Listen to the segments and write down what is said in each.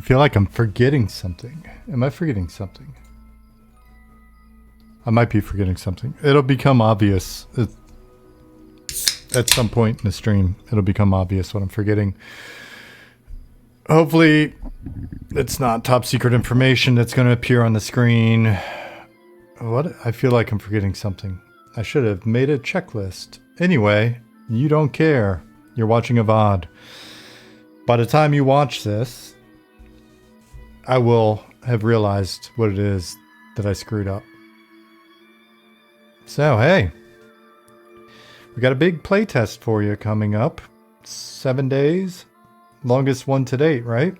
feel like I'm forgetting something. Am I forgetting something? I might be forgetting something. It'll become obvious at some point in the stream. It'll become obvious what I'm forgetting. Hopefully, it's not top secret information that's going to appear on the screen. What? I feel like I'm forgetting something. I should have made a checklist. Anyway, you don't care. You're watching a VOD. By the time you watch this, I will have realized what it is that I screwed up. So, hey. We got a big playtest for you coming up. 7 days. Longest one to date, right?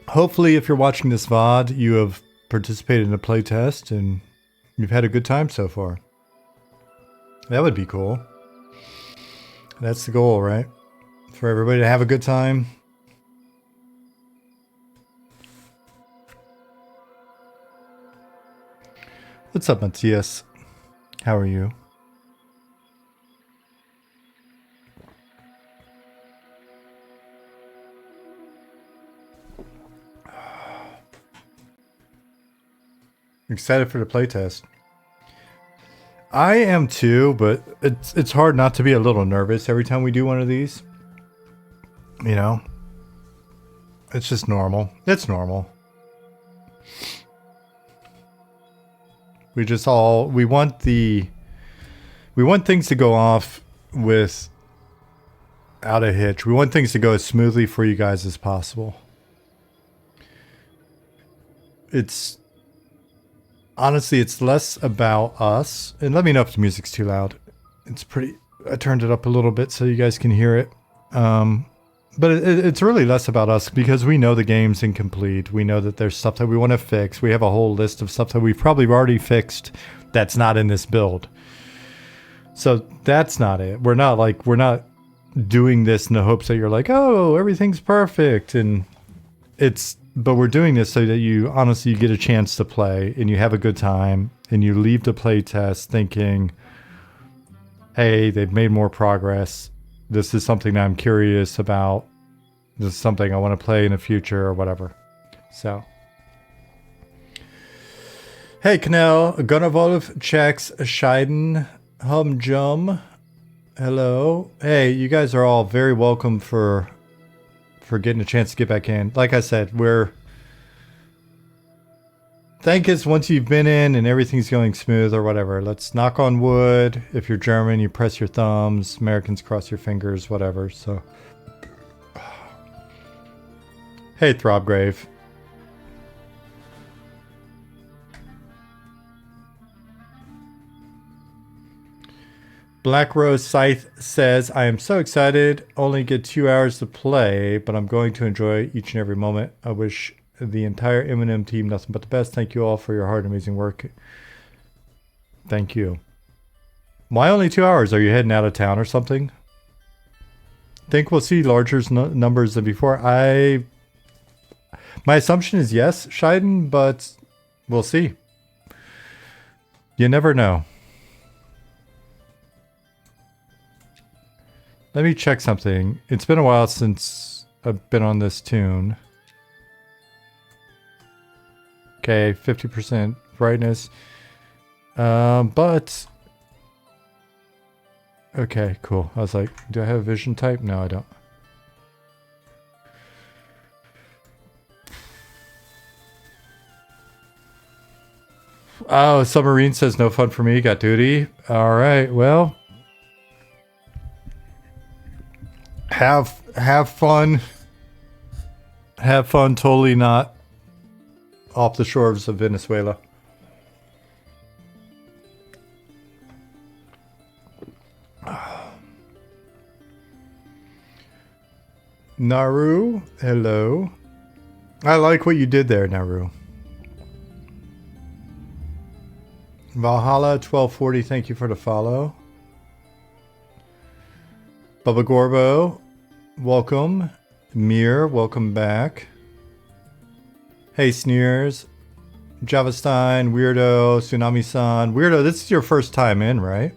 Hopefully, if you're watching this VOD, you have participated in a playtest and you've had a good time so far. That would be cool. That's the goal, right? For everybody to have a good time. What's up, Matthias? How are you? Excited for the playtest. I am too, but it's hard not to be a little nervous every time we do one of these. You know? It's just normal. It's normal. We want things to go off without a hitch. We want things to go as smoothly for you guys as possible. Honestly, it's less about us. And let me know if the music's too loud. I turned it up a little bit so you guys can hear it. But it's really less about us because we know the game's incomplete. We know that there's stuff that we want to fix. We have a whole list of stuff that we've probably already fixed that's not in this build. So that's not it. We're not doing this in the hopes that you're like, oh, everything's perfect. But we're doing this so that you get a chance to play and you have a good time and you leave the play test thinking, hey, they've made more progress. This is something that I'm curious about. This is something I want to play in the future or whatever. So. Hey, Knell. Gunnavolv checks Scheiden. Humjum. Hello. Hey, you guys are all very welcome for getting a chance to get back in. Like I said, thank us once you've been in and everything's going smooth or whatever. Let's knock on wood. If you're German, you press your thumbs. Americans cross your fingers, whatever. So, hey, Throbgrave. Black Rose Scythe says, I am so excited. Only get 2 hours to play, but I'm going to enjoy each and every moment. I wish the entire M&M team nothing but the best. Thank you all for your hard and amazing work. Thank you. Why only 2 hours? Are you heading out of town or something? Think we'll see larger numbers than before? My assumption is yes, Scheiden, but we'll see. You never know. Let me check something. It's been a while since I've been on this tune. Okay, 50% brightness. But... Okay, cool. I was like, do I have a vision type? No, I don't. Oh, Submarine says no fun for me. Got duty. All right, well... Have fun. Have fun, totally not off the shores of Venezuela. Naru, hello. I like what you did there, Naru. Valhalla 1240, thank you for the follow. Bubba Gorbo, welcome. Mir, welcome back. Hey, Sneers. Javastein, Weirdo, Tsunami-san. Weirdo, this is your first time in, right?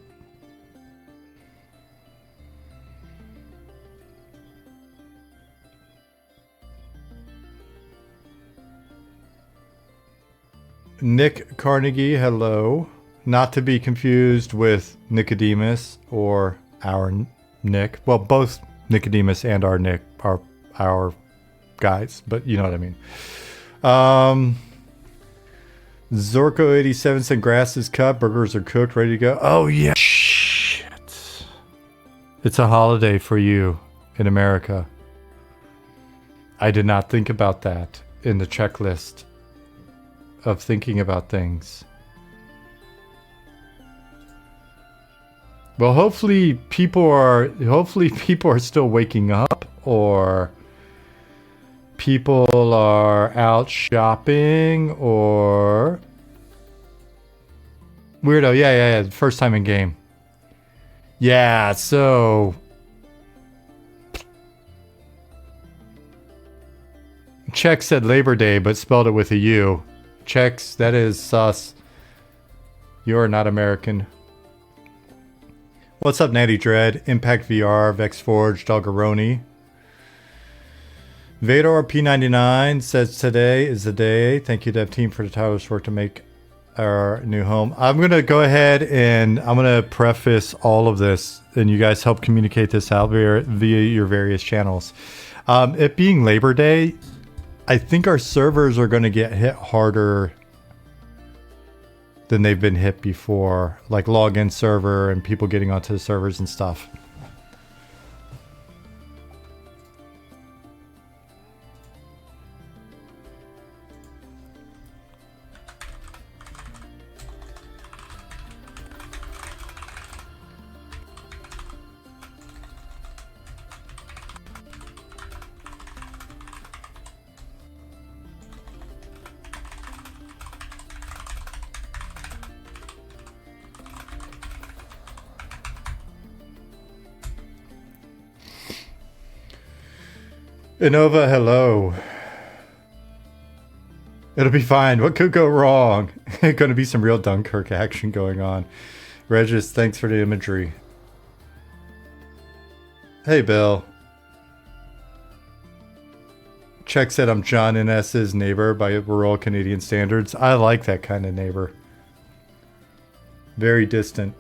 Nick Carnegie, hello. Not to be confused with Nicodemus or our Nick. Well, both Nicodemus and our Nick are our guys, but you know what I mean. Zorko87 said grass is cut, burgers are cooked, ready to go. Oh yeah. Shit. It's a holiday for you in America. I did not think about that in the checklist of thinking about things. Well, hopefully people are still waking up, or people are out shopping, or weirdo. Yeah. First time in game. Yeah, so Czech said Labor Day, but spelled it with a U. Czechs, that is sus. You're not American. What's up, Natty Dread? Impact VR, Vexforge, Doggeroni. Vador P99 says today is the day. Thank you, dev team, for the tireless work to make our new home. I'm going to go ahead and I'm going to preface all of this, and you guys help communicate this out via your various channels. It being Labor Day, I think our servers are going to get hit harder than they've been hit before, like login server and people getting onto the servers and stuff. Innova, hello. It'll be fine. What could go wrong? Gonna be some real Dunkirk action going on. Regis, thanks for the imagery. Hey, Bill. Czech said I'm John Innes's neighbor by rural Canadian standards. I like that kind of neighbor. Very distant.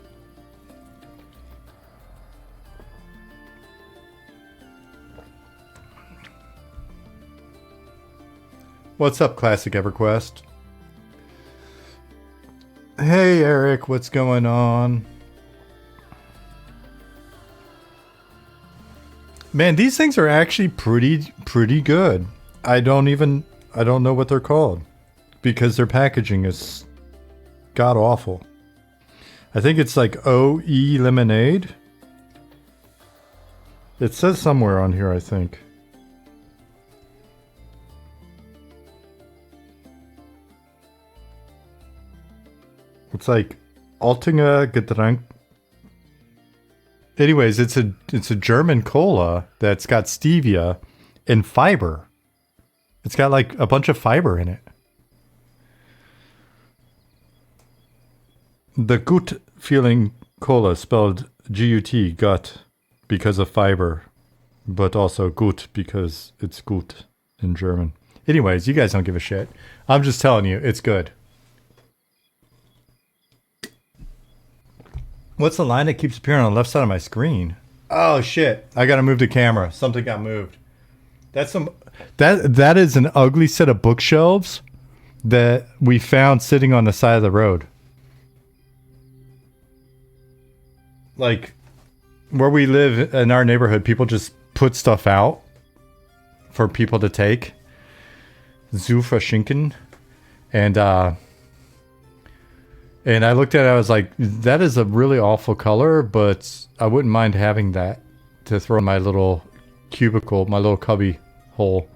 What's up, Classic EverQuest? Hey, Eric, what's going on? Man, these things are actually pretty good. I don't know what they're called because their packaging is god awful. I think it's like OE Lemonade. It says somewhere on here, I think. It's like Altinga Getränk. Anyways, it's a German cola that's got stevia and fiber. It's got like a bunch of fiber in it. The gut feeling cola, spelled G-U-T, gut, because of fiber, but also gut because it's gut in German. Anyways, you guys don't give a shit. I'm just telling you, it's good. What's the line that keeps appearing on the left side of my screen? Oh shit! I gotta move the camera. Something got moved. That's some. That is an ugly set of bookshelves that we found sitting on the side of the road. Like where we live in our neighborhood, people just put stuff out for people to take. Zufa Schinken, and I looked at it, I was like, that is a really awful color, but I wouldn't mind having that to throw in my little cubicle, my little cubby hole.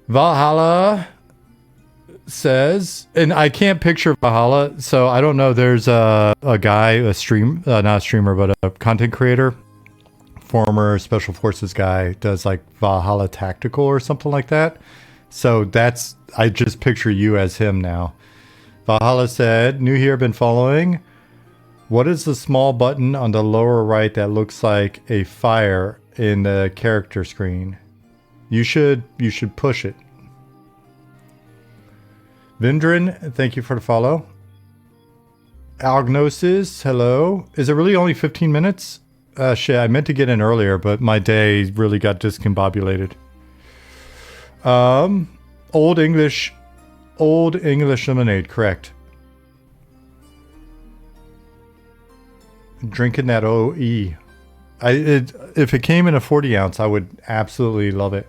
Valhalla says, and I can't picture Valhalla, so I don't know. There's a guy, not a streamer, but a content creator, former Special Forces guy, does like Valhalla Tactical or something like that. So I just picture you as him now. Valhalla said, new here, been following. What is the small button on the lower right that looks like a fire in the character screen? You should push it. Vindrin, thank you for the follow. Algnosis, hello. Is it really only 15 minutes? Shit, I meant to get in earlier, but my day really got discombobulated. Old English lemonade, correct. Drinking that OE. If it came in a 40 ounce, I would absolutely love it.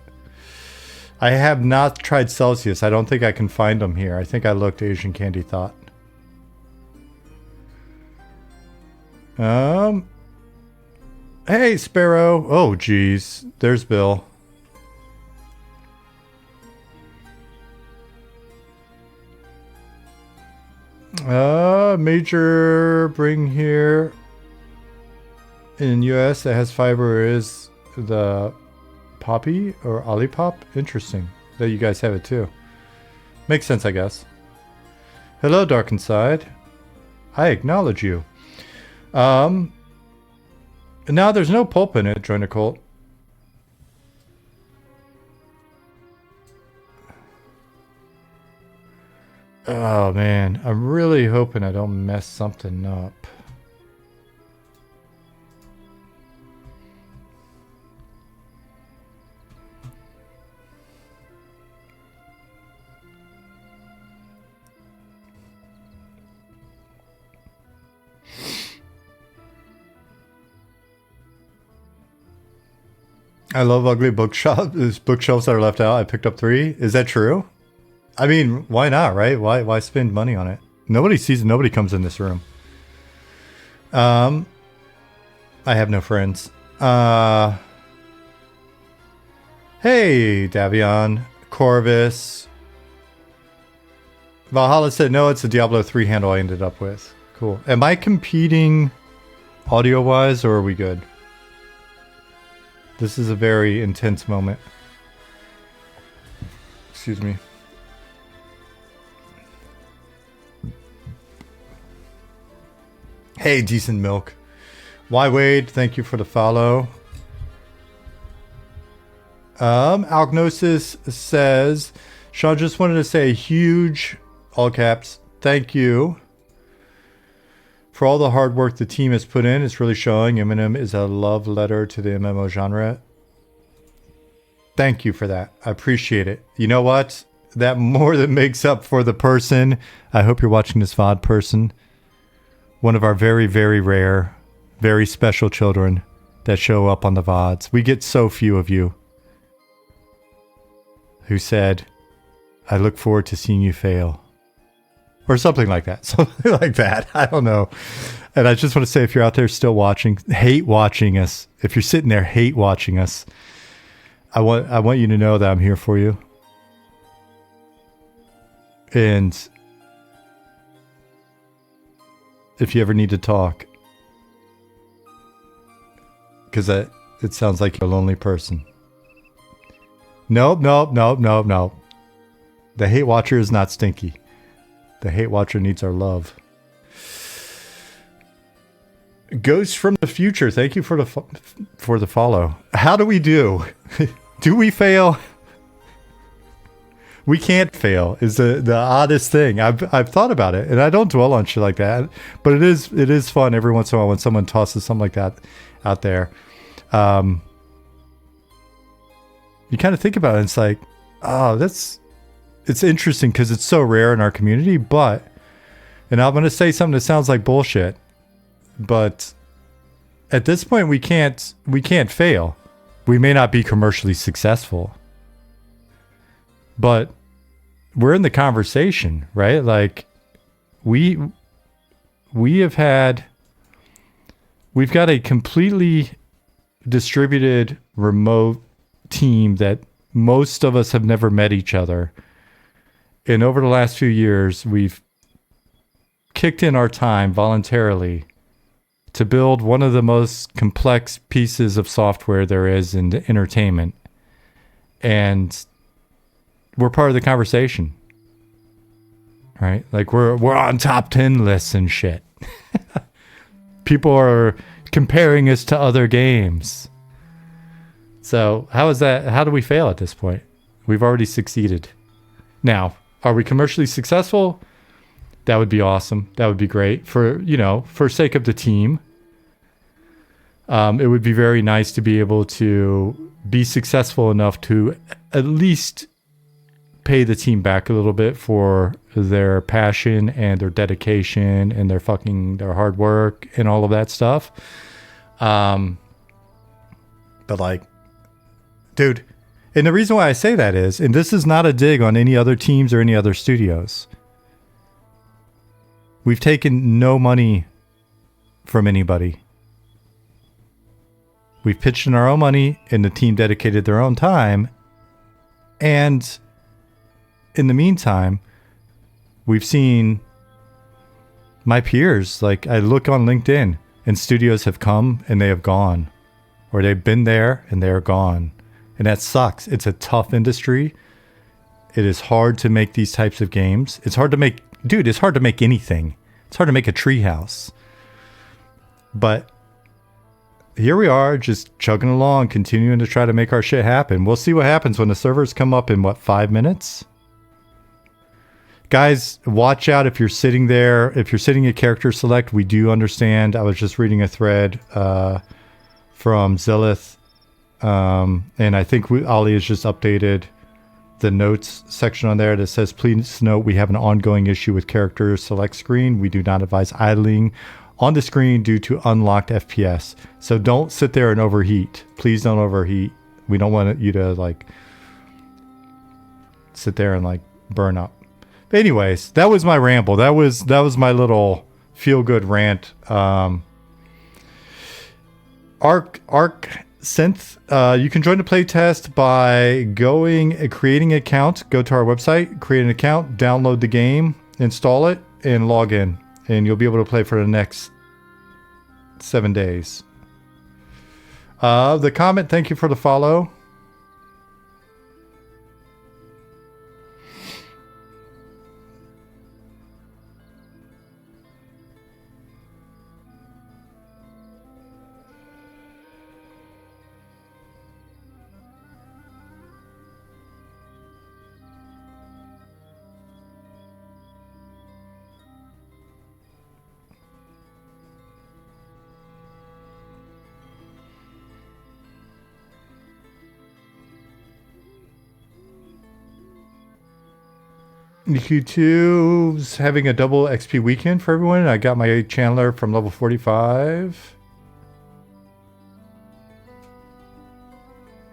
I have not tried Celsius. I don't think I can find them here. I think I looked Asian Candy Thought. Hey, Sparrow. Oh, geez. There's Bill. Major bring here in US that has fiber is the Poppy or Olipop. Interesting that you guys have it too. Makes sense, I guess. Hello, Dark Inside. I acknowledge you. Now there's no pulp in it, join a cult. Oh man, I'm really hoping I don't mess something up. I love ugly bookshelves. There's bookshelves that are left out. I picked up 3. Is that true? I mean, why not, right? Why spend money on it? Nobody sees it. Nobody comes in this room. I have no friends. Hey, Davion. Corvus. Valhalla said, no, it's a Diablo 3 handle I ended up with. Cool. Am I competing audio-wise, or are we good? This is a very intense moment. Excuse me. Hey, Decent Milk. Why Wade, thank you for the follow. Algnosis says, Sean, just wanted to say a huge, all caps, thank you for all the hard work the team has put in. It's really showing. Eminem is a love letter to the MMO genre. Thank you for that. I appreciate it. You know what? That more than makes up for the person. I hope you're watching this VOD person. One of our very, very rare, very special children that show up on the VODs. We get so few of you who said, I look forward to seeing you fail. Or something like that. Something like that. I don't know. And I just want to say, if you're out there still watching, hate watching us. If you're sitting there, hate watching us. I want you to know that I'm here for you. And if you ever need to talk, because it sounds like you're a lonely person. Nope. The hate watcher is not stinky. The hate watcher needs our love. Ghost from the future, thank you for the follow. How do we do? Do we fail? We can't fail is the oddest thing. I've thought about it, and I don't dwell on shit like that, but it is fun every once in a while when someone tosses something like that out there. You kind of think about it, and it's like, oh, it's interesting because it's so rare in our community, but, and I'm going to say something that sounds like bullshit, but at this point we can't fail. We may not be commercially successful, but we're in the conversation, right? Like we've got a completely distributed remote team that most of us have never met each other. And over the last few years, we've kicked in our time voluntarily to build one of the most complex pieces of software there is in entertainment. And we're part of the conversation, right? Like we're on top 10 lists and shit. People are comparing us to other games. So how is that? How do we fail at this point? We've already succeeded. Now, Are we commercially successful? That would be awesome. That would be great for, for sake of the team. It would be very nice to be able to be successful enough to at least pay the team back a little bit for their passion and their dedication and their hard work and all of that stuff. But like, dude, and the reason why I say that is, and this is not a dig on any other teams or any other studios, we've taken no money from anybody. We've pitched in our own money and the team dedicated their own time. And in the meantime, we've seen my peers, like I look on LinkedIn and studios have come and they have gone, or they've been there and they're gone. And that sucks. It's a tough industry. It is hard to make these types of games. It's hard to make, it's hard to make anything. It's hard to make a treehouse. But here we are, just chugging along, continuing to try to make our shit happen. We'll see what happens when the servers come up in, 5 minutes? Guys, watch out if you're sitting there. If you're sitting at character select, we do understand. I was just reading a thread from Zillith, and I think Ali has just updated the notes section on there that says, please note we have an ongoing issue with character select screen. We do not advise idling on the screen due to unlocked FPS. So don't sit there and overheat. Please don't overheat. We don't want you to like sit there and like burn up. But anyways, that was my ramble. That was my little feel good rant. Arc Synth. You can join the playtest by creating an account. Go to our website, create an account, download the game, install it, and log in. And you'll be able to play for the next 7 days. The comment, thank you for the follow. Q2's having a double XP weekend for everyone. I got my Chandler from level 45.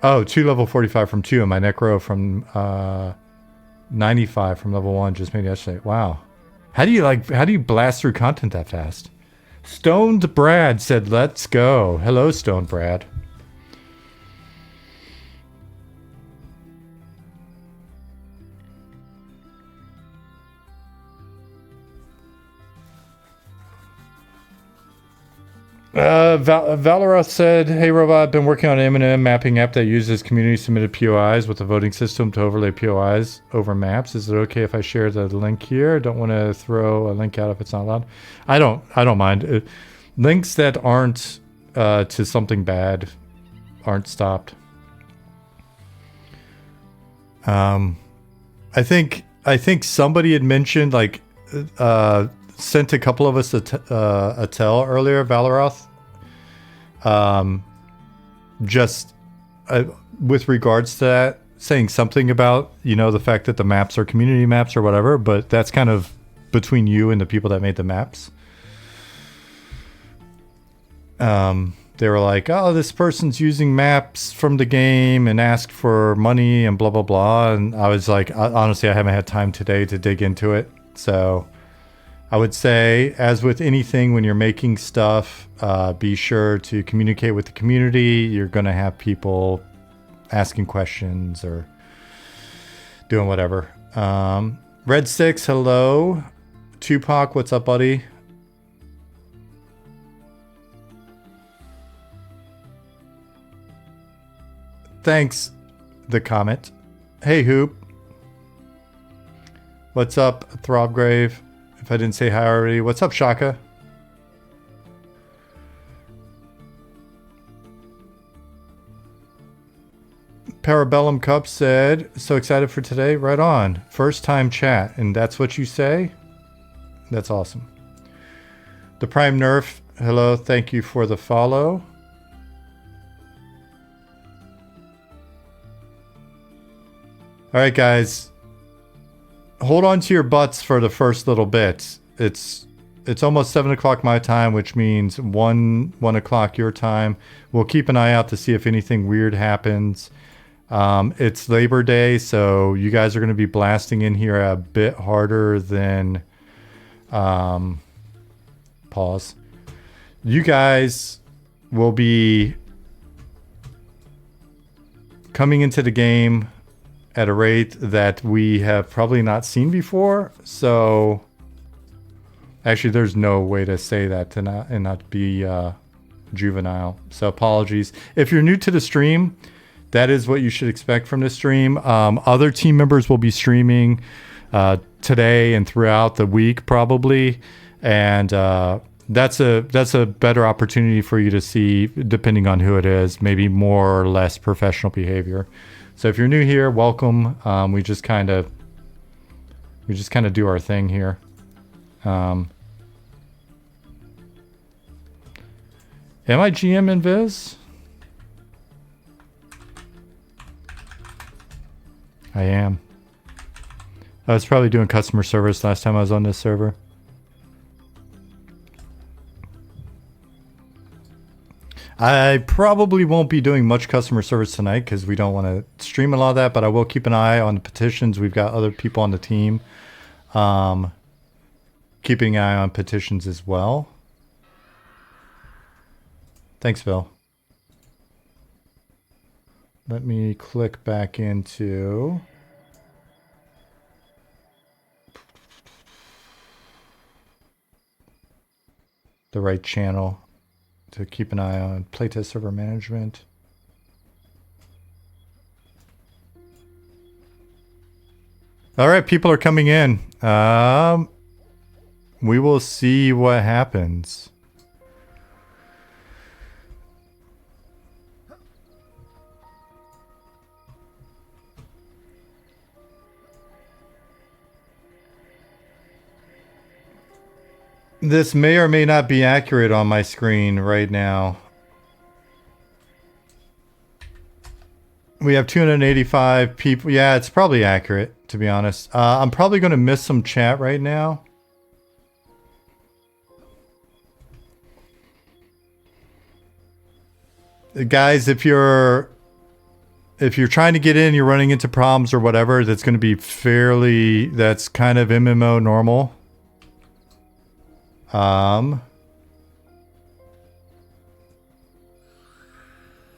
Oh, 2 level 45 from 2 and my Necro from 95 from level 1 just made yesterday. Wow. How do you blast through content that fast? Stoned Brad said, let's go. Hello, Stoned Brad. Valoroth said, hey Robot, I've been working on an M&M mapping app that uses community submitted POIs with a voting system to overlay POIs over maps. Is it okay if I share the link here? I don't want to throw a link out if it's not allowed. I don't mind. Links that aren't to something bad aren't stopped. I think somebody had mentioned sent a couple of us a tell earlier, Valoroth. With regards to that, saying something about, the fact that the maps are community maps or whatever, but that's kind of between you and the people that made the maps. They were like, oh, this person's using maps from the game and asked for money and blah, blah, blah. And I was like, honestly, I haven't had time today to dig into it. So I would say, as with anything, when you're making stuff, be sure to communicate with the community. You're going to have people asking questions or doing whatever. Red Six, hello. Tupac, what's up, buddy? Thanks, the comment. Hey, Hoop. What's up, Throbgrave? If I didn't say hi already. What's up, Shaka? Parabellum Cup said, so excited for today. Right on. First time chat. And that's what you say? That's awesome. The Prime Nerf. Hello. Thank you for the follow. All right, guys. Hold on to your butts for the first little bit. It's almost 7 o'clock my time, which means 1 o'clock your time. We'll keep an eye out to see if anything weird happens. It's Labor Day, so you guys are going to be blasting in here a bit harder than... pause. You guys will be coming into the game at a rate that we have probably not seen before. So actually there's no way to say that and not be juvenile. So apologies. If you're new to the stream, that is what you should expect from this stream. Other team members will be streaming today and throughout the week probably. And that's a better opportunity for you to see, depending on who it is, maybe more or less professional behavior. So if you're new here, welcome. We just kind of do our thing here. Am I GM in Viz? I am. I was probably doing customer service last time I was on this server. I probably won't be doing much customer service tonight because we don't want to stream a lot of that, but I will keep an eye on the petitions. We've got other people on the team keeping an eye on petitions as well. Thanks, Phil. Let me click back into... the right channel to keep an eye on. Playtest server management. All right, people are coming in. We will see what happens. This may or may not be accurate on my screen right now. We have 285 people. Yeah, it's probably accurate, to be honest. I'm probably going to miss some chat right now. Guys, if you're trying to get in, you're running into problems or whatever, that's going to be fairly, that's kind of MMO normal.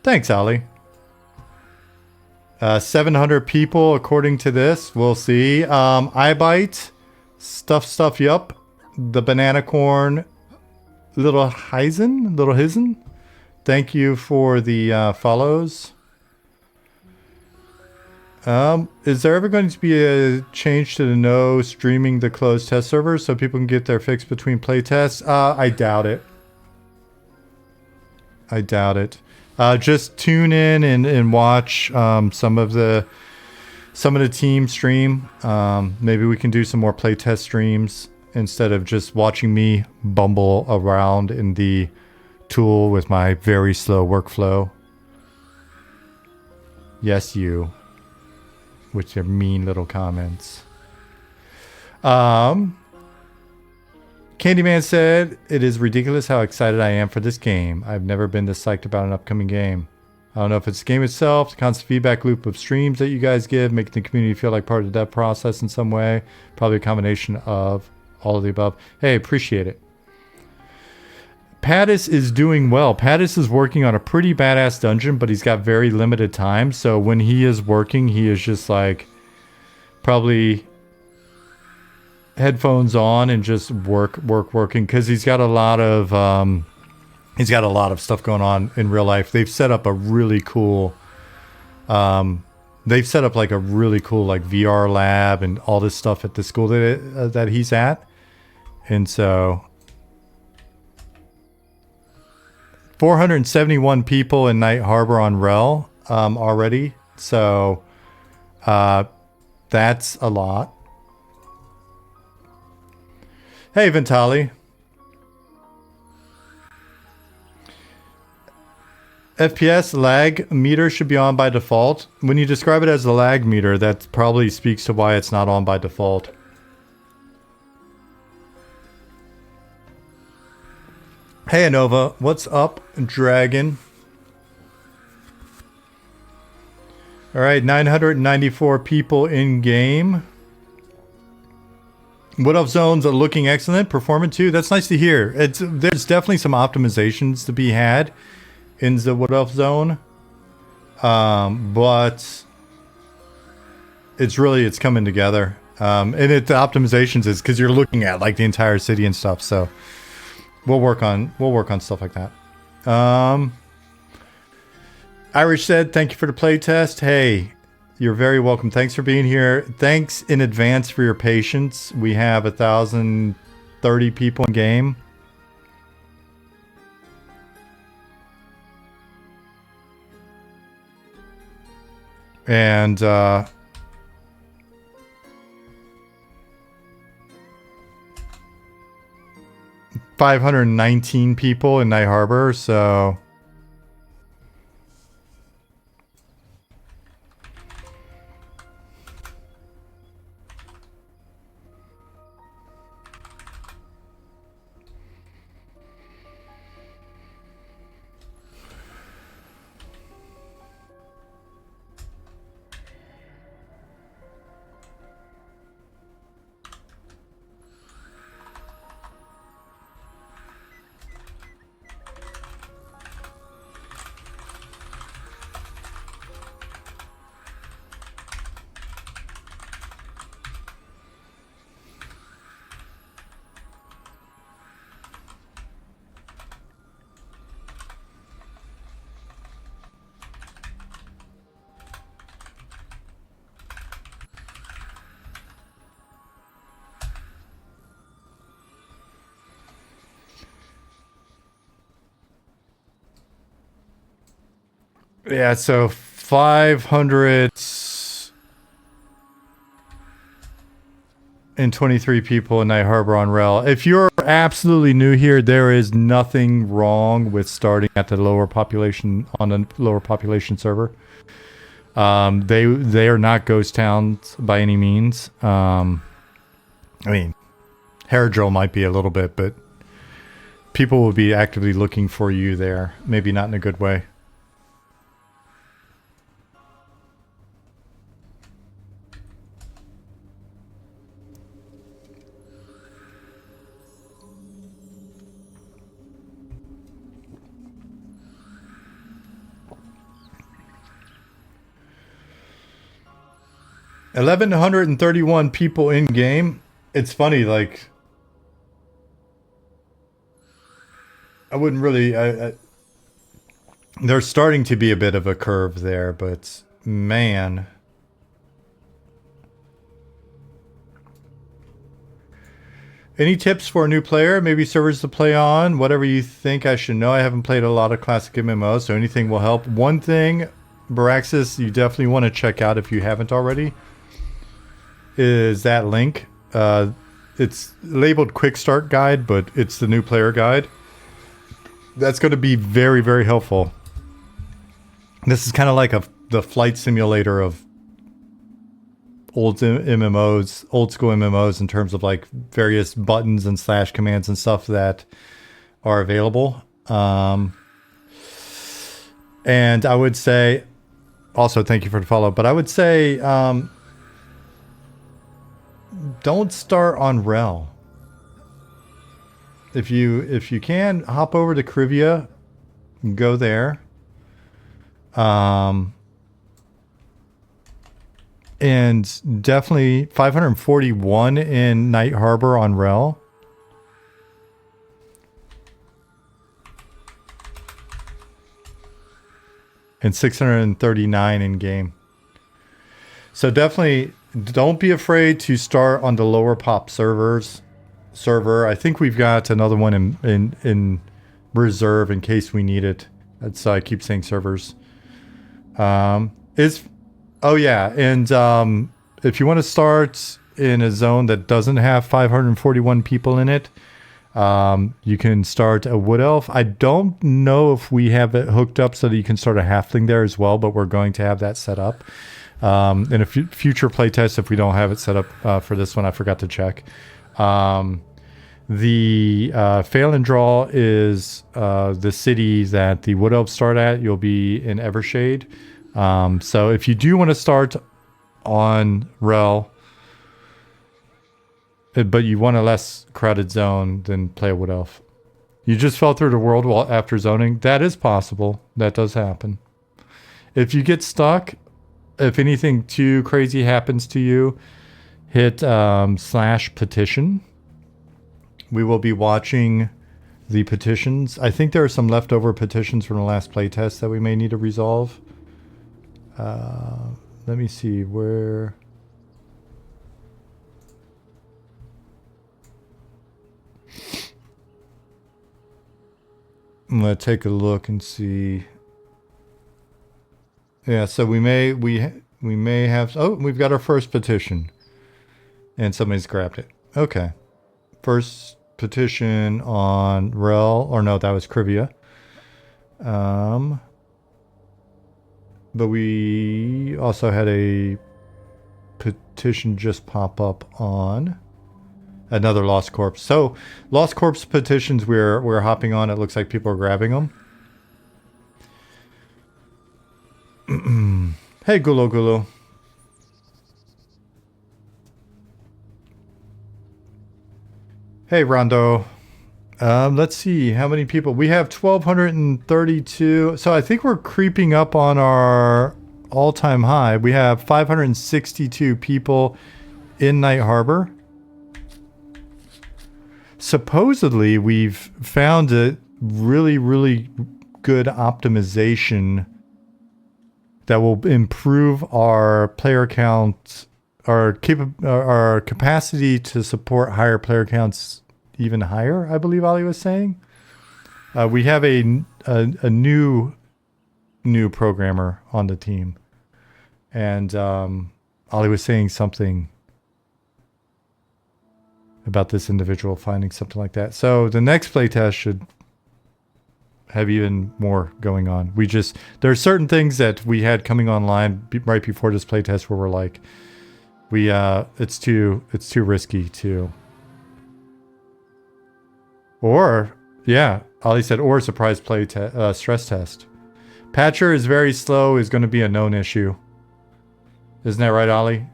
Thanks, Ali. 700 people according to this. We'll see. iBite. Stuff, yup. The banana corn. Little Hizen. Thank you for the follows. Is there ever going to be a change to the no streaming the closed test servers so people can get their fix between playtests? I doubt it. Just tune in and watch some of the team stream. Maybe we can do some more playtest streams instead of just watching me bumble around in the tool with my very slow workflow. Yes, you. With your mean little comments. Candyman said, it is ridiculous how excited I am for this game. I've never been this psyched about an upcoming game. I don't know if it's the game itself, the constant feedback loop of streams that you guys give, making the community feel like part of the dev process in some way. Probably a combination of all of the above. Hey, appreciate it. Pattis is doing well. Pattis is working on a pretty badass dungeon, but he's got very limited time. So when he is working, he is just like probably headphones on and just working because he's got a lot of stuff going on in real life. They've set up a really cool like VR lab and all this stuff at the school that he's at. And so 471 people in Night Harbor on Rel already. So that's a lot. Hey, Ventali. FPS lag meter should be on by default. When you describe it as the lag meter, that probably speaks to why it's not on by default. Hey, Anova. What's up, Dragon? All right, 994 people in game. What Up Zones are looking excellent. Performing too. That's nice to hear. There's definitely some optimizations to be had in the What Up Zone, but it's coming together. And the optimizations is because you're looking at like the entire city and stuff. So we'll work on stuff like that. Irish said, "Thank you for the playtest." Hey. You're very welcome. Thanks for being here. Thanks in advance for your patience. We have 1,030 people in game. And 519 people in Night Harbor, so... Yeah, so 523 people in Night Harbor on Rel. If you're absolutely new here, there is nothing wrong with starting at the lower population on a lower population server. They are not ghost towns by any means. I mean, Haradrill might be a little bit, but people will be actively looking for you there. Maybe not in a good way. $1,131 people in game. It's funny, like I wouldn't really. There's starting to be a bit of a curve there, but man, any tips for a new player? Maybe servers to play on. Whatever you think I should know. I haven't played a lot of classic MMOs, so anything will help. One thing, Baraxis, you definitely want to check out if you haven't already. Is that link. It's labeled Quick Start Guide, but it's the new player guide. That's going to be very, very helpful. This is kind of like the flight simulator of old MMOs, old school MMOs in terms of like various buttons and slash commands and stuff that are available. And I would say, also thank you for the follow, but I would say, don't start on Rel. If you can, hop over to Krivia, go there. And definitely 541 in Night Harbor on Rel. And 639 in game. So definitely don't be afraid to start on the lower pop server. I think we've got another one in reserve in case we need it. That's I keep saying servers. Oh yeah, and if you want to start in a zone that doesn't have 541 people in it, you can start a wood elf. I don't know if we have it hooked up so that you can start a halfling there as well, but we're going to have that set up. In a future playtest, if we don't have it set up for this one, I forgot to check. The Fail and Draw is the city that the wood elves start at. You'll be in Evershade. So if you do want to start on Rel, but you want a less crowded zone, then play a wood elf. You just fell through the world wall after zoning. That is possible. That does happen. If you get stuck, if anything too crazy happens to you, hit /petition. We will be watching the petitions. I think there are some leftover petitions from the last playtest that we may need to resolve. Let me see where. I'm gonna take a look and see. Yeah, so we may have. Oh, we've got our first petition, and somebody's grabbed it. Okay, first petition on Rel, or no, that was Crivia. But we also had a petition just pop up on another Lost Corpse. So Lost Corpse petitions we're hopping on. It looks like people are grabbing them. Hey, Gulo Gulo. Hey, Rondo. Let's see how many people. We have 1,232. So I think we're creeping up on our all-time high. We have 562 people in Night Harbor. Supposedly, we've found a really, really good optimization that will improve our player count, our capacity to support higher player counts even higher, I believe Ollie was saying. We have a new programmer on the team. And Ollie was saying something about this individual finding something like that. So the next playtest should have even more going on. There are certain things that we had coming online right before this playtest where we're like, it's too risky to. Or, yeah, Ollie said, or surprise stress test. Patcher is very slow, is going to be a known issue. Isn't that right, Ollie?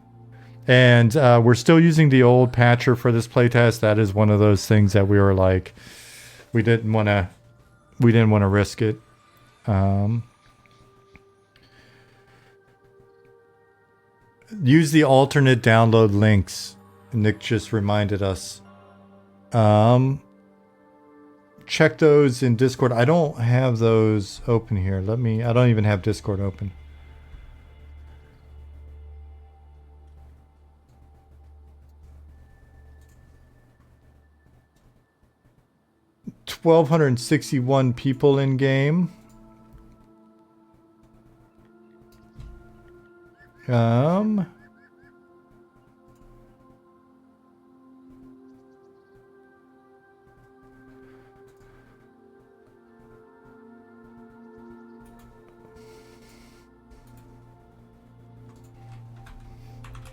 And we're still using the old patcher for this playtest. That is one of those things that we were like, we didn't want to risk it. Use the alternate download links. Nick just reminded us. Check those in Discord. I don't have those open here. I don't even have Discord open. $1,261 people in game.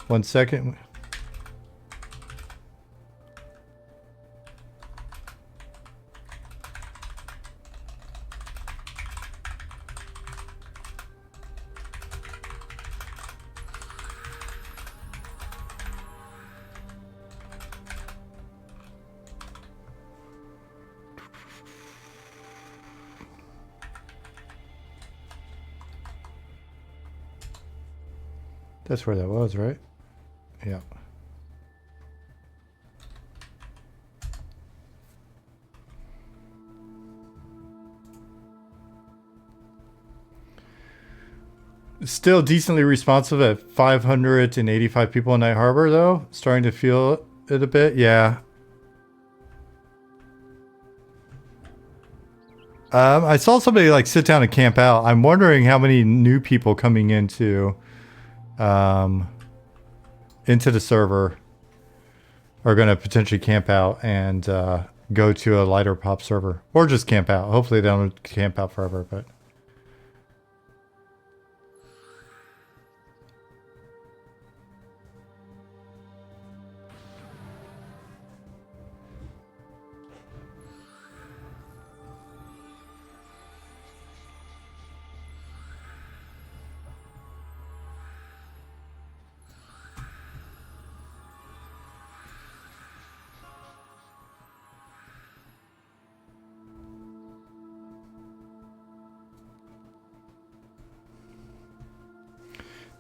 1 second. That's where that was, right? Yeah. Still decently responsive at 585 people in Night Harbor, though. Starting to feel it a bit. Yeah. I saw somebody like sit down and camp out. I'm wondering how many new people coming into into the server are going to potentially camp out and go to a lighter pop server, or just camp out. Hopefully they don't camp out forever, but.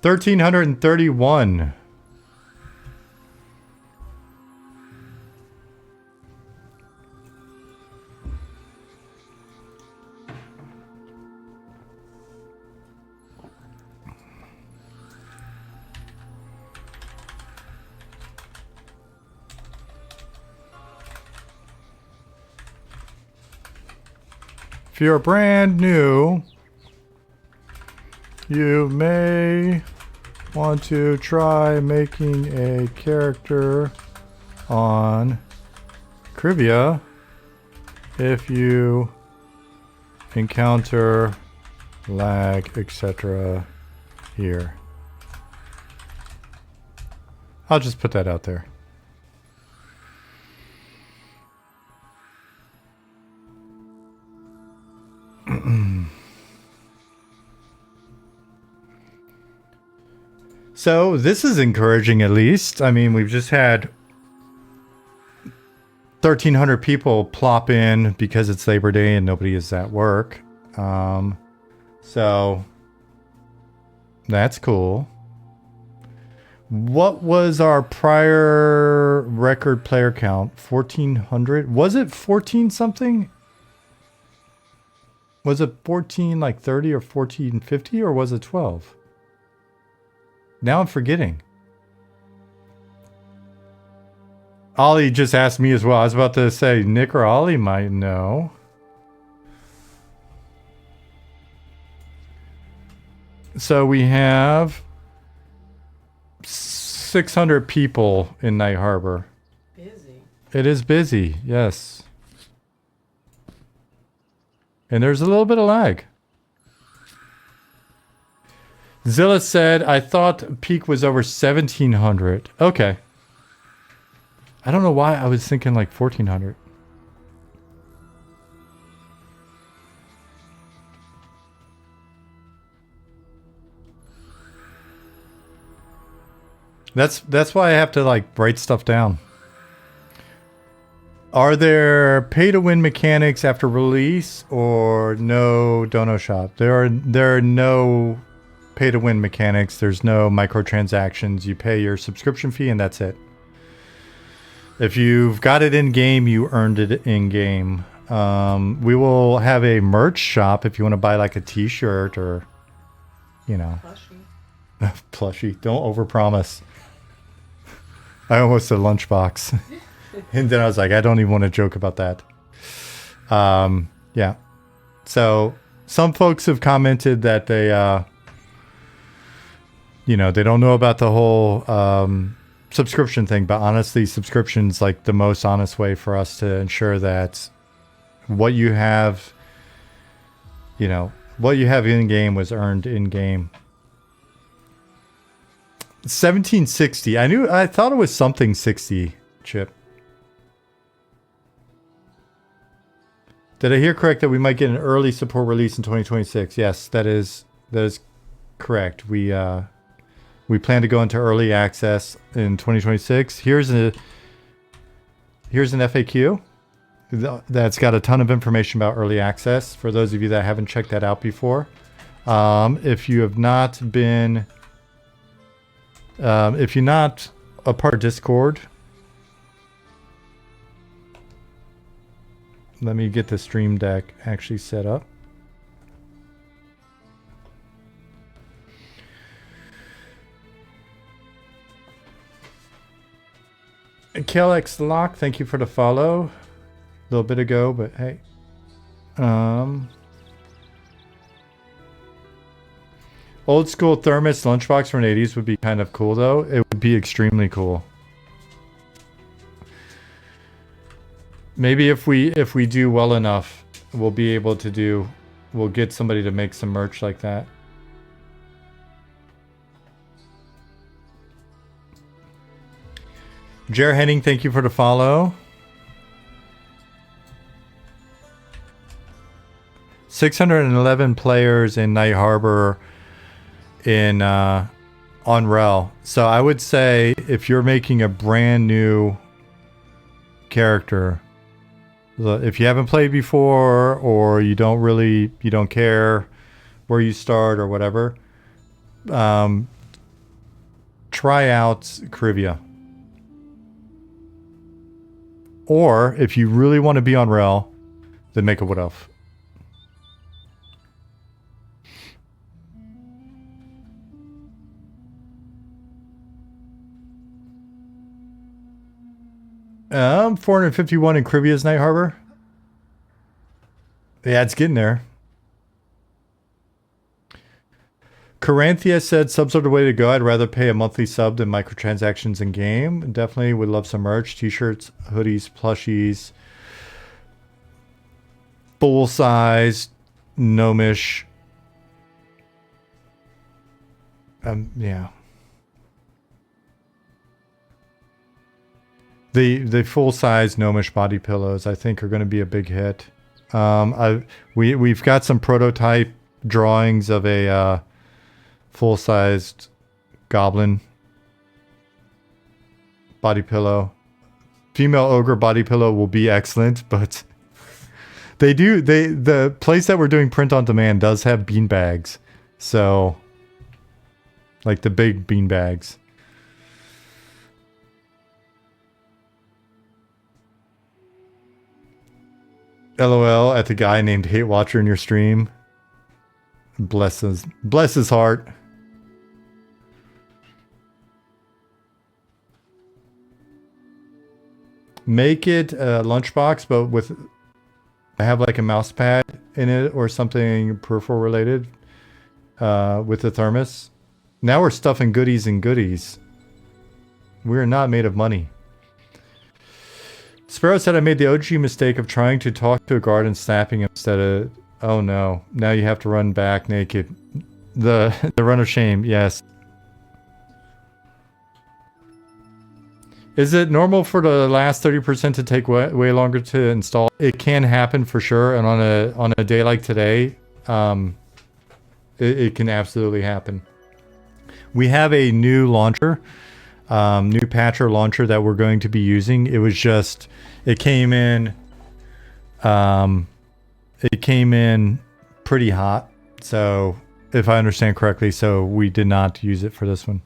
$1,331. If you're brand new, you may want to try making a character on Trivia if you encounter lag, etc. here. I'll just put that out there. So this is encouraging, at least. I mean, we've just had 1,300 people plop in because it's Labor Day and nobody is at work. So that's cool. What was our prior record player count? 1,400? Was it 14 something? Was it 14 like 30 or 1450, or was it 12? Now I'm forgetting. Ollie just asked me as well. I was about to say Nick or Ollie might know. So we have 600 people in Night Harbor. Busy. It is busy, yes. And there's a little bit of lag. Zilla said, I thought peak was over 1,700. Okay. I don't know why I was thinking like 1,400. That's why I have to like write stuff down. Are there pay-to-win mechanics after release or no dono shop? There are no pay-to-win mechanics. There's no microtransactions. You pay your subscription fee and that's it. If you've got it in-game, you earned it in-game. We will have a merch shop if you want to buy like a t-shirt or, you know. Plushie. Plushie. Don't overpromise. I almost said lunchbox. And then I was like, I don't even want to joke about that. Yeah. So some folks have commented that they, you know, they don't know about the whole subscription thing, but honestly, subscription's like the most honest way for us to ensure that what you have, you know, what you have in game was earned in game. 1760. I thought it was something 60, Chip. Did I hear correct that we might get an early support release in 2026? Yes, that is correct. We plan to go into early access in 2026. Here's an FAQ that's got a ton of information about early access for those of you that haven't checked that out before. If you have not been, if you're not a part of Discord, let me get the stream deck actually set up. KLX Lock, thank you for the follow. A little bit ago, but hey. Old school thermos lunchbox from the 80s would be kind of cool, though. It would be extremely cool. Maybe if we do well enough, we'll be able to do. We'll get somebody to make some merch like that. Jer Henning, thank you for the follow. 611 players in Night Harbor in on Rel. So I would say if you're making a brand new character, if you haven't played before or you don't care where you start or whatever, try out Caribia. Or if you really want to be on Rel, then make a Wood Elf. Um, 451 in Caribbea's Night Harbor. Yeah, it's getting there. Coranthia said subs are the way to go. I'd rather pay a monthly sub than microtransactions in game. Definitely would love some merch, t-shirts, hoodies, plushies, full size, gnomish. Yeah. The full size gnomish body pillows I think are going to be a big hit. We've got some prototype drawings of a full-sized goblin body pillow. Female ogre body pillow will be excellent, but the place that we're doing print on demand does have bean bags, so like the big bean bags. LOL at the guy named Hate Watcher in your stream. Bless his heart. Make it a lunchbox, but with have like a mouse pad in it or something peripheral related with the thermos. Now we're stuffing goodies and goodies. We're not made of money. Sparrow said I made the OG mistake of trying to talk to a guard and snapping him instead of... Oh no, now you have to run back naked. The run of shame, yes. Is it normal for the last 30% to take way longer to install? It can happen for sure, and on a day like today, it can absolutely happen. We have a new launcher, new patcher launcher that we're going to be using. It was just, it came in pretty hot, so if I understand correctly, so we did not use it for this one.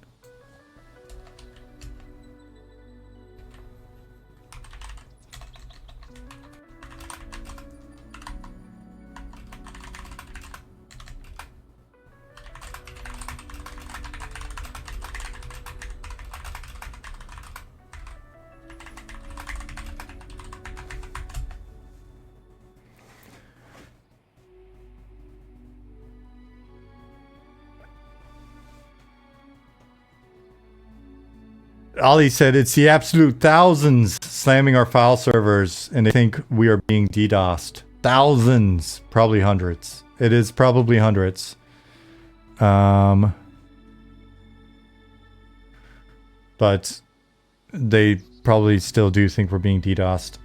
Ali said it's the absolute thousands slamming our file servers, and they think we are being DDoSed. Thousands, probably hundreds. It is probably hundreds. But they probably still do think we're being DDoSed.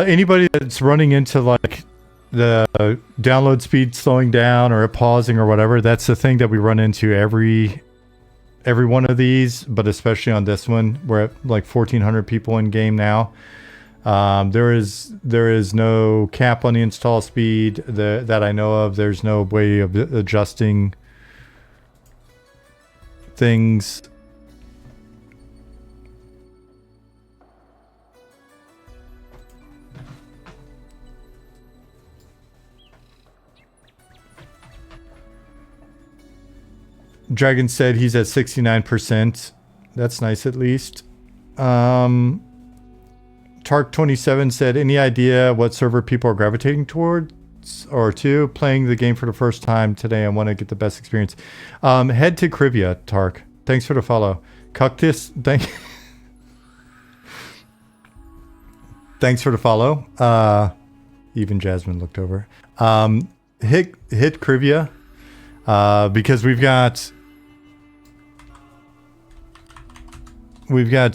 Anybody that's running into like the download speed slowing down or pausing or whatever, that's the thing that we run into every one of these, but especially on this one. We're at like 1,400 people in game now. There is no cap on the install speed that I know of. There's no way of adjusting things. Dragon said he's at 69%. That's nice at least. Tark27 said, any idea what server people are gravitating towards or to? Playing the game for the first time today. I want to get the best experience. Head to Crivia, Tark. Thanks for the follow. Cuctus, thanks for the follow. Even Jasmine looked over. Hit Crivia because we've got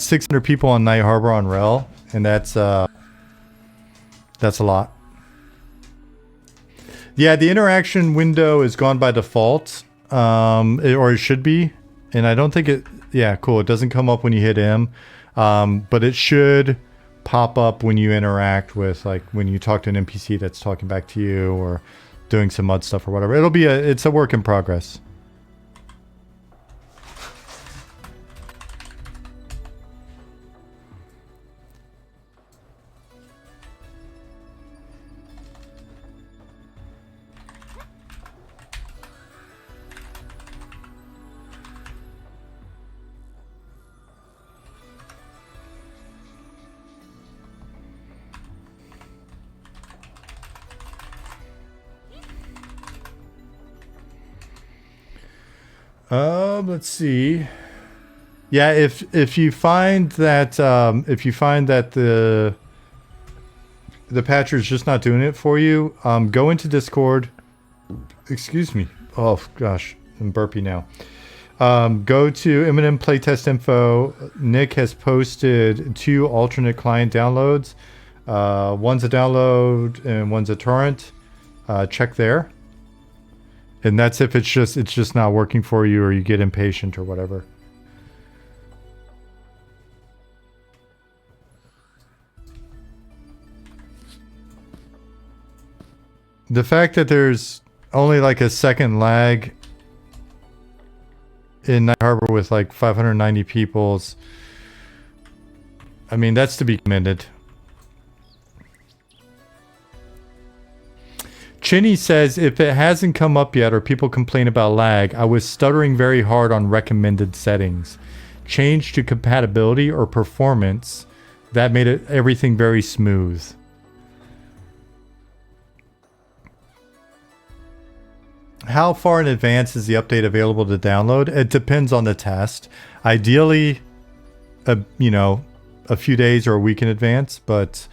600 people on Night Harbor on Rel, and that's a lot. Yeah, the interaction window is gone by default, or it should be, and I don't think it. Yeah, cool. It doesn't come up when you hit M, but it should pop up when you interact with, like, when you talk to an NPC that's talking back to you or doing some mud stuff or whatever. It's a work in progress. Let's see. Yeah, if you find that the patcher is just not doing it for you, go into Discord. Excuse me. Oh gosh, I'm burpy now. Go to Eminem Playtest info. Nick has posted 2 alternate client downloads. One's a download and one's a torrent. Check there. And that's if it's just not working for you or you get impatient or whatever. The fact that there's only like a second lag in Night Harbor with like 590 people's, I mean, that's to be commended. Chinny says, if it hasn't come up yet or people complain about lag, I was stuttering very hard on recommended settings. Change to compatibility or performance. That made everything very smooth. How far in advance is the update available to download? It depends on the test. Ideally, you know, a few days or a week in advance, but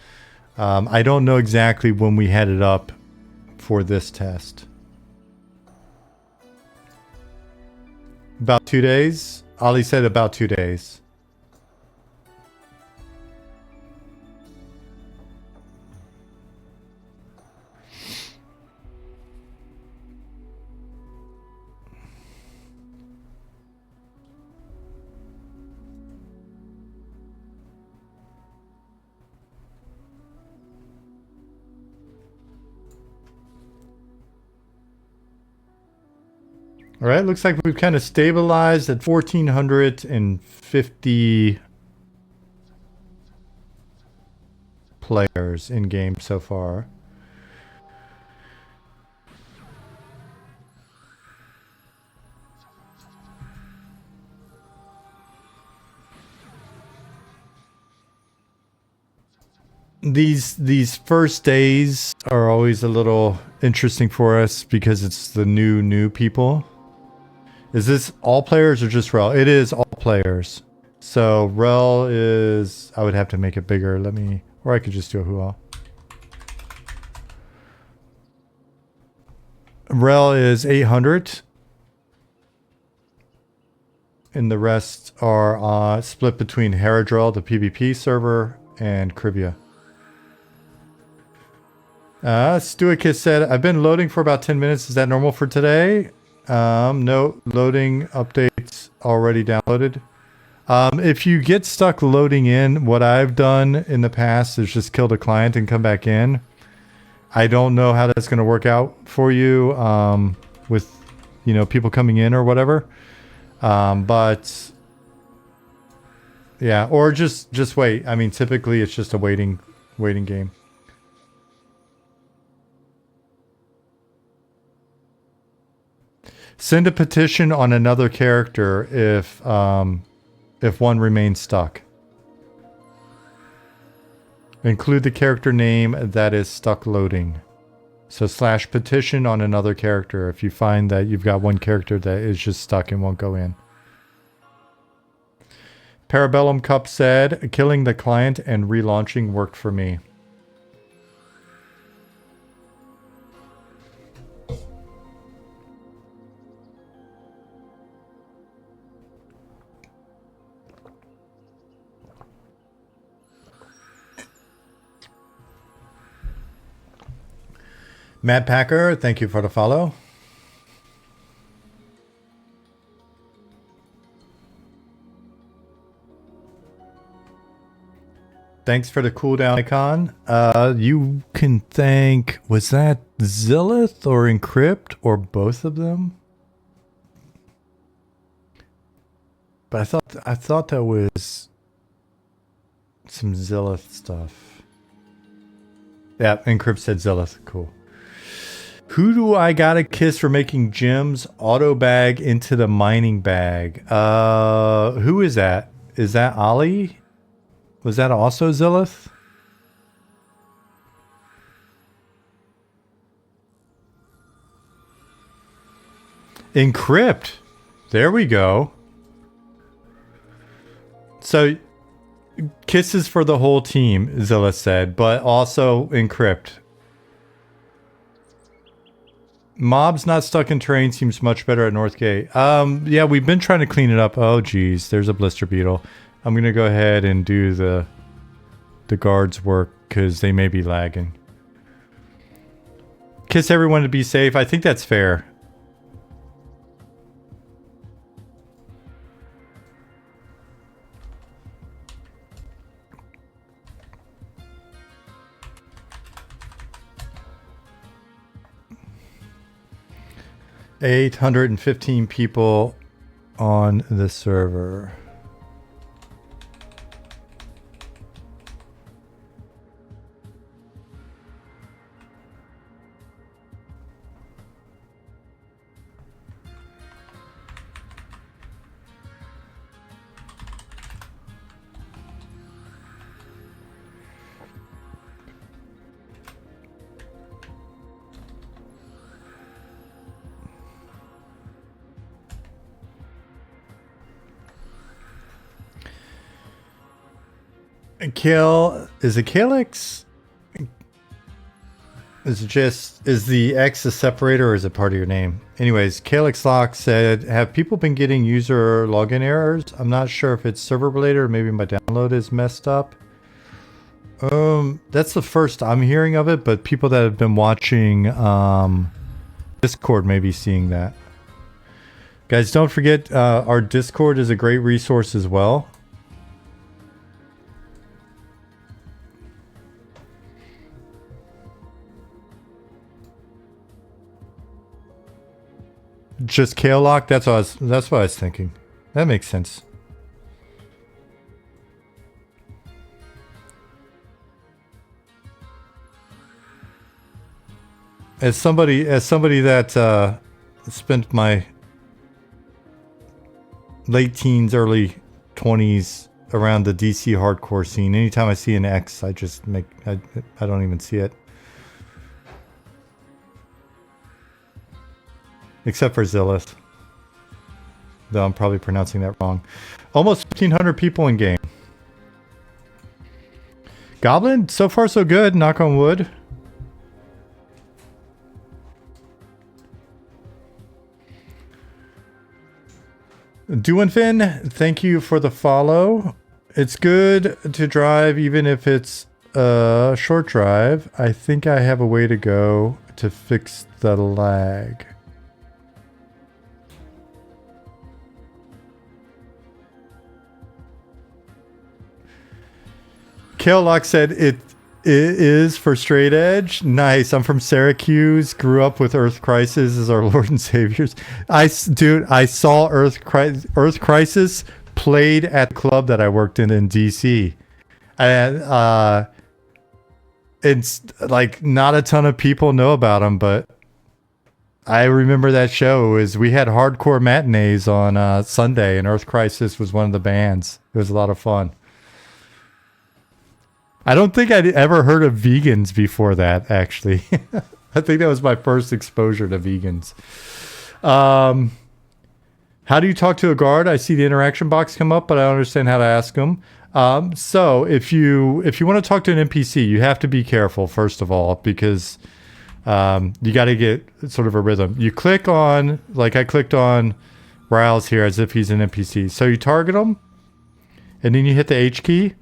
I don't know exactly when we had it up for this test. About 2 days? Ali said about 2 days. All right, looks like we've kind of stabilized at 1,450 players in game so far. These first days are always a little interesting for us because it's the new people. Is this all players or just Rel? It is all players. So Rel is, I would have to make it bigger. Or I could just do a who all. Rel is 800. And the rest are split between Haradrel, the PvP server, and Crivia. Stuikis said, I've been loading for about 10 minutes. Is that normal for today? No, loading updates already downloaded. If you get stuck loading in, what I've done in the past is just kill the client and come back in. I don't know how that's going to work out for you with, you know, people coming in or whatever. But yeah, or just wait. I mean, typically it's just a waiting game. Send a petition on another character if one remains stuck. Include the character name that is stuck loading. So / petition on another character if you find that you've got one character that is just stuck and won't go in. Parabellum Cup said, killing the client and relaunching worked for me. Matt Packer, thank you for the follow. Thanks for the cooldown icon. You can thank, was that Zillith or Encrypt or both of them? But I thought that was some Zillith stuff. Yeah, Encrypt said Zillith. Cool. Who do I gotta kiss for making gems auto bag into the mining bag? Who is that? Is that Ollie? Was that also Zillith? Encrypt. There we go. So, kisses for the whole team, Zillith said, but also Encrypt. Mobs not stuck in terrain seems much better at Northgate. Yeah, we've been trying to clean it up. Oh, geez, there's a blister beetle. I'm gonna go ahead and do the guards work because they may be lagging. Kiss everyone to be safe. I think that's fair. $815 people on the server. Is it Calyx? Is the X a separator or is it part of your name? Anyways, Calyx Lock said, have people been getting user login errors? I'm not sure if it's server related or maybe my download is messed up. That's the first I'm hearing of it, but people that have been watching Discord may be seeing that. Guys, don't forget our Discord is a great resource as well. Just Kale Lock? That's what I was thinking. That makes sense. As somebody that spent my late teens, early 20s around the DC hardcore scene, anytime I see an X, I just I don't even see it. Except for Zillith. Though I'm probably pronouncing that wrong. Almost 1,500 people in game. Goblin, so far so good, knock on wood. Doinfin, thank you for the follow. It's good to drive even if it's a short drive. I think I have a way to go to fix the lag. Kalelock said it is for straight edge. Nice. I'm from Syracuse. Grew up with Earth Crisis as our Lord and Saviors. I saw Earth Crisis played at the club that I worked in DC. And it's like not a ton of people know about them, but I remember that show. We had hardcore matinees on Sunday, and Earth Crisis was one of the bands. It was a lot of fun. I don't think I'd ever heard of vegans before that, actually. I think that was my first exposure to vegans. How do you talk to a guard? I see the interaction box come up, but I don't understand how to ask them. So if you want to talk to an NPC, you have to be careful, first of all, because you got to get sort of a rhythm. You click on, like I clicked on Riles here as if he's an NPC. So you target him, and then you hit the H key,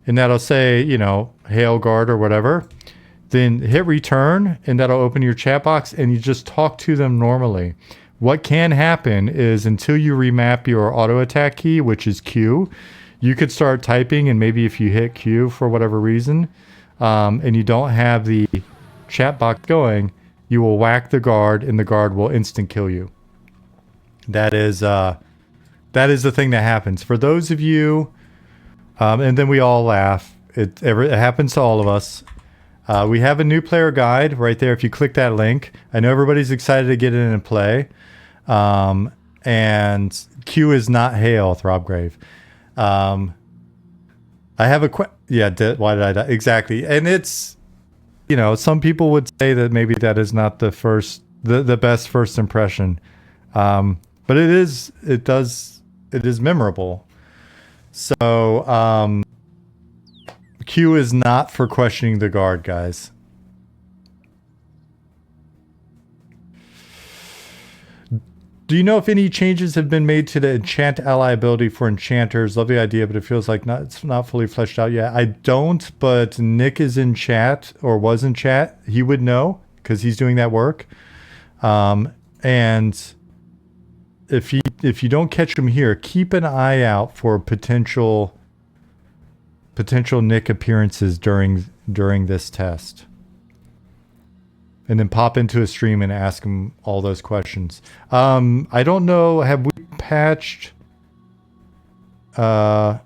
and that'll say, you know, hail guard or whatever. Then hit return, and that'll open your chat box, and you just talk to them normally. What can happen is until you remap your auto attack key, which is Q, you could start typing, and maybe if you hit Q for whatever reason, and you don't have the chat box going, you will whack the guard, and the guard will instant kill you. That is the thing that happens. For those of you, and then we all laugh. It happens to all of us. We have a new player guide right there. If you click that link, I know everybody's excited to get in and play. And Q is not hail, Throbgrave. I have a why did I die? Exactly. And it's, you know, some people would say that maybe that is not the best first impression. But it is memorable. So, Q is not for questioning the guard, guys. Do you know if any changes have been made to the enchant ally ability for enchanters? Lovely idea, but it feels like it's not fully fleshed out yet. I don't, but Nick is in chat, or was in chat. He would know because he's doing that work. And if you don't catch him here, keep an eye out for potential Nick appearances during this test. And then pop into a stream and ask him all those questions. I don't know, have we patched have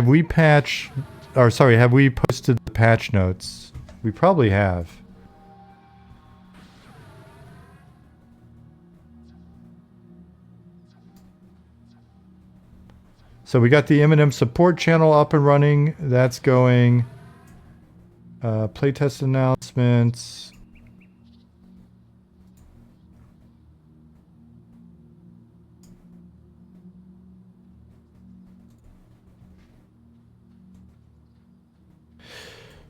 we posted the patch notes? We probably have. So we got the M&M support channel up and running. That's going. Playtest announcements.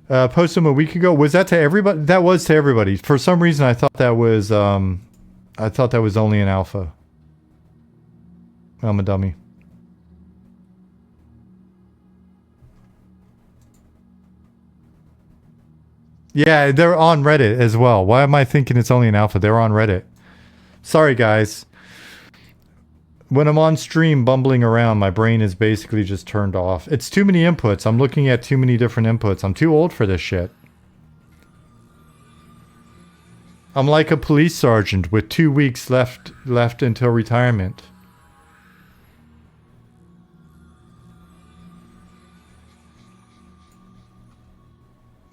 Posted them a week ago. Was that to everybody? That was to everybody. For some reason, I thought that was only an alpha. I'm a dummy. Yeah, they're on Reddit as well. Why am I thinking it's only an alpha? They're on Reddit. Sorry, guys. When I'm on stream bumbling around, my brain is basically just turned off. It's too many inputs. I'm looking at too many different inputs. I'm too old for this shit. I'm like a police sergeant with 2 weeks left until retirement.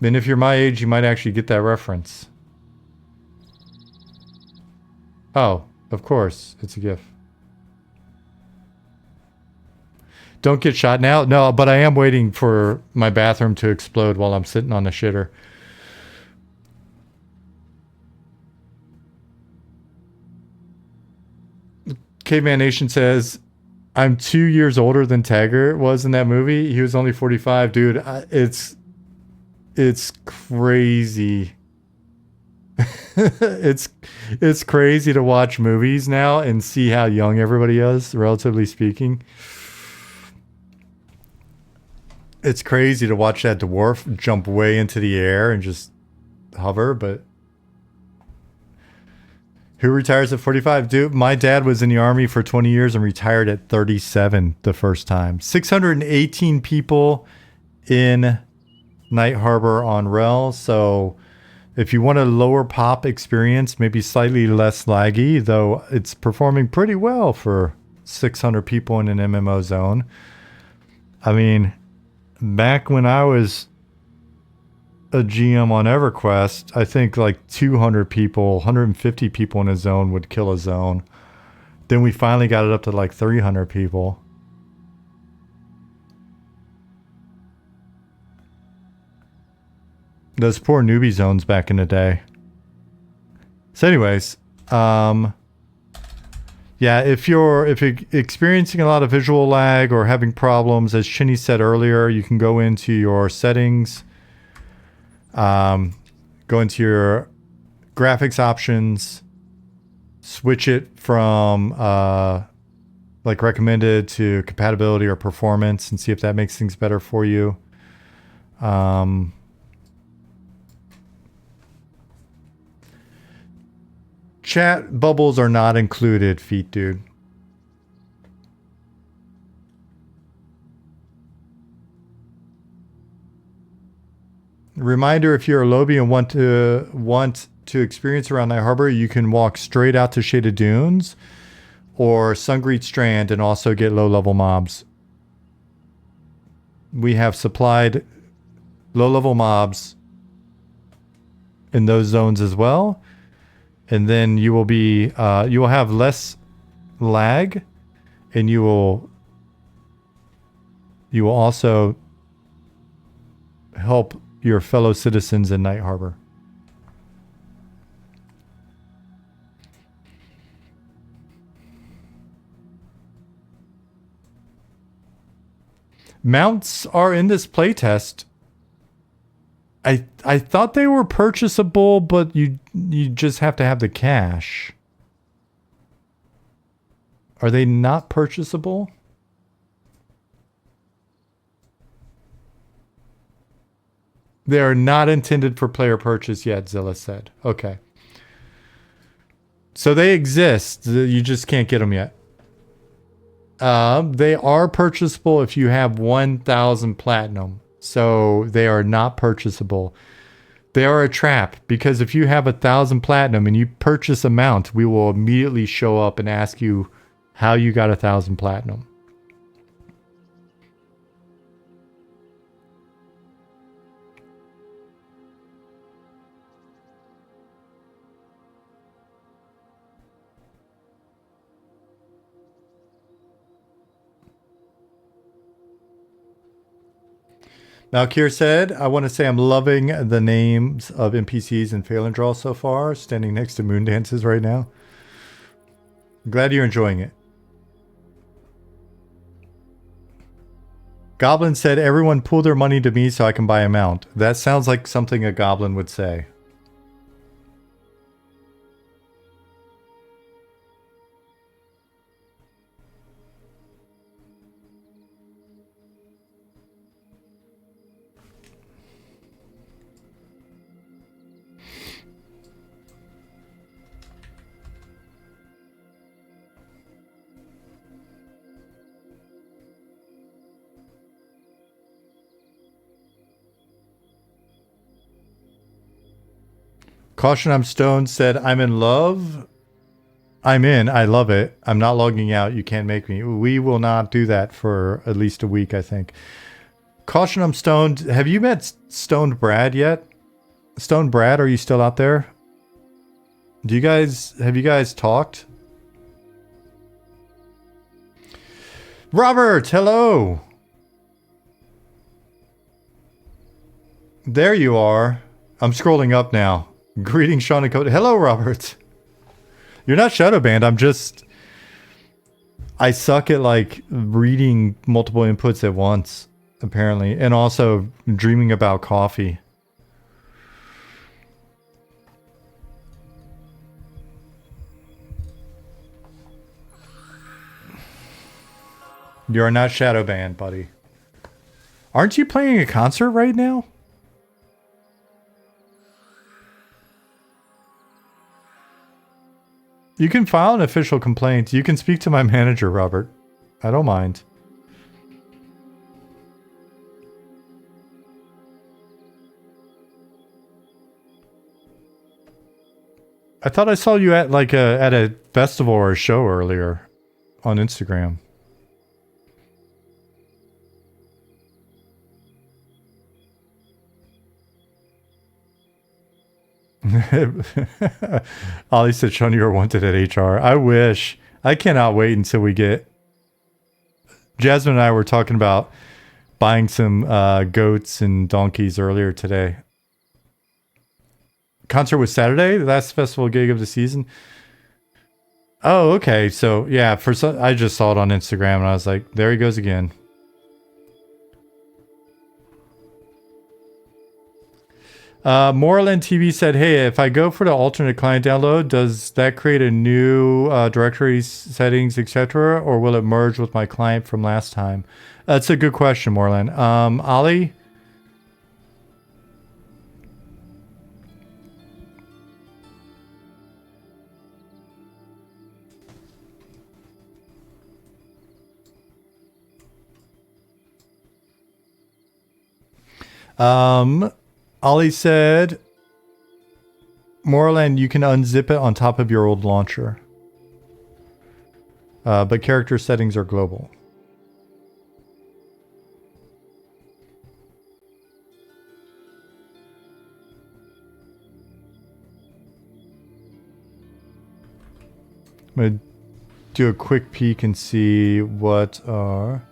Then if you're my age, you might actually get that reference. Oh, of course. It's a GIF. Don't get shot now? No, but I am waiting for my bathroom to explode while I'm sitting on the shitter. Caveman Nation says, I'm 2 years older than Taggart was in that movie. He was only 45. Dude, it's crazy. it's crazy to watch movies now and see how young everybody is, relatively speaking. It's crazy to watch that dwarf jump way into the air and just hover, but who retires at 45? Dude, my dad was in the Army for 20 years and retired at 37 the first time. 618 people in Night Harbor on Rel. So if you want a lower pop experience, maybe slightly less laggy, though it's performing pretty well for 600 people in an MMO zone. I mean, back when I was a GM on EverQuest, I think like 200 people, 150 people in a zone would kill a zone. Then we finally got it up to like 300 people. Those poor newbie zones back in the day. So anyways, yeah, if you're experiencing a lot of visual lag or having problems, as Chinny said earlier, you can go into your settings, go into your graphics options, switch it from like recommended to compatibility or performance, and see if that makes things better for you. Chat bubbles are not included, Feet Dude. Reminder, if you're a lobby and want to experience around Night Harbor, you can walk straight out to Shaded Dunes or Sungreet Strand and also get low-level mobs. We have supplied low-level mobs in those zones as well. And then you will be, you will have less lag, and you will also help your fellow citizens in Night Harbor. Mounts are in this playtest. I thought they were purchasable, but you just have to have the cash. Are they not purchasable? They are not intended for player purchase yet, Zilla said. Okay. So they exist. You just can't get them yet. They are purchasable if you have 1,000 platinum. So they are not purchasable. They are a trap, because if you have 1,000 platinum and you purchase a mount, we will immediately show up and ask you how you got 1,000 platinum. Malkir said, I want to say I'm loving the names of NPCs in Phelan Draw so far, standing next to Moon Dances right now. Glad you're enjoying it. Goblin said, everyone pool their money to me so I can buy a mount. That sounds like something a goblin would say. Caution, I'm stoned said, I'm in love. I'm in. I love it. I'm not logging out. You can't make me. We will not do that for at least a week, I think. Caution, I'm stoned. Have you met Stoned Brad yet? Stoned Brad, are you still out there? Have you guys talked? Robert, hello. There you are. I'm scrolling up now. Greetings, Sean and Cody. Hello, Robert. You're not shadow banned. I suck at like reading multiple inputs at once, apparently, and also dreaming about coffee. You are not shadow banned, buddy. Aren't you playing a concert right now? You can file an official complaint. You can speak to my manager, Robert. I don't mind. I thought I saw you at like at a festival or a show earlier on Instagram. Ollie said, Sean, you're wanted at HR. I wish. I cannot wait until we get... Jasmine and I were talking about buying some goats and donkeys earlier today. Concert was Saturday, the last festival gig of the season. Oh, okay. So, yeah, I just saw it on Instagram and I was like, there he goes again. Moreland TV said, hey, if I go for the alternate client download, does that create a new directory settings, etc., or will it merge with my client from last time? That's a good question, Moreland. Ollie? Ollie said, Moreland, you can unzip it on top of your old launcher. But character settings are global. I'm going to do a quick peek and see what are...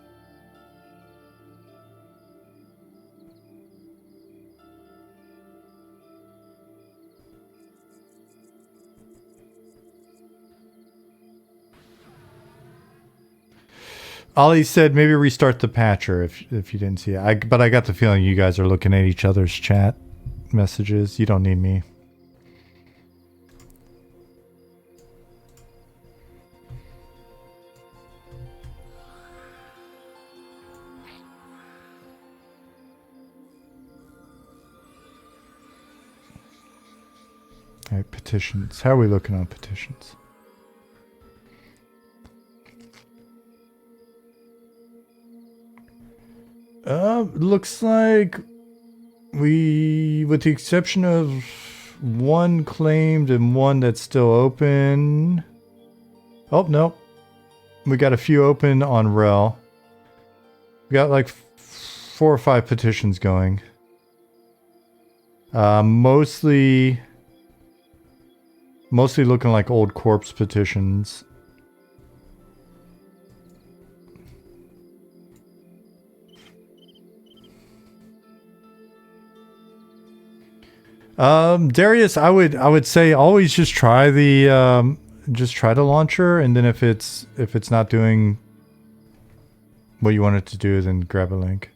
Ollie said maybe restart the patcher if you didn't see it. But I got the feeling you guys are looking at each other's chat messages. You don't need me. All right, petitions. How are we looking on petitions? Looks like we, with the exception of one claimed and one that's still open. Oh, no. We got a few open on Rel. We got like 4 or 5 petitions going. Mostly looking like old corpse petitions. Darius, I would say always just try the launcher, and then if it's not doing what you want it to do, then grab a link.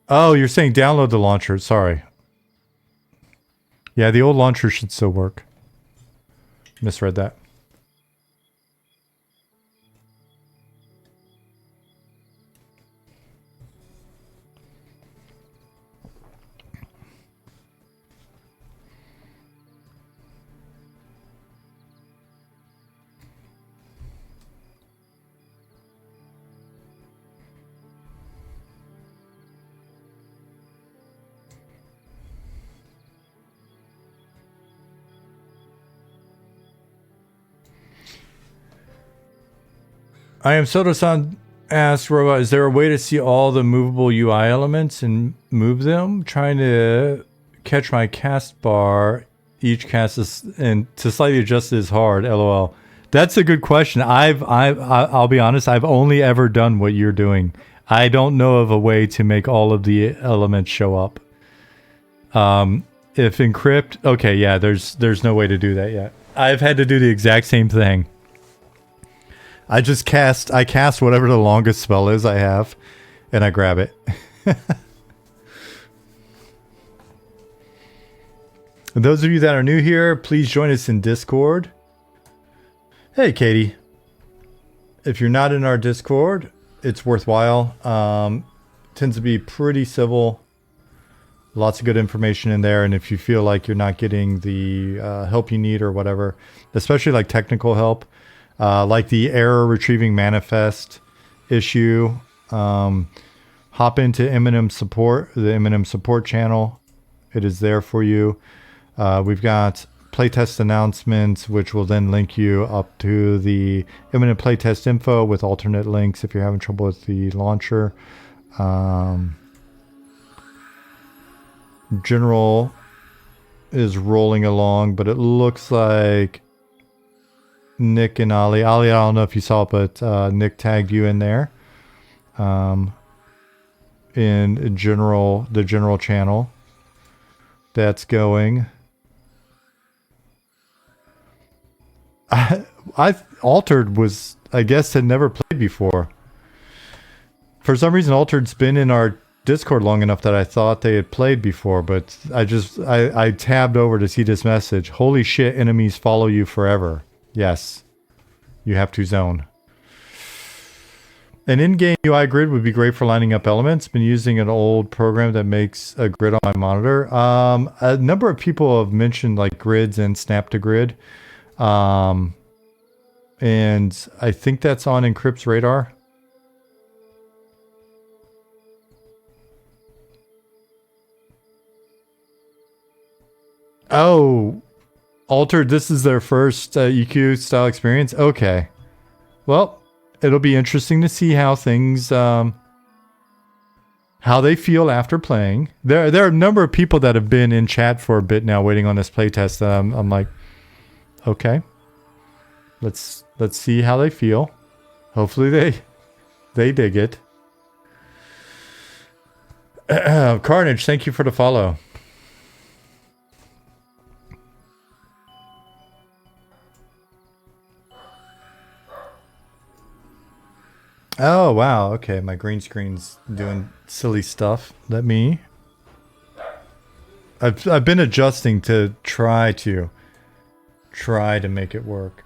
Oh, you're saying download the launcher. Sorry. Yeah, the old launcher should still work. Misread that. I am Soto-san asked Robot, is there a way to see all the movable UI elements and move them? Trying to catch my cast bar. Each cast is, and to slightly adjust it is hard. LOL. That's a good question. I'll be honest, I've only ever done what you're doing. I don't know of a way to make all of the elements show up. If encrypt, okay, yeah, there's no way to do that yet. I've had to do the exact same thing. I cast whatever the longest spell is I have, and I grab it. And those of you that are new here, please join us in Discord. Hey, Katie. If you're not in our Discord, it's worthwhile. Tends to be pretty civil. Lots of good information in there, and if you feel like you're not getting the help you need or whatever, especially like technical help, like the error retrieving manifest issue, hop into Eminem support, the Eminem support channel. It is there for you. We've got playtest announcements, which will then link you up to the Eminem playtest info with alternate links if you're having trouble with the launcher. General is rolling along, but it looks like Nick and Ali. Ali, I don't know if you saw it, but Nick tagged you in there. In general, the general channel. That's going. I Altered was, I guess, had never played before. For some reason, Altered's been in our Discord long enough that I thought they had played before, but I tabbed over to see this message. Holy shit, enemies follow you forever. Yes. You have to zone. An in-game UI grid would be great for lining up elements. Been using an old program that makes a grid on my monitor. A number of people have mentioned like grids and snap to grid. And I think that's on Encrypt's radar. Oh, Altered, this is their first EQ style experience? Okay. Well, it'll be interesting to see how things, how they feel after playing. There are a number of people that have been in chat for a bit now waiting on this playtest. I'm like, okay. Let's see how they feel. Hopefully they dig it. Carnage, thank you for the follow. Oh, wow. Okay, my green screen's doing silly stuff. Let me... I've been adjusting to try to make it work.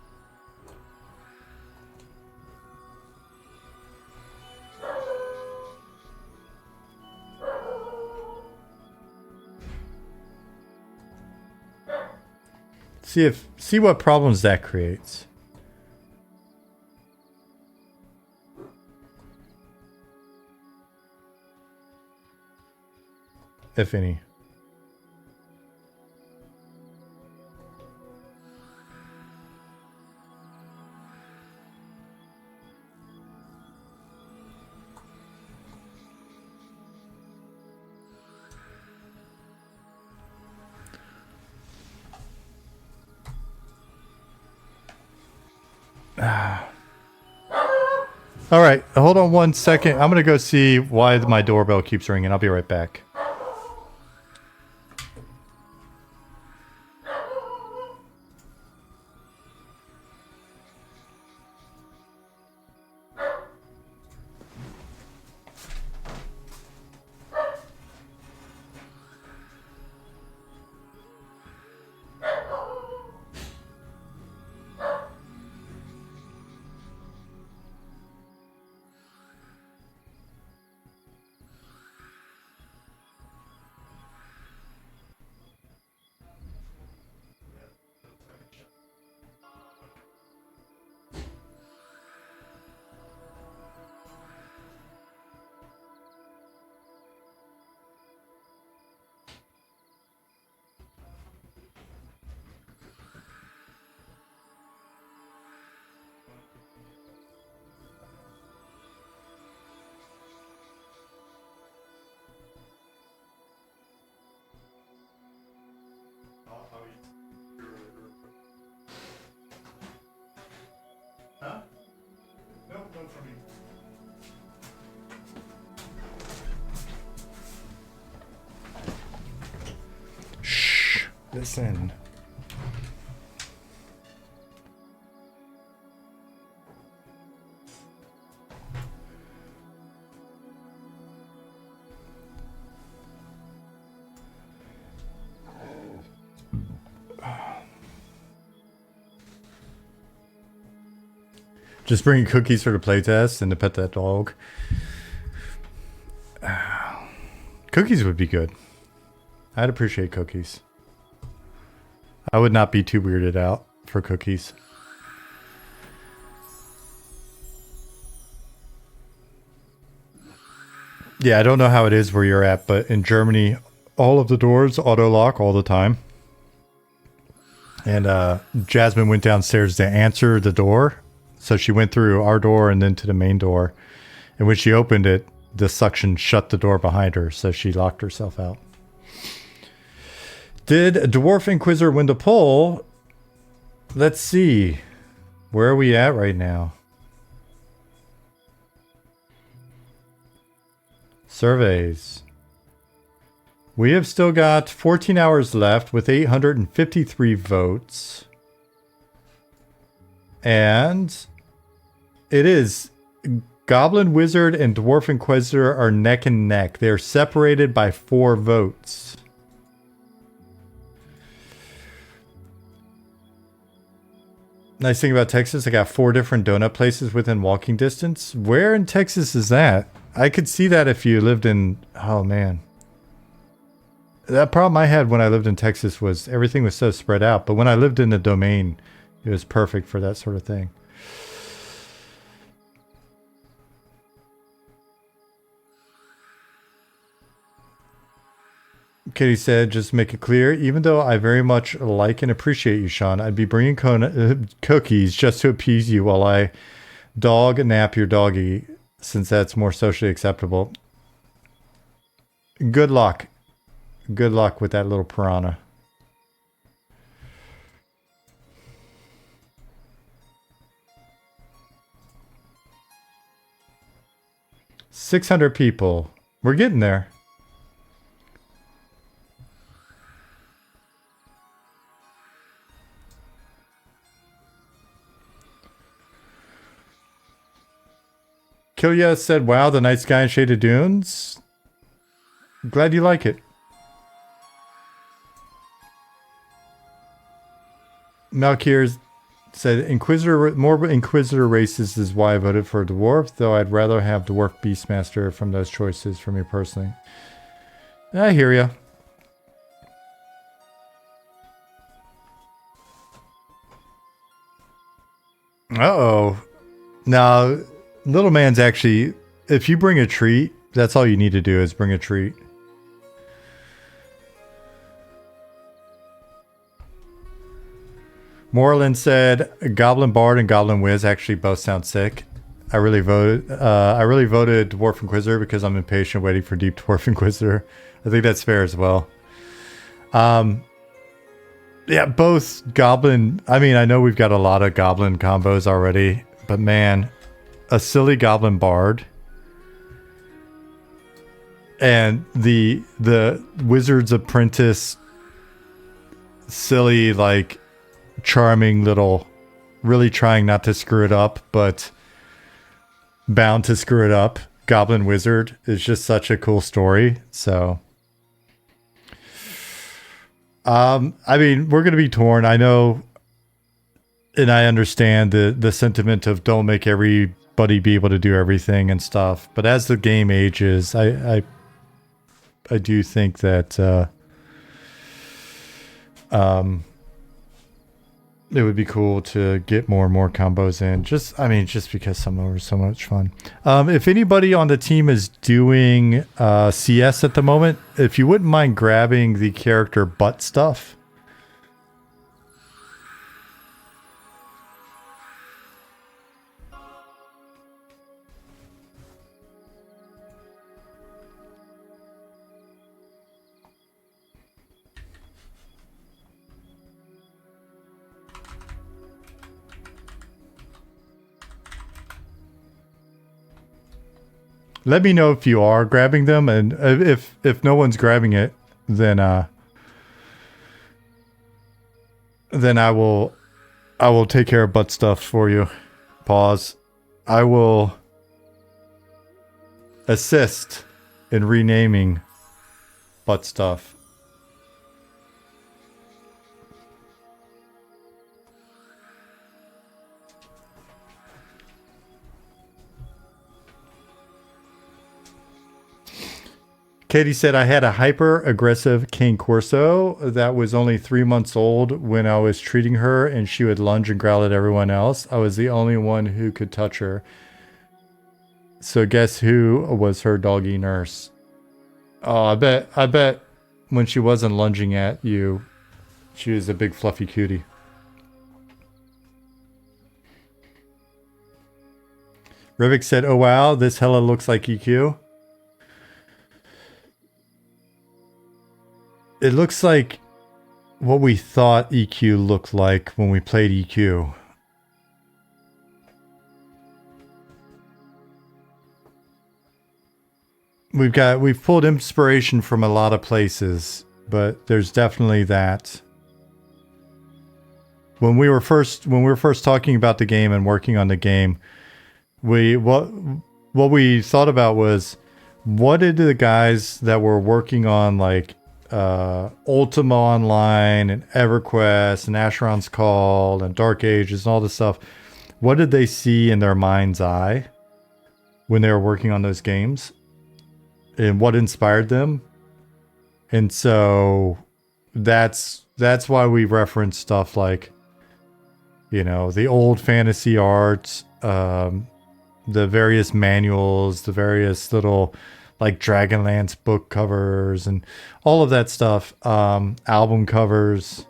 See what problems that creates. If any. All right, hold on one second. I'm going to go see why my doorbell keeps ringing. I'll be right back. Huh? Nope, no for me. Shh. Listen. Just bringing cookies for the playtest and to pet that dog. Cookies would be good. I'd appreciate cookies. I would not be too weirded out for cookies. Yeah, I don't know how it is where you're at, but in Germany, all of the doors auto-lock all the time. And Jasmine went downstairs to answer the door. So she went through our door and then to the main door. And when she opened it, the suction shut the door behind her. So she locked herself out. Did Dwarf Inquisitor win the poll? Let's see. Where are we at right now? Surveys. We have still got 14 hours left with 853 votes. And it is Goblin Wizard and Dwarf Inquisitor are neck and neck. They're separated by 4 votes. Nice thing about Texas, I got 4 different donut places within walking distance. Where in Texas is that? I could see that if you lived in... Oh, man. That problem I had when I lived in Texas was everything was so spread out. But when I lived in the domain, it was perfect for that sort of thing. Katie said, just make it clear, even though I very much like and appreciate you, Sean, I'd be bringing cookies just to appease you while I dog nap your doggy, since that's more socially acceptable. Good luck. Good luck with that little piranha. $600 people. We're getting there. Kilya said, wow, the night sky and shaded dunes. Glad you like it. Malkier said, more Inquisitor races is why I voted for Dwarf, though I'd rather have Dwarf Beastmaster from those choices for me personally. I hear ya. Uh-oh. Now, little man's actually, if you bring a treat, that's all you need to do is bring a treat. Moreland said, Goblin Bard and Goblin Wiz actually both sound sick. I really voted Dwarf Inquisitor because I'm impatient waiting for Deep Dwarf Inquisitor. I think that's fair as well. Yeah, both Goblin... I mean, I know we've got a lot of Goblin combos already, but man, a silly Goblin Bard and the Wizard's Apprentice silly, like, charming little, really trying not to screw it up, but bound to screw it up, Goblin Wizard is just such a cool story. So... I mean, we're going to be torn. I know, and I understand the sentiment of don't make everybody be able to do everything and stuff. But as the game ages, I do think that it would be cool to get more and more combos in. Just because some of them are so much fun. If anybody on the team is doing CS at the moment, if you wouldn't mind grabbing the character butt stuff. Let me know if you are grabbing them, and if no one's grabbing it, then I will take care of butt stuff for you. Pause. I will assist in renaming butt stuff. Katie said, I had a hyper-aggressive Cane Corso that was only 3 months old when I was treating her, and she would lunge and growl at everyone else. I was the only one who could touch her. So guess who was her doggy nurse? Oh, I bet when she wasn't lunging at you, she was a big fluffy cutie. Rivik said, oh wow, this hella looks like EQ. It looks like what we thought EQ looked like when we played EQ. We've pulled inspiration from a lot of places, but there's definitely that. When we were first talking about the game and working on the game, what we thought about was, what did the guys that were working on like Ultima Online and EverQuest and Asheron's Call and Dark Ages and all this stuff, what did they see in their mind's eye when they were working on those games? And what inspired them? And so that's why we reference stuff like, you know, the old fantasy art, the various manuals, the various little like Dragonlance book covers and all of that stuff, album covers.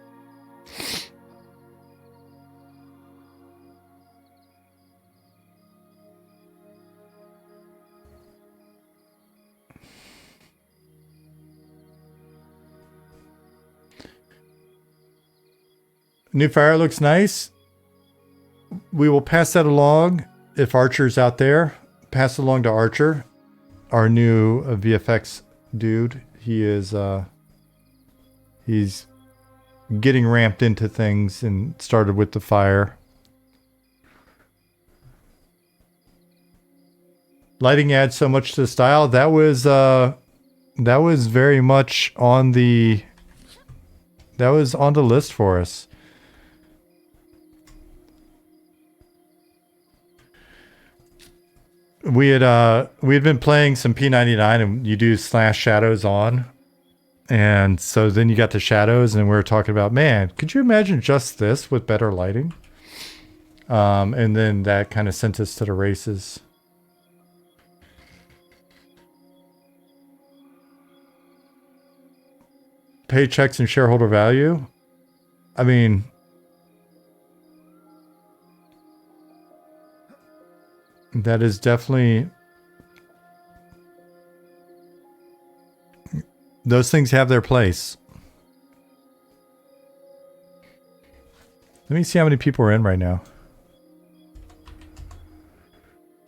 New fire looks nice. We will pass that along. If Archer's out there, pass it along to Archer, our new VFX dude. He is he's getting ramped into things and started with the fire. Lighting adds so much to the style. That was very much on the list for us. We had been playing some P99 and you do slash shadows on. And so then you got the shadows and we were talking about, man, could you imagine just this with better lighting? And then that kind of sent us to the races. Paychecks and shareholder value. I mean, that is definitely, those things have their place. Let me see how many people are in right now.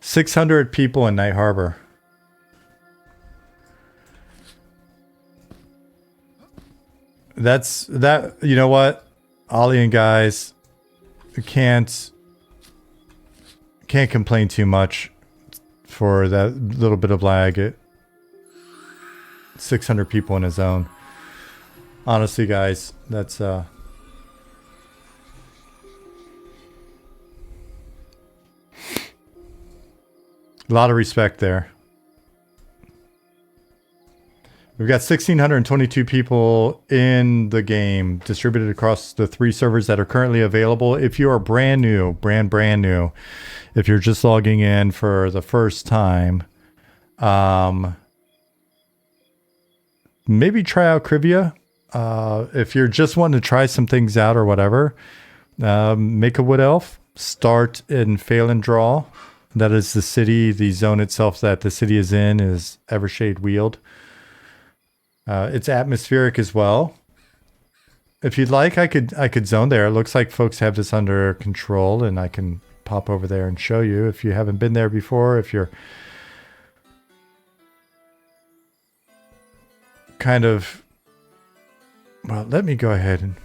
600 people in Night Harbor. You know what? Ollie and guys can't complain too much for that little bit of lag. 600 people in a zone. Honestly, guys, that's a lot of respect there. We've got 1,622 people in the game distributed across the 3 servers that are currently available. If you are brand new, brand new, if you're just logging in for the first time, maybe try out Crivia. If you're just wanting to try some things out or whatever, make a Wood Elf. Start in Fail and Draw. That is the city, the zone itself that the city is in is Evershade Weald. It's atmospheric as well. If you'd like, I could zone there. It looks like folks have this under control, and I can pop over there and show you if you haven't been there before. If you're kind of, well, let me go ahead and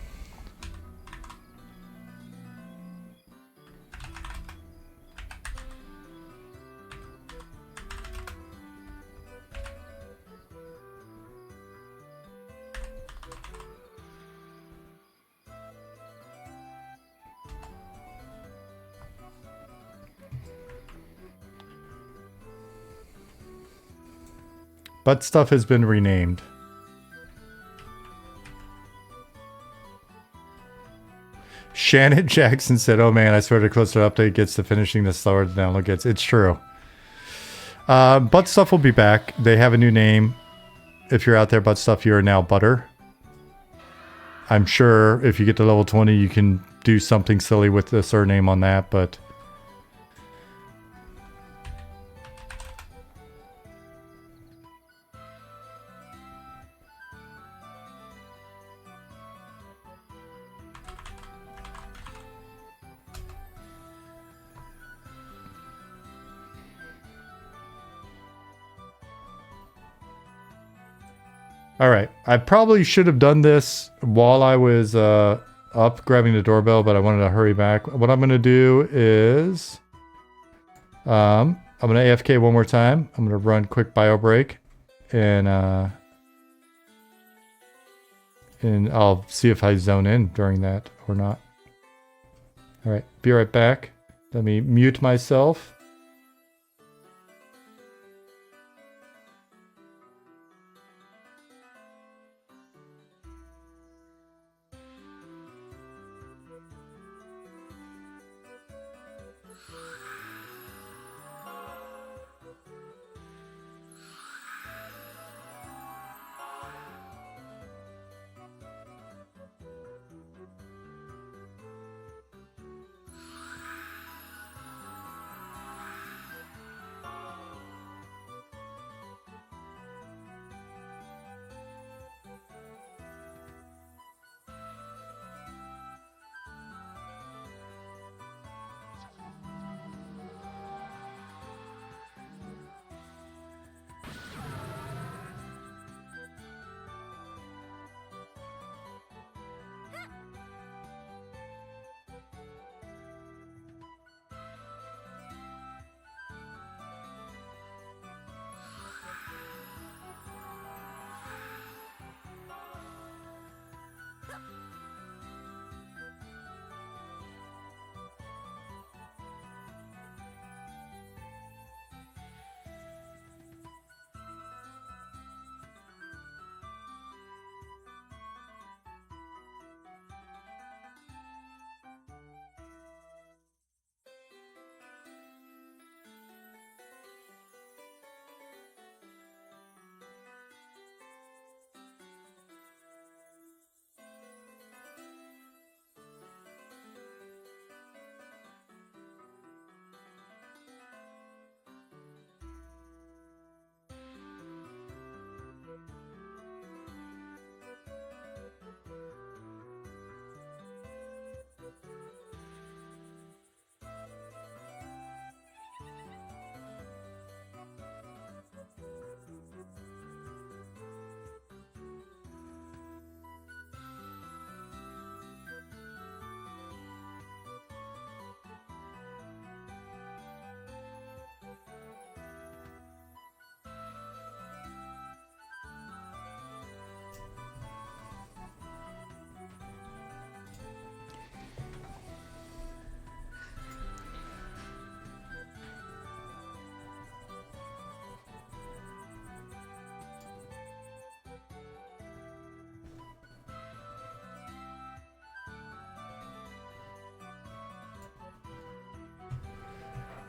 but stuff has been renamed. Shannon Jackson said, "Oh man, I swear the closer the update gets to finishing, the slower the download gets." It's true. Butt Stuff will be back. They have a new name. If you're out there, Butt Stuff, you are now Butter. I'm sure if you get to level 20, you can do something silly with the surname on that, but All right. I probably should have done this while I was up grabbing the doorbell, but I wanted to hurry back. What I'm going to do is I'm going to AFK one more time. I'm going to run quick bio break and I'll see if I zone in during that or not. All right. Be right back. Let me mute myself.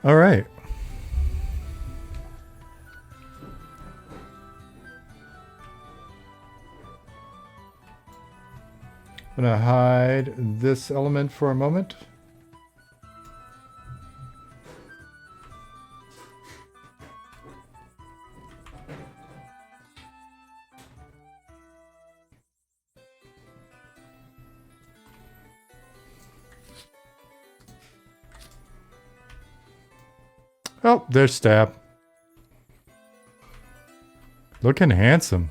All right. I'm going to hide this element for a moment. Oh, there's Stab. Looking handsome.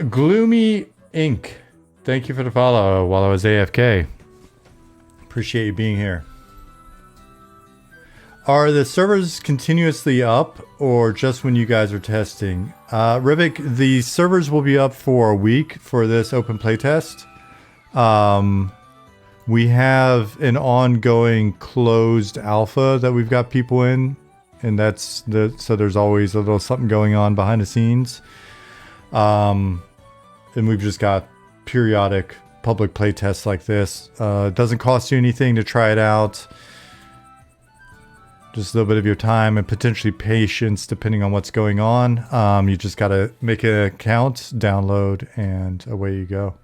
Gloomy Ink. Thank you for the follow while I was AFK. Appreciate you being here. Are the servers continuously up or just when you guys are testing? Rivik, the servers will be up for a week for this open playtest. We have an ongoing closed alpha that we've got people in, and so there's always a little something going on behind the scenes. And we've just got periodic public playtests like this. It doesn't cost you anything to try it out. Just a little bit of your time and potentially patience depending on what's going on. You just got to make an account, download, and away you go.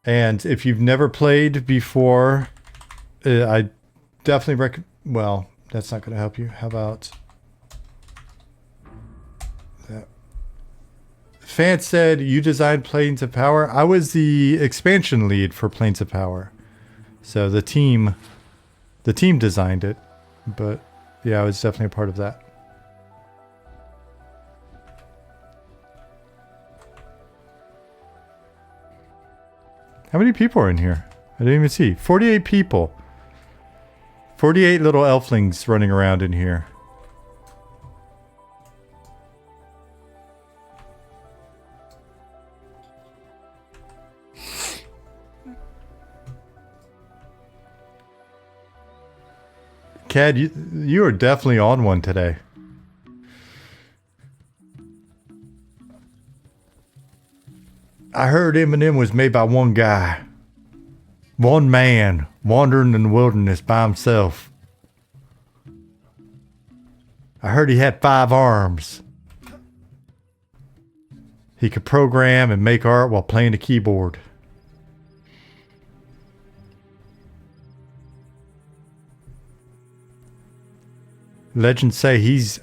And if you've never played before, I definitely recommend, well, That's not going to help you. How about that? Fan said you designed Planes of Power. I was the expansion lead for Planes of Power. So the team designed it. But yeah, I was definitely a part of that. How many people are in here? I didn't even see. 48 people. 48 little elflings running around in here. Cad, you are definitely on one today. I heard Eminem was made by one guy. One man wandering in the wilderness by himself. I heard he had 5 arms. He could program and make art while playing the keyboard. Legends say he's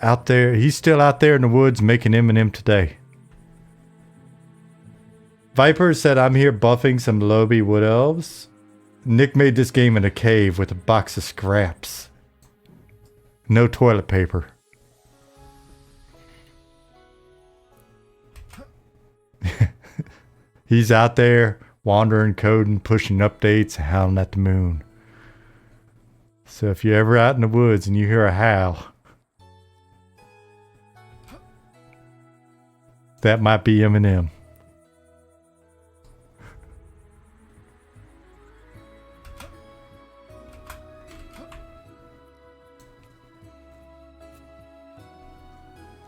still out there in the woods making Eminem today. Viper said, I'm here buffing some Lobby Wood Elves. Nick made this game in a cave with a box of scraps. No toilet paper. He's out there wandering, coding, pushing updates, howling at the moon. So if you're ever out in the woods and you hear a howl, that might be Eminem.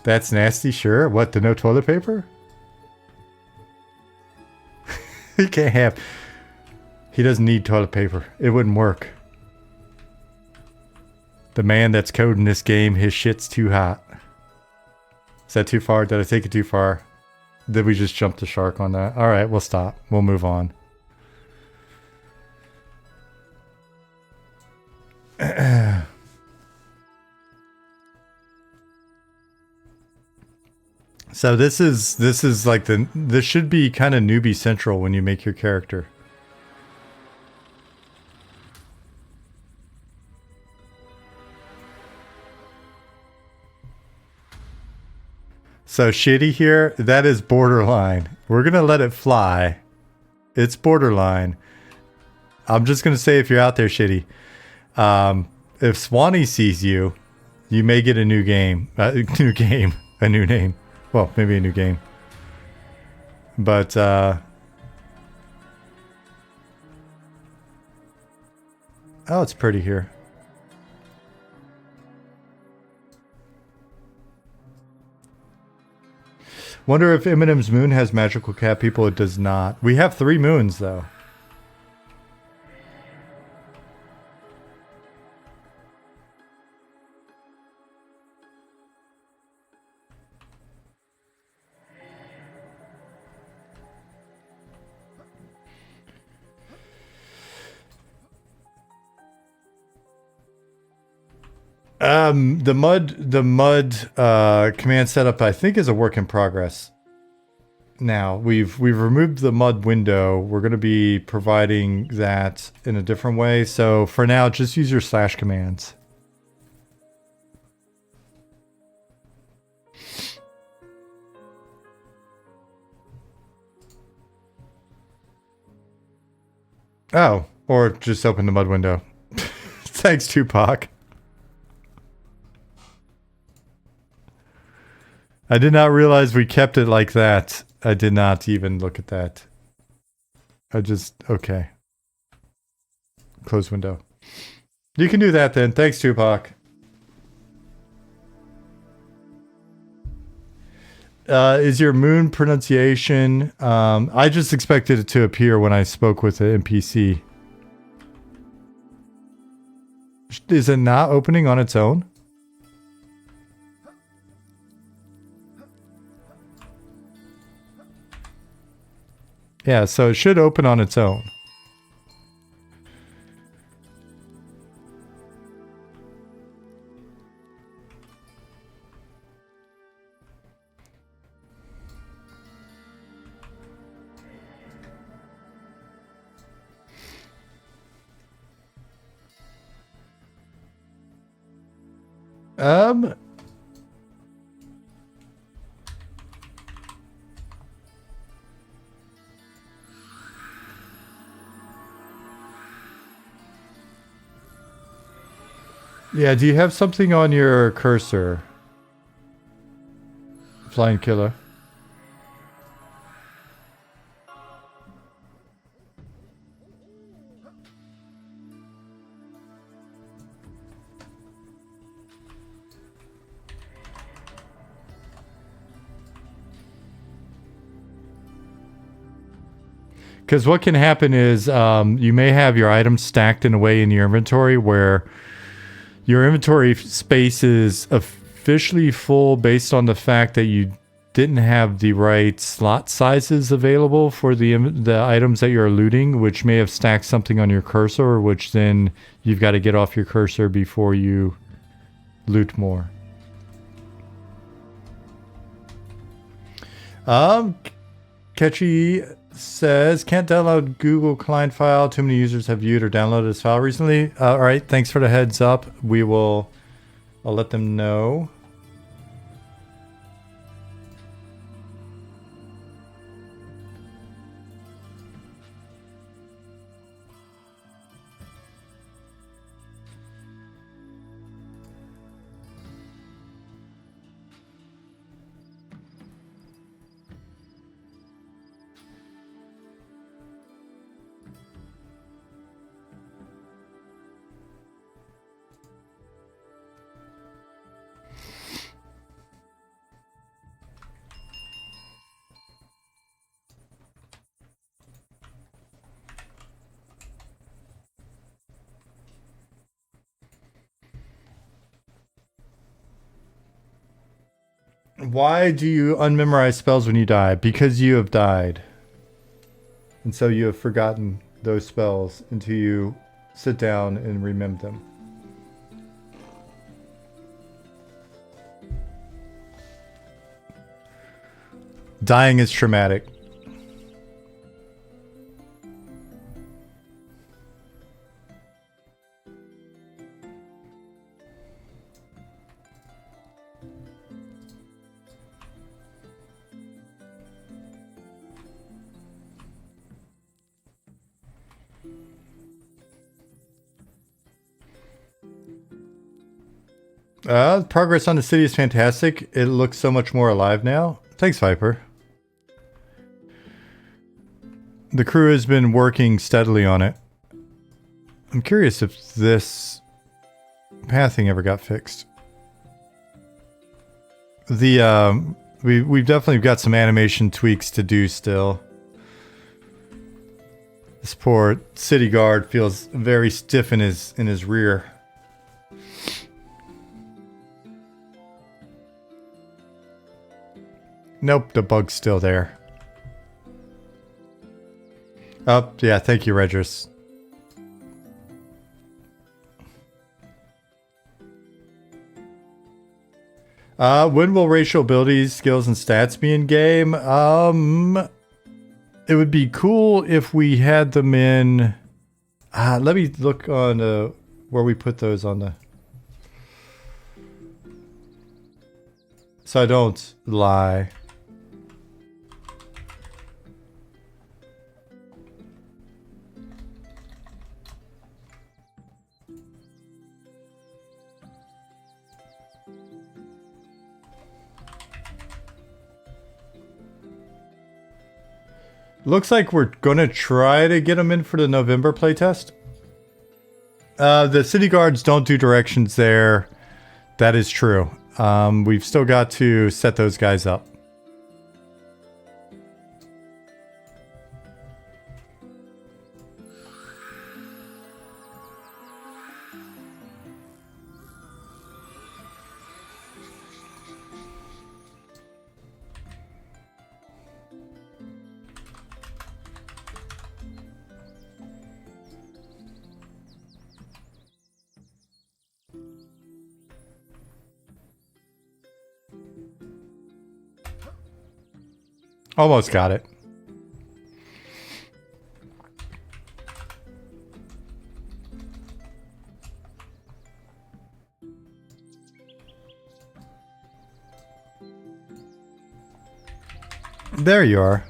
That's nasty, sure. What, the no toilet paper? He can't have... He doesn't need toilet paper. It wouldn't work. The man that's coding this game, his shit's too hot. Is that too far? Did I take it too far? Did we just jump the shark on that? Alright, we'll stop. We'll move on. So this is like this should be kind of newbie central when you make your character. So shitty here, that is borderline. We're gonna let it fly. It's borderline. I'm just gonna say if you're out there, shitty. If Swanee sees you, you may get a new game. A new name. Well, maybe a new game. But, oh, it's pretty here. Wonder if Eminem's moon has magical cat people. It does not. We have 3 moons, though. The mud command setup I think is a work in progress. Now we've removed the mud window. We're going to be providing that in a different way. So for now, just use your slash commands. Oh, or just open the mud window. Thanks, Tupac. I did not realize we kept it like that. I did not even look at that. Okay. Close window. You can do that then. Thanks, Tupac. Is your moon pronunciation? I just expected it to appear when I spoke with the NPC. Is it not opening on its own? Yeah, so it should open on its own. Um. Yeah, do you have something on your cursor? Flying killer. Because what can happen is you may have your items stacked in a way in your inventory where your inventory space is officially full based on the fact that you didn't have the right slot sizes available for the items that you're looting, which may have stacked something on your cursor, which then you've got to get off your cursor before you loot more. Catchy says, can't download Google client file. Too many users have viewed or downloaded this file recently. All right, thanks for the heads up. I'll let them know. Why do you unmemorize spells when you die? Because you have died. And so you have forgotten those spells until you sit down and remember them. Dying is traumatic. Progress on the city is fantastic. It looks so much more alive now. Thanks, Viper. The crew has been working steadily on it. I'm curious if this pathing ever got fixed. We've definitely got some animation tweaks to do still. This poor city guard feels very stiff in his rear. Nope, the bug's still there. Oh, yeah, thank you, Regis. When will racial abilities, skills, and stats be in game? It would be cool if we had them in... let me look on where we put those on the... So I don't lie. Looks like we're gonna try to get them in for the November playtest. The city guards don't do directions there. That is true. We've still got to set those guys up. Almost got it. There you are.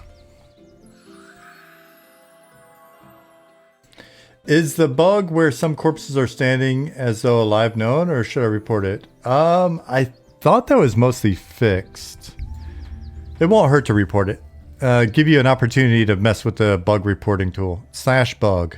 Is the bug where some corpses are standing as though alive known, or should I report it? I thought that was mostly fixed. It won't hurt to report it. Give you an opportunity to mess with the bug reporting tool. /bug.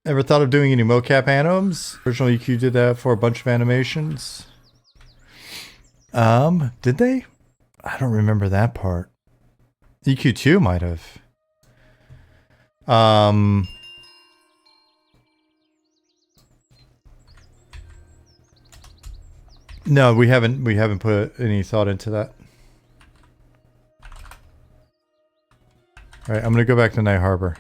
Ever thought of doing any mocap anims? Original EQ did that for a bunch of animations. Did they? I don't remember that part. EQ2 might have. No, we haven't put any thought into that. All right, I'm gonna go back to Night Harbor.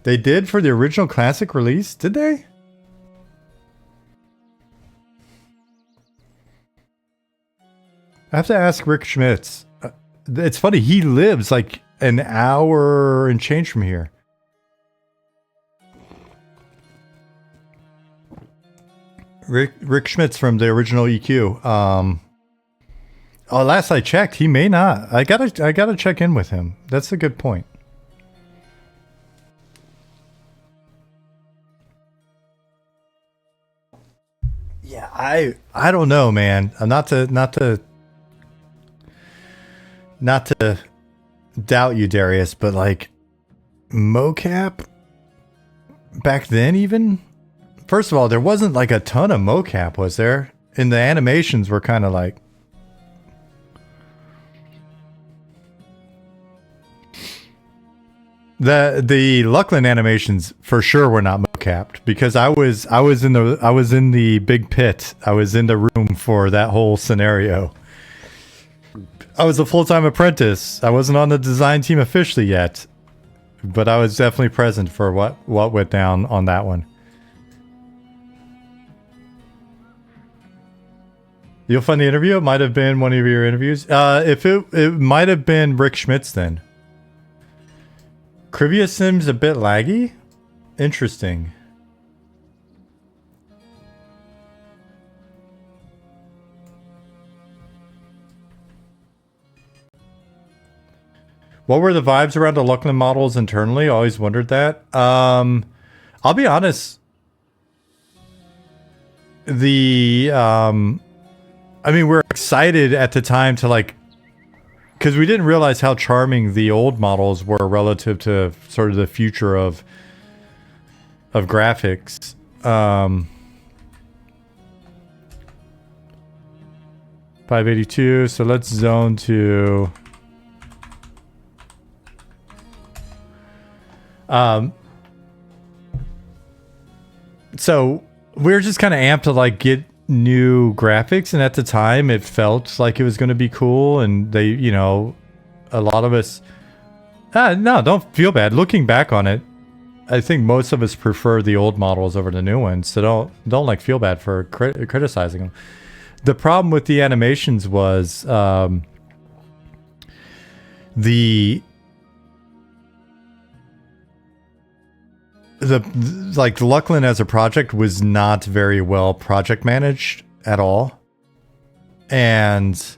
They did for the original classic release, did they? I have to ask Rick Schmitz. It's funny, he lives like an hour and change from here. Rick Schmitz from the original EQ. Oh, last I checked, he may not. I gotta check in with him. That's a good point. Yeah, I don't know, man. Not to doubt you, Darius, but like mocap back then, even first of all, there wasn't like a ton of mocap, was there? And the animations were kind of like the Luclin animations for sure were not mocapped, because I was in the big pit. I was in the room for that whole scenario. I was a full-time apprentice. I wasn't on the design team officially yet, but I was definitely present for what went down on that one. You'll find the interview. It might have been one of your interviews. If it might have been Rick Schmitz then. Trivia Sim's a bit laggy? Interesting. What were the vibes around the Luclin models internally? Always wondered that. I'll be honest. I mean, we're excited at the time to like, because we didn't realize how charming the old models were relative to sort of the future of graphics. 582. So let's zone to. So we're just kind of amped to like get new graphics, and at the time it felt like it was going to be cool, and they, you know, a lot of us no, don't feel bad looking back on it. I think most of us prefer the old models over the new ones, so don't like feel bad for criticizing them. The problem with the animations was the Luclin as a project was not very well project managed at all, and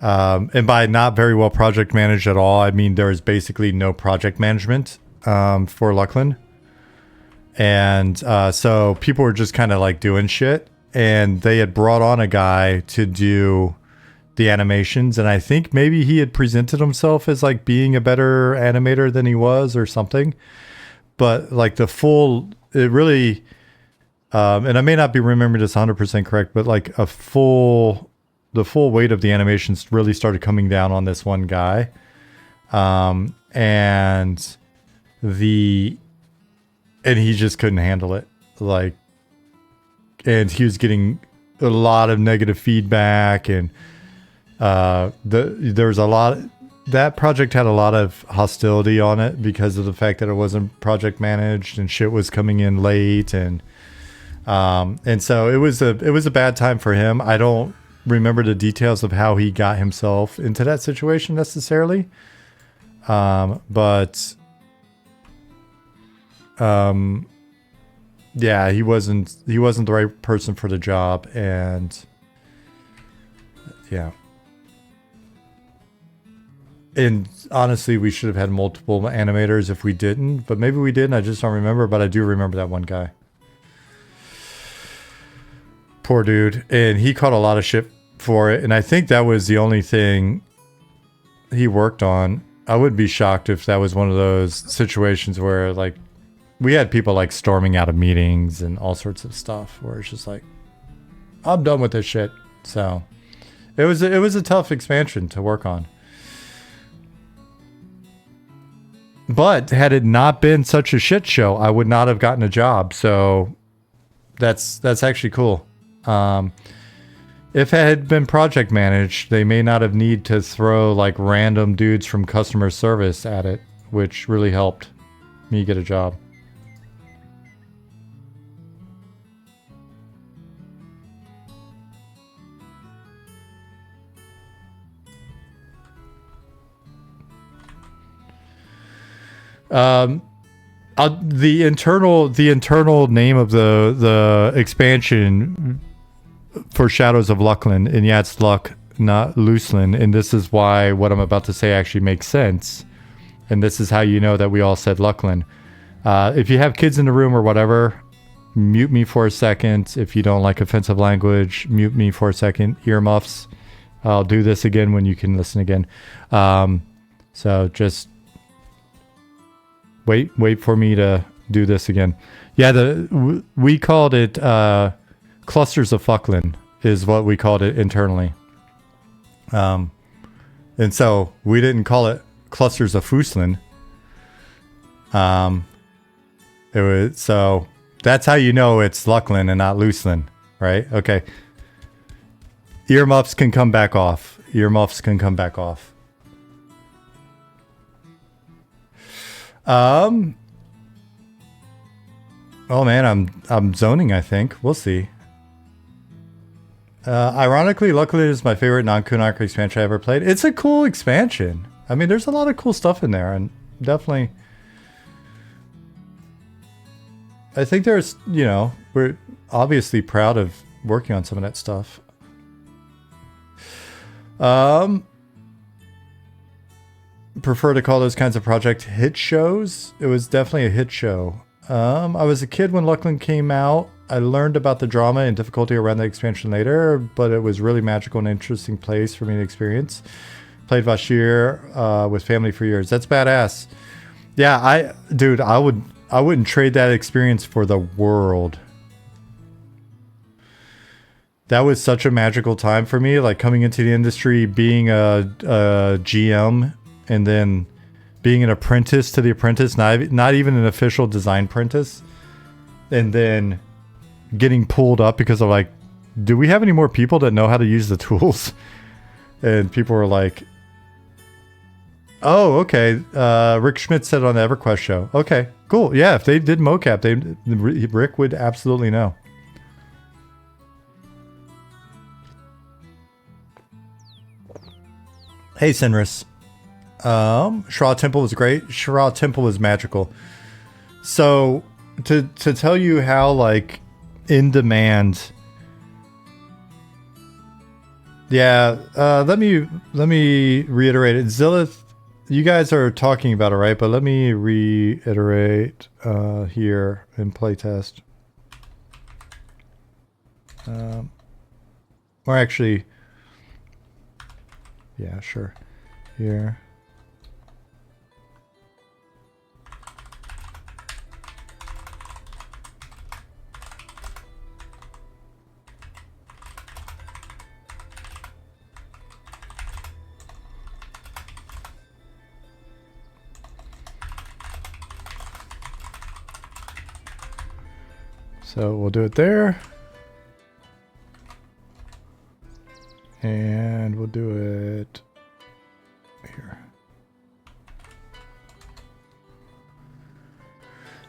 by not very well project managed at all, I mean there is basically no project management for Luclin, and so people were just kind of like doing shit, and they had brought on a guy to do the animations, and I think maybe he had presented himself as like being a better animator than he was or something. But like it really, and I may not be remembering this 100% correct, but like the full weight of the animations really started coming down on this one guy. And he just couldn't handle it. Like, and he was getting a lot of negative feedback, and there was a lot. That project had a lot of hostility on it because of the fact that it wasn't project managed and shit was coming in late, and so it was a bad time for him. I don't remember the details of how he got himself into that situation necessarily. But yeah, he wasn't the right person for the job, and yeah. And honestly, we should have had multiple animators if we didn't, but maybe we didn't. I just don't remember, but I do remember that one guy. Poor dude. And he caught a lot of shit for it. And I think that was the only thing he worked on. I would be shocked if that was one of those situations where, like, we had people like storming out of meetings and all sorts of stuff where it's just like, I'm done with this shit. So it was a tough expansion to work on. But had it not been such a shit show, I would not have gotten a job. So that's actually cool. If it had been project managed, they may not have need to throw like random dudes from customer service at it, which really helped me get a job. The internal name of the expansion for Shadows of Luclin, and yeah, it's Luck, not Luclin, and this is why what I'm about to say actually makes sense, and this is how you know that we all said Luclin. If you have kids in the room or whatever, mute me for a second. If you don't like offensive language, mute me for a second. Earmuffs. I'll do this again when you can listen again. So just wait for me to do this again. Yeah, we called it clusters of Fucklin is what we called it internally. And so we didn't call it clusters of Fuslin. It was, so that's how you know it's Luclin and not Luclin, right? Okay. Earmuffs can come back off. Earmuffs can come back off. Oh man, I'm zoning, I think. We'll see. Ironically, Luclin is my favorite non-Kunark expansion I ever played. It's a cool expansion. I mean, there's a lot of cool stuff in there, and definitely I think there's, you know, we're obviously proud of working on some of that stuff. Prefer to call those kinds of projects hit shows. It was definitely a hit show. I was a kid when Luclin came out. I learned about the drama and difficulty around the expansion later, but it was really magical and interesting place for me to experience. Played Vashir with family for years. That's badass. Yeah, I wouldn't trade that experience for the world. That was such a magical time for me, like coming into the industry, being a GM, and then being an apprentice to the apprentice, not even an official design apprentice, and then getting pulled up because of like, do we have any more people that know how to use the tools? And people were like, oh, okay. Rick Schmidt said on the EverQuest show. Okay, cool. Yeah, if they did mocap, Rick would absolutely know. Hey, Sinris. Shra Temple was great. Shra Temple was magical. So to tell you how like in demand. Yeah, let me reiterate it. Zillith, you guys are talking about it, right? But let me reiterate here in playtest. Or actually, yeah, sure. Here. So we'll do it there. And we'll do it here.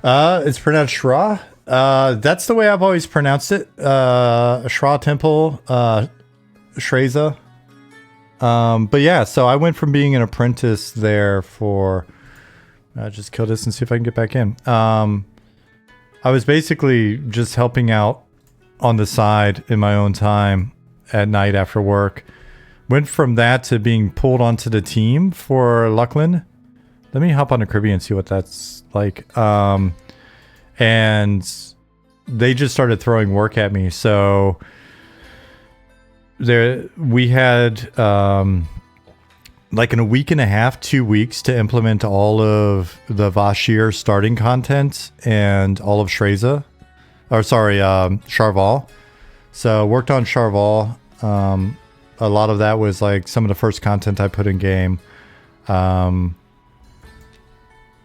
It's pronounced Shra. That's the way I've always pronounced it. Shra Temple. Shreza. But yeah, so I went from being an apprentice there for... just kill this and see if I can get back in. I was basically just helping out on the side in my own time at night after work. Went from that to being pulled onto the team for Luclin. Let me hop on the Caribbean and see what that's like. And they just started throwing work at me. So we had like in a week and a half, 2 weeks to implement all of the Vashir starting content and all of Shreza. Or sorry, Charval. So worked on Charval. A lot of that was like some of the first content I put in game. The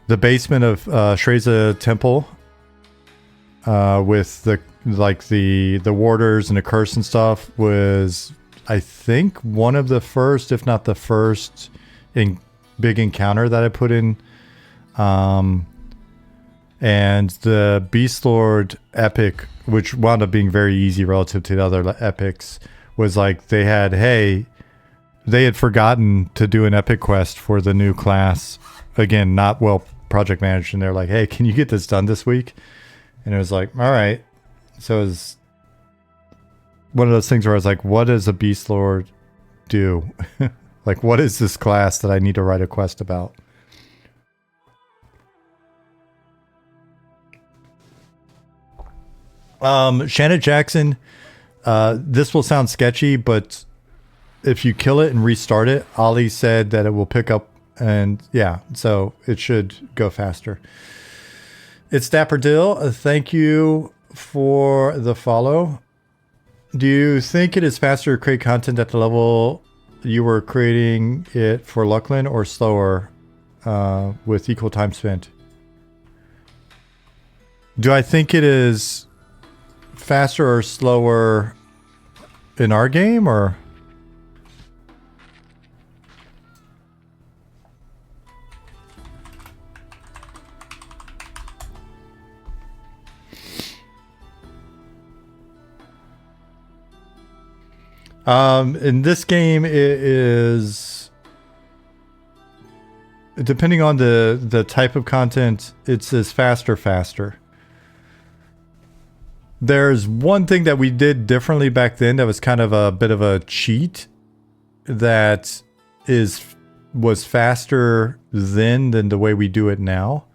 basement of Shreza Temple with the warders and the curse and stuff was, I think, one of the first, if not the first, big encounter that I put in. And the Beast Lord epic, which wound up being very easy relative to the other epics, was like they had forgotten to do an epic quest for the new class. Again, not well project managed, and they're like, hey, can you get this done this week? And it was like, all right. So it was one of those things where I was like, what does a Beast Lord do? Like, what is this class that I need to write a quest about? Shannon Jackson, this will sound sketchy, but if you kill it and restart it, Ollie said that it will pick up, and yeah, so it should go faster. It's Dapper Dill. Thank you for the follow. Do you think it is faster to create content at the level you were creating it for Luclin, or slower with equal time spent? Do I think it is faster or slower in our game, or? In this game, it is, depending on the type of content, it's as faster. There's one thing that we did differently back then that was kind of a bit of a cheat that was faster then than the way we do it now.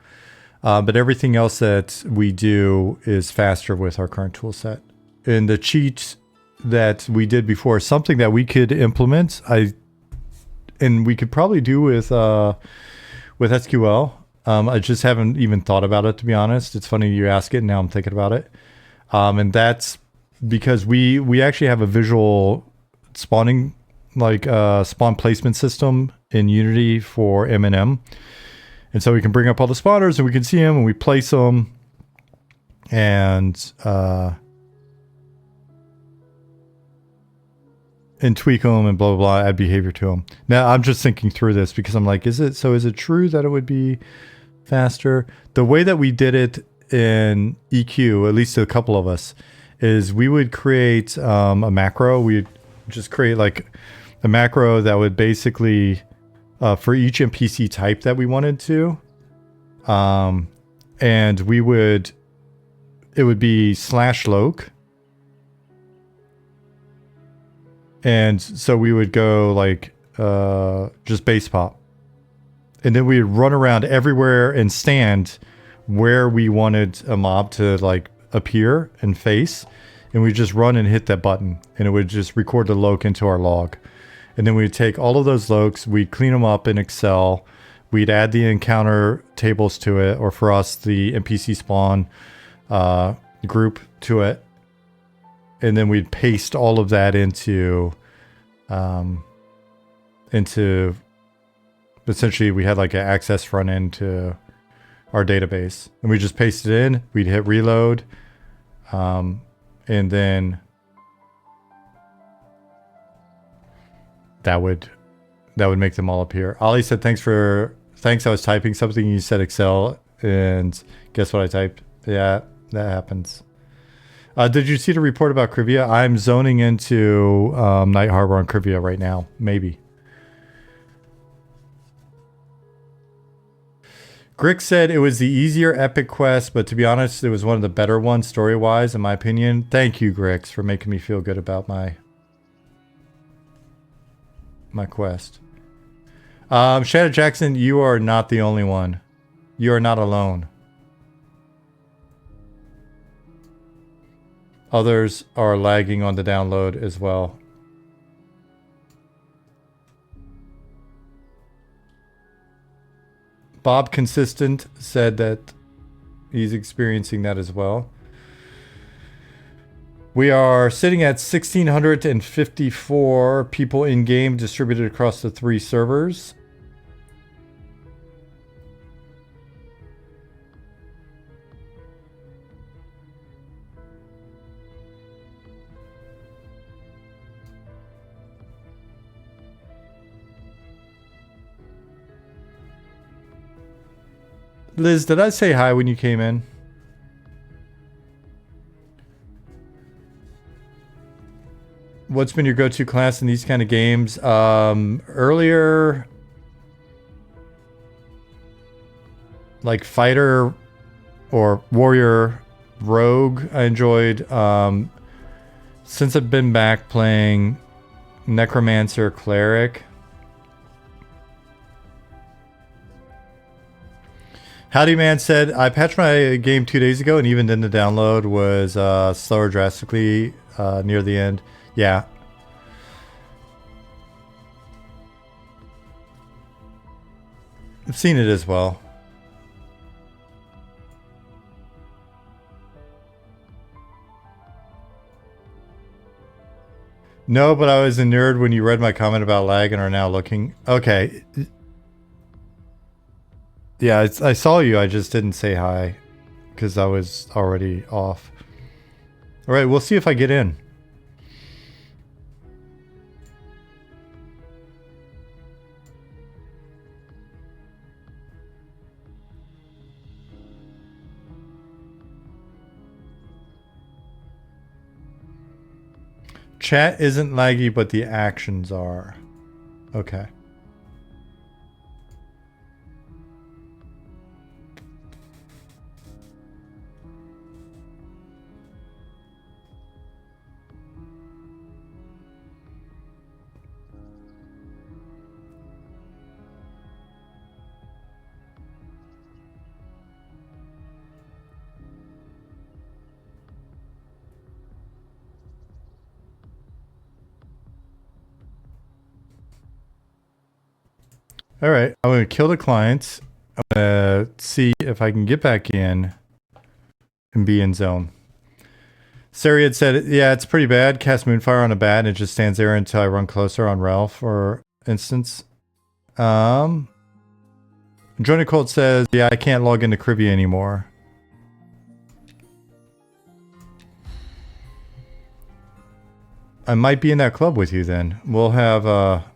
But everything else that we do is faster with our current tool set. And the cheat that we did before is something that we could implement. And we could probably do with SQL. I just haven't even thought about it, to be honest. It's funny you ask it, and now I'm thinking about it. And that's because we actually have a visual spawning, like spawn placement system in Unity for M&M. And so we can bring up all the spawners and we can see them and we place them and tweak them and blah, blah, blah, add behavior to them. Now I'm just thinking through this because I'm like, is it true that it would be faster? The way that we did it in EQ, at least a couple of us, is we would create a macro. We'd just create like a macro that would basically for each NPC type that we wanted to, and it would be /loc, and so we would go like just base pop, and then we'd run around everywhere and stand where we wanted a mob to like appear and face, and we just run and hit that button and it would just record the loc into our log. And then we'd take all of those locs, we'd clean them up in Excel, we'd add the encounter tables to it, or for us the NPC spawn group to it, and then we'd paste all of that into essentially we had like an access front end to our database, and we just paste it in, we'd hit reload, and then that would make them all appear. Ollie said thanks. I was typing something, you said Excel, and guess what I typed? Yeah, that happens. Did you see the report about Krivia? I'm zoning into Night Harbor on Krivia right now. Maybe. Grick said it was the easier epic quest, but to be honest, it was one of the better ones story-wise, in my opinion. Thank you, Grix, for making me feel good about my quest. Shadow Jackson, you are not the only one. You are not alone. Others are lagging on the download as well. Bob Consistent said that he's experiencing that as well. We are sitting at 1,654 people in game distributed across the 3 servers. Liz, did I say hi when you came in? What's been your go-to class in these kind of games? Earlier, like fighter or warrior rogue, I enjoyed. Since I've been back playing necromancer cleric. Howdy Man said, I patched my game 2 days ago and even then the download was slower drastically near the end. Yeah. I've seen it as well. No, but I was a nerd when you read my comment about lag and are now looking. Okay. Yeah, I saw you. I just didn't say hi because I was already off. All right, we'll see if I get in. Chat isn't laggy, but the actions are. Okay. All right, I'm going to kill the clients. I'm going to see if I can get back in and be in zone. Sari had said, yeah, it's pretty bad. Cast Moonfire on a bat and it just stands there until I run closer on Ralph, for instance. Johnny Colt says, yeah, I can't log into Krivia anymore. I might be in that club with you then. We'll have...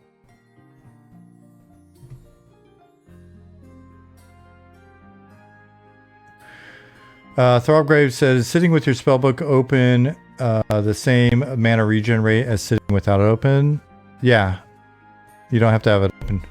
Throbgrave says, sitting with your spellbook open the same mana regen rate as sitting without it open? Yeah. You don't have to have it open.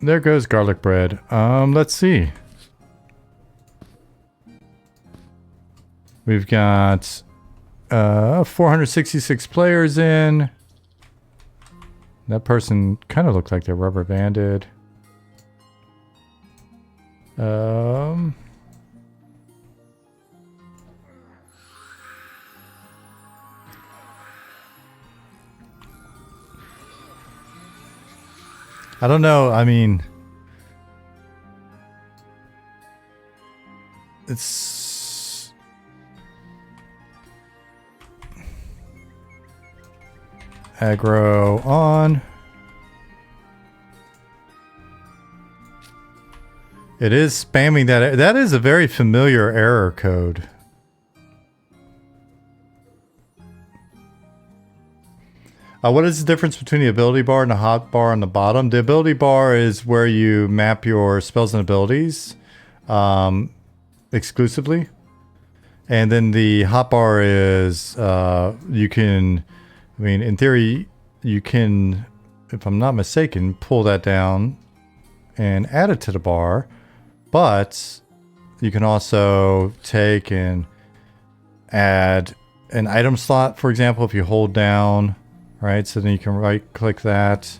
There goes garlic bread. Let's see. We've got 466 players in. That person kind of looked like they're rubber banded. I don't know. I mean, it's aggro on. It is spamming that. That is a very familiar error code. What is the difference between the ability bar and the hotbar on the bottom? The ability bar is where you map your spells and abilities exclusively. And then the hotbar is, you can, I mean, in theory, you can, if I'm not mistaken, pull that down and add it to the bar. But you can also take and add an item slot, for example, if you hold down. Right, so then you can right-click that.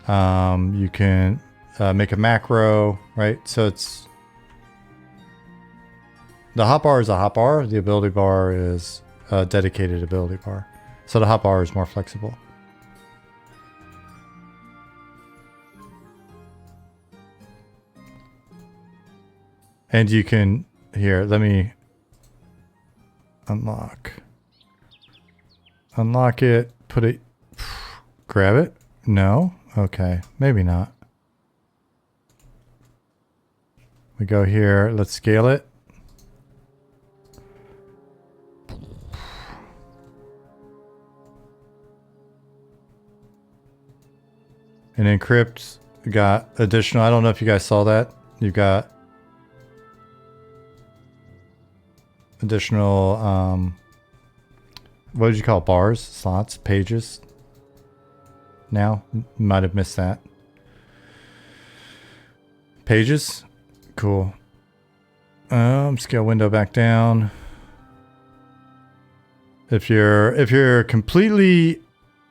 You can make a macro, right? So it's... The hotbar is a hotbar. The ability bar is a dedicated ability bar. So the hotbar is more flexible. And you can... Here, let me... Unlock it, put it, grab it? No? Okay, maybe not. We go here, let's scale it. And encrypt got additional, I don't know if you guys saw that. You've got additional, what did you call it? Bars, slots, pages? Now? Might have missed that. Pages? Cool. Scale window back down. If you're completely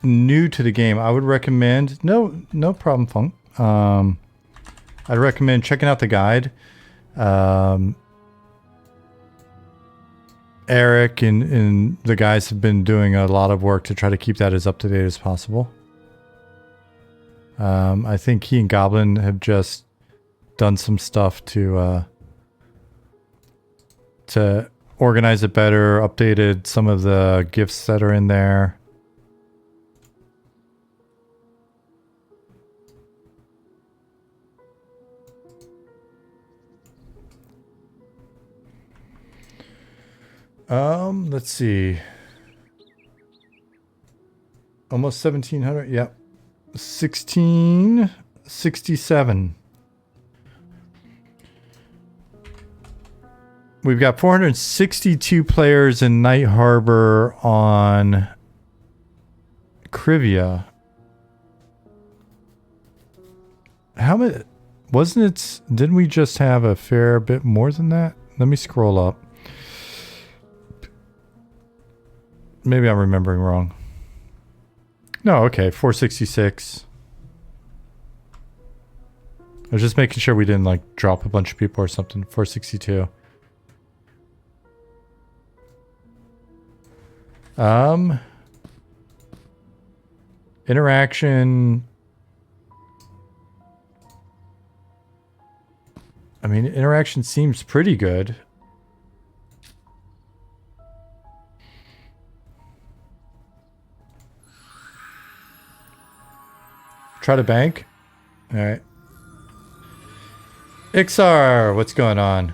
new to the game, I would recommend no problem, Funk. I'd recommend checking out the guide. Eric and the guys have been doing a lot of work to try to keep that as up to date as possible. I think he and Goblin have just done some stuff to organize it better, updated some of the gifts that are in there. Let's see. Almost 1700. Yep. 1667. We've got 462 players in Night Harbor on Krivia. How many? Wasn't it? Didn't we just have a fair bit more than that? Let me scroll up. Maybe I'm remembering wrong. No, okay, 466. I was just making sure we didn't like drop a bunch of people or something. 462. Interaction. I mean, interaction seems pretty good. Try to bank. All right. Ixar, what's going on?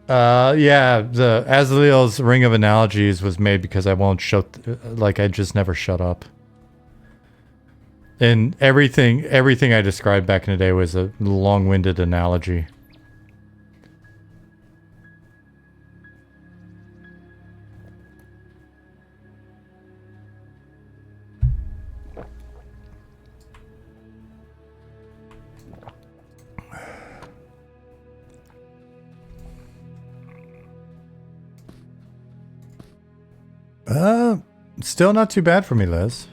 Yeah, the Azrael's Ring of Analogies was made because I won't shut, like I just never shut up. And everything I described back in the day was a long-winded analogy. Still not too bad for me, Liz.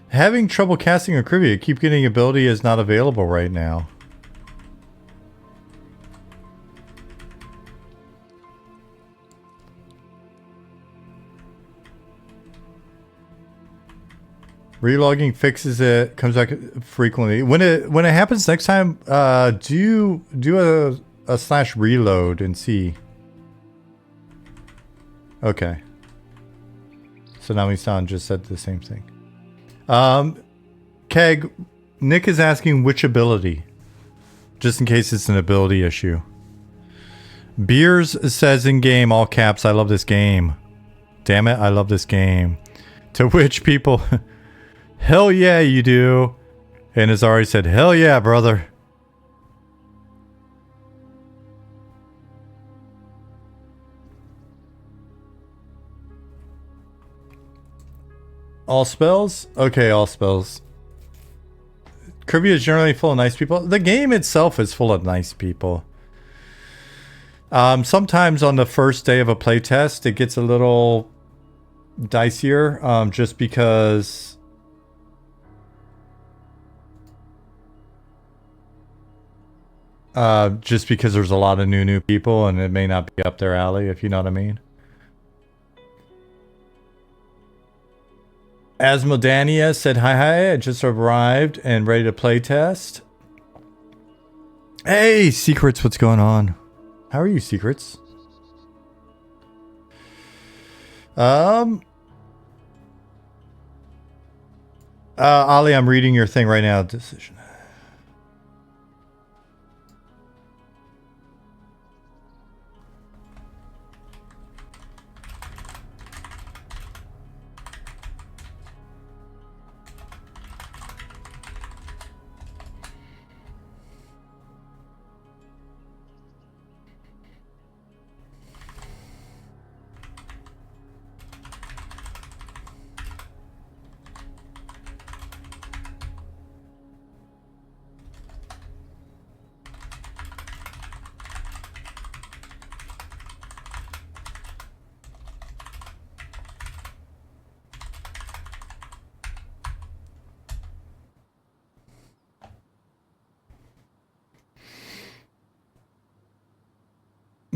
Having trouble casting a trivia. Keep getting ability is not available right now. Relogging fixes it, comes back frequently. When it happens next time, do a slash reload and see. Okay. So now Nami-san just said the same thing. Keg, Nick is asking which ability, just in case it's an ability issue. Beers says in game, all caps, I love this game. Damn it, I love this game. To which people, hell yeah, you do. And has already said, hell yeah, brother. All spells? Okay, all spells. Kirby is generally full of nice people. The game itself is full of nice people. Sometimes on the first day of a playtest, it gets a little dicier, just because there's a lot of new people and it may not be up their alley, if you know what I mean. Asmodania said, hi, I just arrived and ready to play test. Hey, Secrets, what's going on? How are you, Secrets? Ali, I'm reading your thing right now. Decision.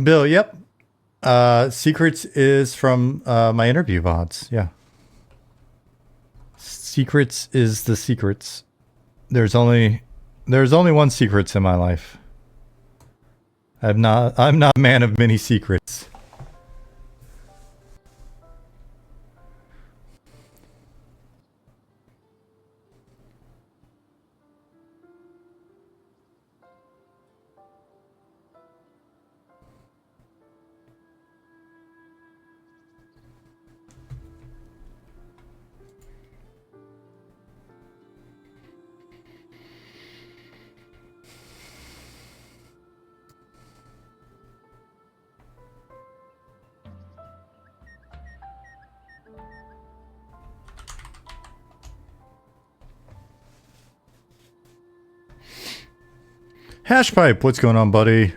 Bill, yep. Secrets is from my interview VODs, yeah. Secrets is the secrets. There's only one secrets in my life. I'm not a man of many secrets. Hashpipe, what's going on, buddy?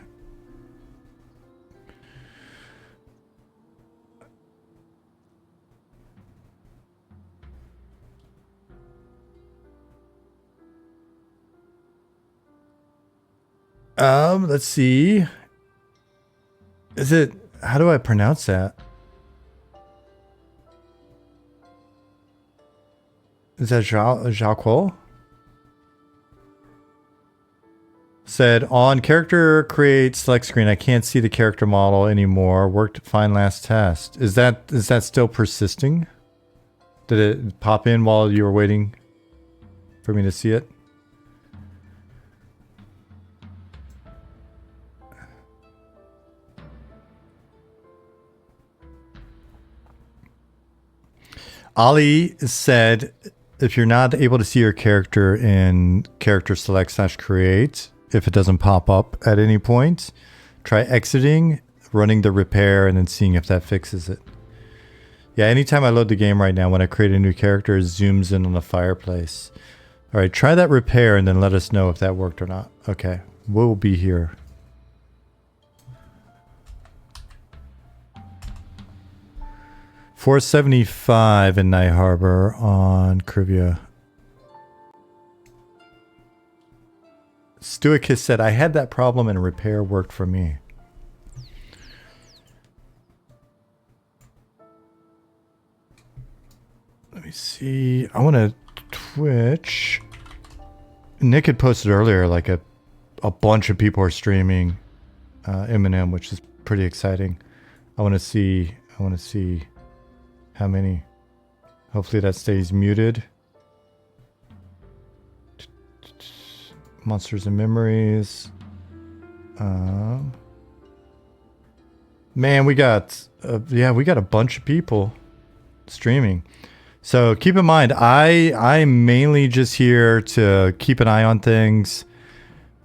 Let's see. Is it, how do I pronounce that? Is that Jacques? Said, on character create select screen, I can't see the character model anymore. Worked fine last test. Is that still persisting? Did it pop in while you were waiting for me to see it? Ali said, if you're not able to see your character in character select / create, if it doesn't pop up at any point, try exiting, running the repair, and then seeing if that fixes it. Yeah, anytime I load the game right now, when I create a new character, it zooms in on the fireplace. All right, try that repair and then let us know if that worked or not. Okay, we'll be here. 475 in Night Harbor on Krivia. Stuikis said, I had that problem and repair worked for me. Let me see. I want to Twitch. Nick had posted earlier like a bunch of people are streaming Eminem, which is pretty exciting. I want to see how many. Hopefully that stays muted. Monsters and Memories. Man, we got a bunch of people streaming. So keep in mind, I'm mainly just here to keep an eye on things,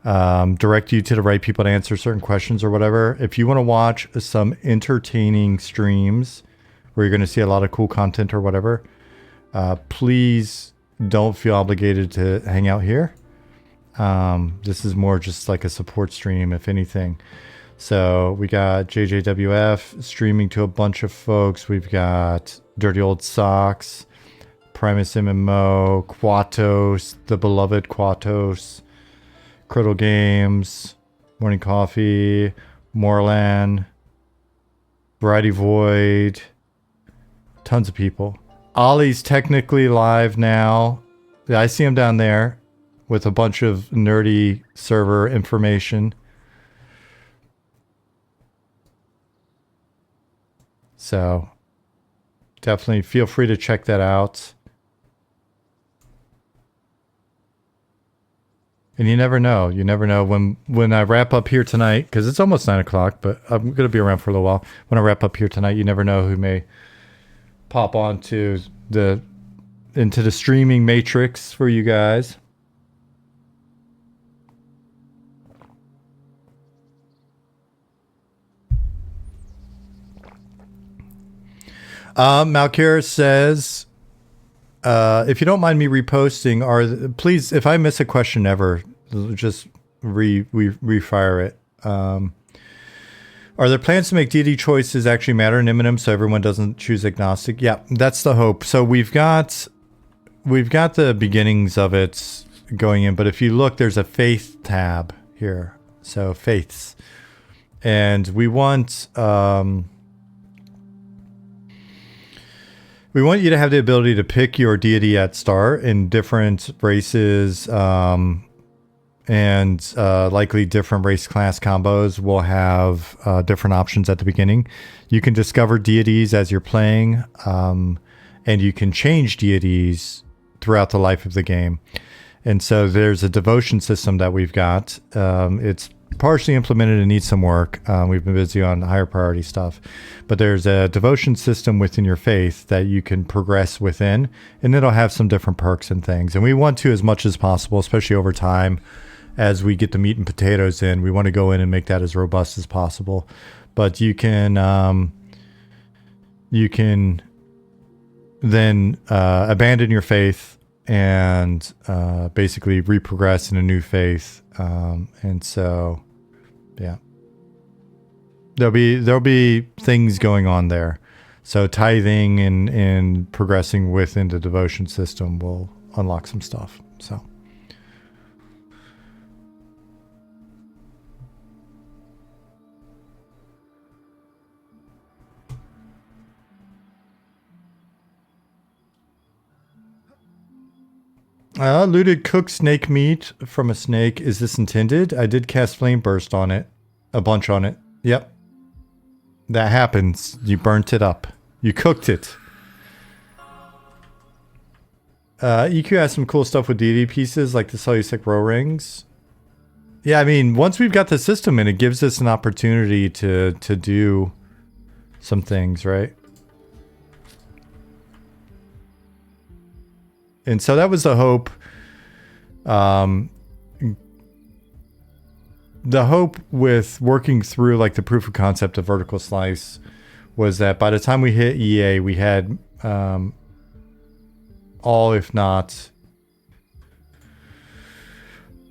direct you to the right people to answer certain questions or whatever. If you want to watch some entertaining streams where you're going to see a lot of cool content or whatever, please don't feel obligated to hang out here. This is more just like a support stream, if anything. So we got JJWF streaming to a bunch of folks. We've got Dirty Old Socks, Primus MMO, Quatos, the beloved Quatos, Criddle Games, Morning Coffee, Moorland, Variety Void, tons of people. Ollie's technically live now. Yeah, I see him down there with a bunch of nerdy server information. So definitely feel free to check that out. And you never know. You never know when I wrap up here tonight, because it's almost 9 o'clock, but I'm going to be around for a little while. When I wrap up here tonight, you never know who may pop onto into the streaming matrix for you guys. Malkir says, if you don't mind me reposting, please, if I miss a question ever, just refire it. Are there plans to make deity choices actually matter in Eminem so everyone doesn't choose agnostic? Yeah, that's the hope. So we've got the beginnings of it going in, but if you look, there's a faith tab here. So faiths. And we want you to have the ability to pick your deity at start in different races, and likely different race class combos will have different options at the beginning. You can discover deities as you're playing, and you can change deities throughout the life of the game. And so there's a devotion system that we've got. It's partially implemented and needs some work. We've been busy on higher priority stuff, but there's a devotion system within your faith that you can progress within, and it'll have some different perks and things. And we want to, as much as possible, especially over time, as we get the meat and potatoes in, we want to go in and make that as robust as possible. But you can then abandon your faith and basically reprogress in a new faith. And so, yeah, there'll be things going on there. So tithing and progressing within the devotion system will unlock some stuff. So. Looted cooked snake meat from a snake. Is this intended? I did cast Flame Burst on it. A bunch on it. Yep. That happens. You burnt it up. You cooked it. EQ has some cool stuff with deity pieces, like the Cellusic Row Rings. Yeah, I mean, once we've got the system in, it gives us an opportunity to do some things, right? And so that was the hope. The hope with working through like the proof of concept of vertical slice was that by the time we hit EA, we had all, if not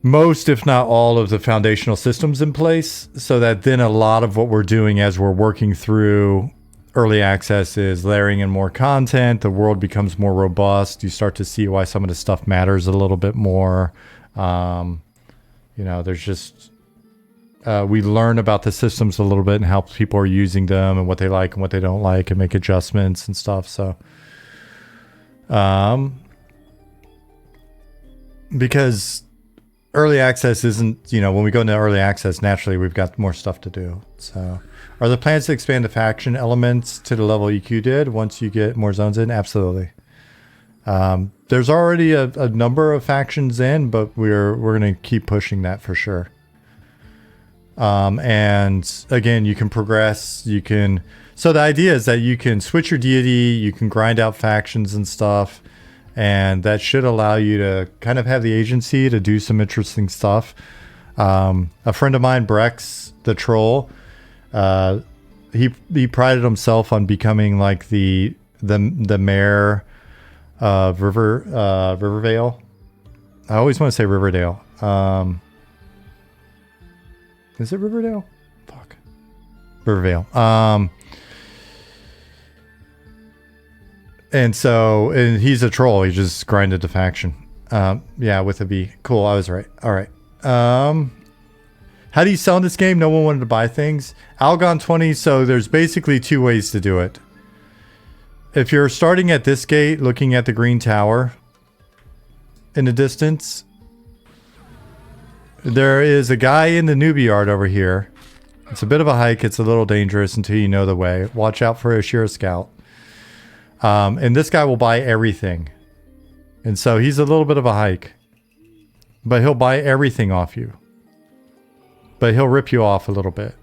most, if not all of the foundational systems in place, so that then a lot of what we're doing as we're working through early access is layering in more content. The world becomes more robust. You start to see why some of the stuff matters a little bit more. You know, there's just... we learn about the systems a little bit and how people are using them and what they like and what they don't like and make adjustments and stuff. So, because early access isn't, you know, when we go into early access, naturally we've got more stuff to do. So, are there plans to expand the faction elements to the level EQ did once you get more zones in? Absolutely. There's already a number of factions in, but we're going to keep pushing that for sure. And again, you can progress, you can, so the idea is that you can switch your deity, you can grind out factions and stuff, and that should allow you to kind of have the agency to do some interesting stuff. A friend of mine, Brex the Troll, he prided himself on becoming like the mayor of Rivervale. I always want to say Riverdale. Is it Riverdale? Fuck. Rivervale. And he's a troll. He just grinded the faction. Yeah, with a B. Cool, I was right. All right. How do you sell in this game? No one wanted to buy things. Algon 20, so there's basically two ways to do it. If you're starting at this gate, looking at the green tower in the distance, there is a guy in the newbie yard over here. It's a bit of a hike. It's a little dangerous until you know the way. Watch out for a Shira Scout. And this guy will buy everything. And so he's a little bit of a hike. But he'll buy everything off you. But he'll rip you off a little bit.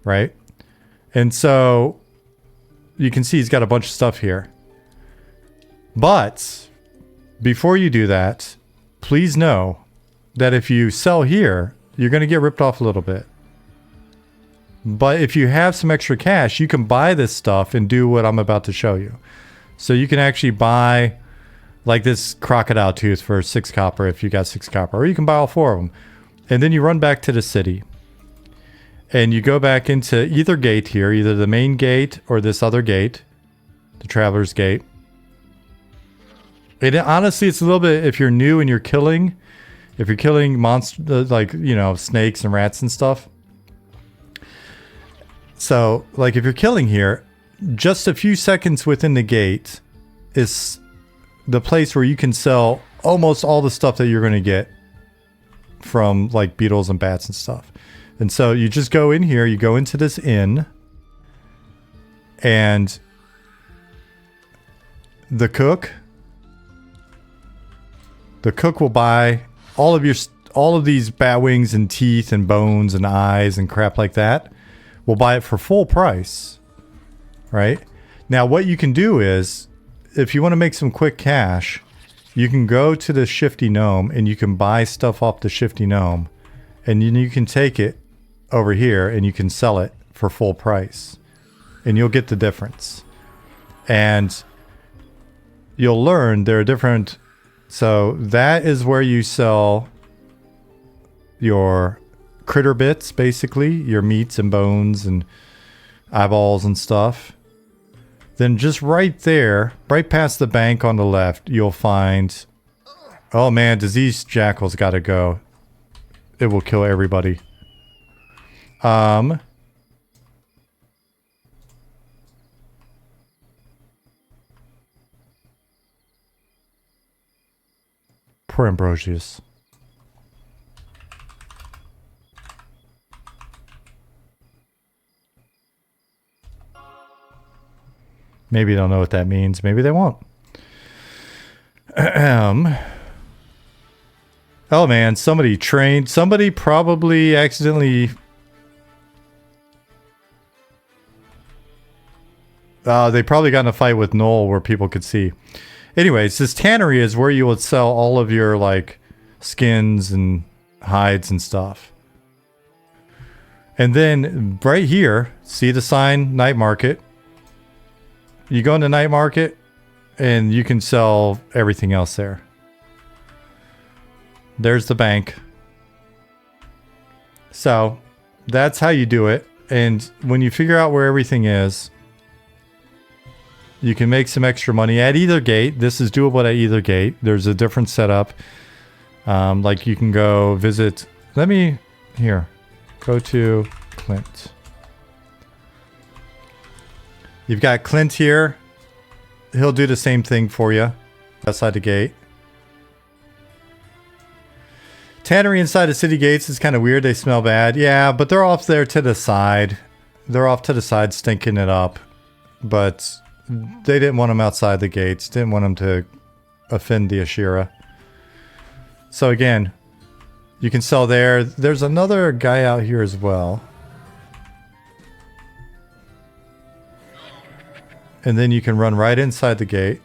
Right? And so you can see he's got a bunch of stuff here. But before you do that, please know that if you sell here, you're going to get ripped off a little bit. But if you have some extra cash, you can buy this stuff and do what I'm about to show you. So you can actually buy like this crocodile tooth for 6 copper if you got 6 copper. Or you can buy all 4 of them. And then you run back to the city. And you go back into either gate here, either the main gate or this other gate, the Traveler's Gate. And honestly, it's a little bit, if you're new and you're killing... If you're killing monsters, like, you know, snakes and rats and stuff. So, like, if you're killing here, just a few seconds within the gate is the place where you can sell almost all the stuff that you're going to get from, like, beetles and bats and stuff. And so you just go in here, you go into this inn, and the cook will buy... all of these bat wings and teeth and bones and eyes and crap like that, we'll buy it for full price, right? Now, what you can do is, if you want to make some quick cash, you can go to the Shifty Gnome and you can buy stuff off the Shifty Gnome, and then you can take it over here and you can sell it for full price, and you'll get the difference. And you'll learn there are different... So that is where you sell your critter bits, basically, your meats and bones and eyeballs and stuff. Then just right there, right past the bank on the left, you'll find... Oh man, Diseased Jackal's got to go. It will kill everybody. Poor Ambrosius. Maybe they'll know what that means. Maybe they won't. Oh man, somebody trained. Somebody probably accidentally... they probably got in a fight with Noel where people could see. Anyways, this tannery is where you would sell all of your, like, skins and hides and stuff. And then right here, see the sign, Night Market. You go into Night Market and you can sell everything else there. There's the bank. So that's how you do it. And when you figure out where everything is, you can make some extra money at either gate. This is doable at either gate. There's a different setup. Like you can go visit... Here. Go to Clint. You've got Clint here. He'll do the same thing for you. Outside the gate. Tannery inside the city gates is kind of weird. They smell bad. Yeah, but they're off there to the side. They're off to the side stinking it up. But they didn't want them outside the gates. Didn't want them to offend the Ashira. So again, you can sell there. There's another guy out here as well. And then you can run right inside the gate.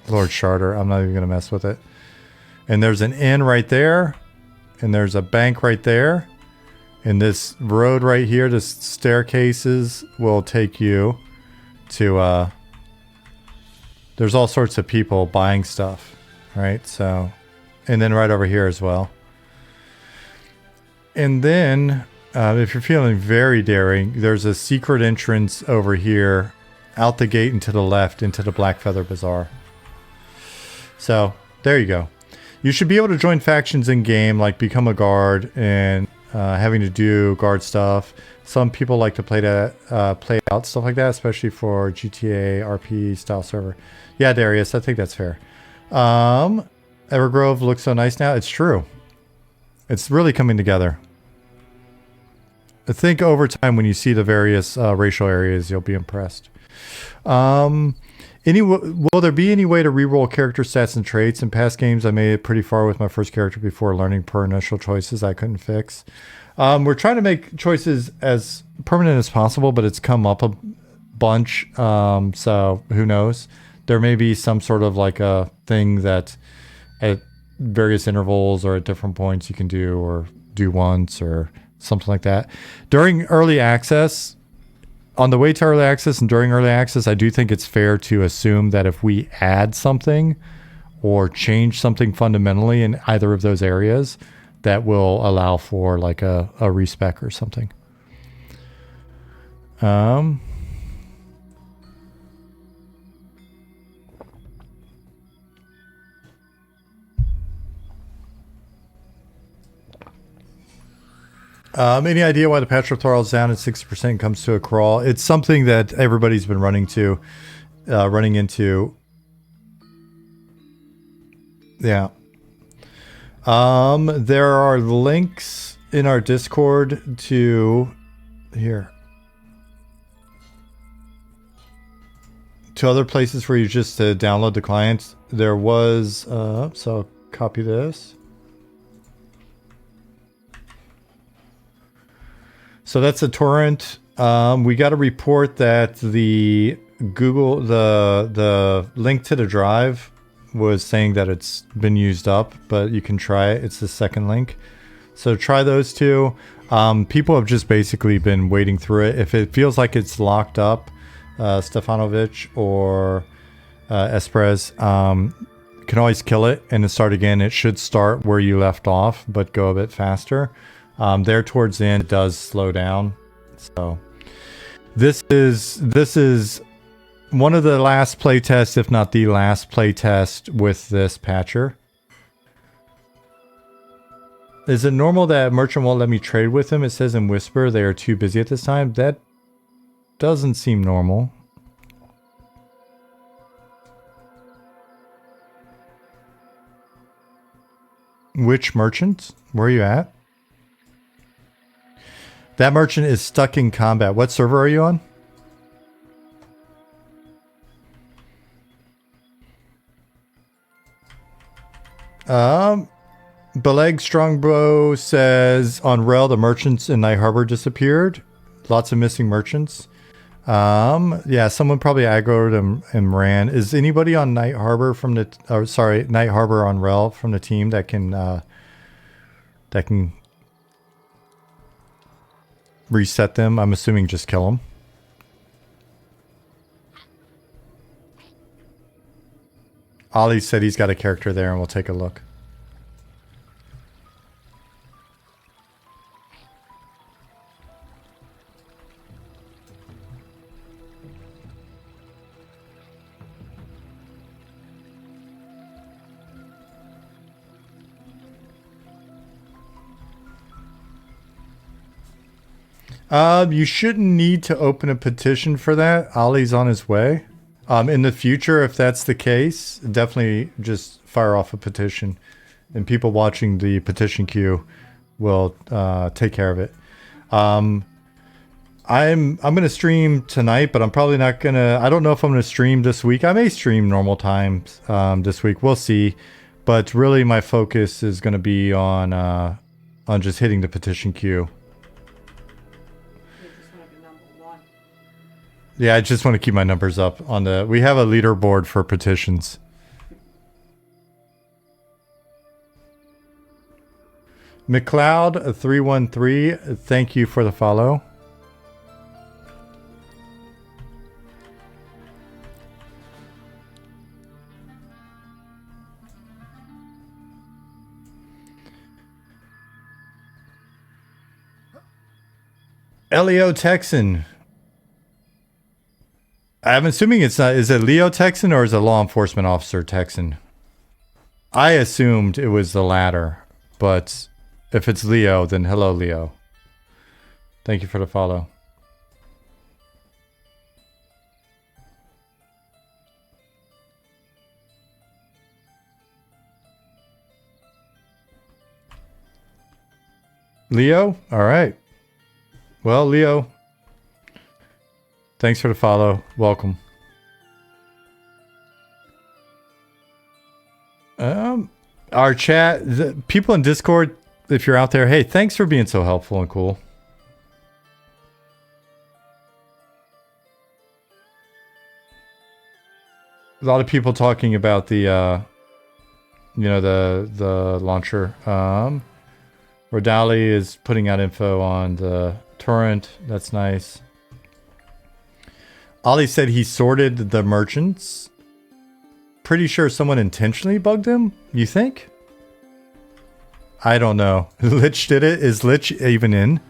Lord Charter, I'm not even going to mess with it. And there's an inn right there. And there's a bank right there. And this road right here, the staircases will take you to... there's all sorts of people buying stuff. Right? So... And then right over here as well. And then, if you're feeling very daring, there's a secret entrance over here, out the gate and to the left, into the Blackfeather Bazaar. So, there you go. You should be able to join factions in-game, like become a guard, and having to do guard stuff. Some people like to play out stuff like that, especially for GTA, RP style server. Yeah, Darius, I think that's fair. Evergrove looks so nice now. It's true. It's really coming together. I think over time when you see the various racial areas, you'll be impressed. Will there be any way to reroll character stats and traits? In past games, I made it pretty far with my first character before learning per initial choices I couldn't fix. We're trying to make choices as permanent as possible, but it's come up a bunch. So who knows? There may be some sort of like a thing that at various intervals or at different points you can do or do once or something like that. During early access, on the way to early access and during early access, I do think it's fair to assume that if we add something or change something fundamentally in either of those areas, that will allow for like a respec or something. Any idea why the patch withdrawal is down at 60% comes to a crawl? It's something that everybody's been running into. Yeah. There are links in our Discord to other places for you just to download the client. There was, so I'll copy this. So that's a torrent. We got a report that the link to the drive was saying that it's been used up, but you can try it. It's the second link. So try those two. People have just basically been wading through it. If it feels like it's locked up, Stefanovic or Esprez, you can always kill it and then start again. It should start where you left off, but go a bit faster. There towards the end, it does slow down. So this is one of the last playtests, if not the last playtest with this patcher. Is it normal that a merchant won't let me trade with them? It says in Whisper they are too busy at this time. That doesn't seem normal. Which merchant? Where are you at? That merchant is stuck in combat. What server are you on? Beleg Strongbow says on Rel the merchants in Night Harbor disappeared. Lots of missing merchants. Yeah, someone probably aggroed him and ran. Is anybody on Night Harbor from the Night Harbor on Rel from the team that can reset them? I'm assuming just kill them. Ollie said he's got a character there and we'll take a look. You shouldn't need to open a petition for that. Ollie's on his way. In the future, if that's the case, definitely just fire off a petition, and people watching the petition queue will take care of it. I'm gonna stream tonight, but I'm probably not gonna. I don't know if I'm gonna stream this week. I may stream normal times this week. We'll see. But really, my focus is gonna be on just hitting the petition queue. Yeah, I just want to keep my numbers up on the. We have a leaderboard for petitions. McLeod313, thank you for the follow. Leo Texan. I'm assuming it's not. Is it Leo Texan or is it law enforcement officer Texan? I assumed it was the latter, but if it's Leo, then hello, Leo. Thank you for the follow. Leo? All right. Well, Leo, thanks for the follow. Welcome. Our chat, the people in Discord, if you're out there, hey, thanks for being so helpful and cool. A lot of people talking about the, you know, the launcher. Rodali is putting out info on the torrent. That's nice. Ollie said he sorted the merchants. Pretty sure someone intentionally bugged him. You think? I don't know. Lich did it. Is Lich even in?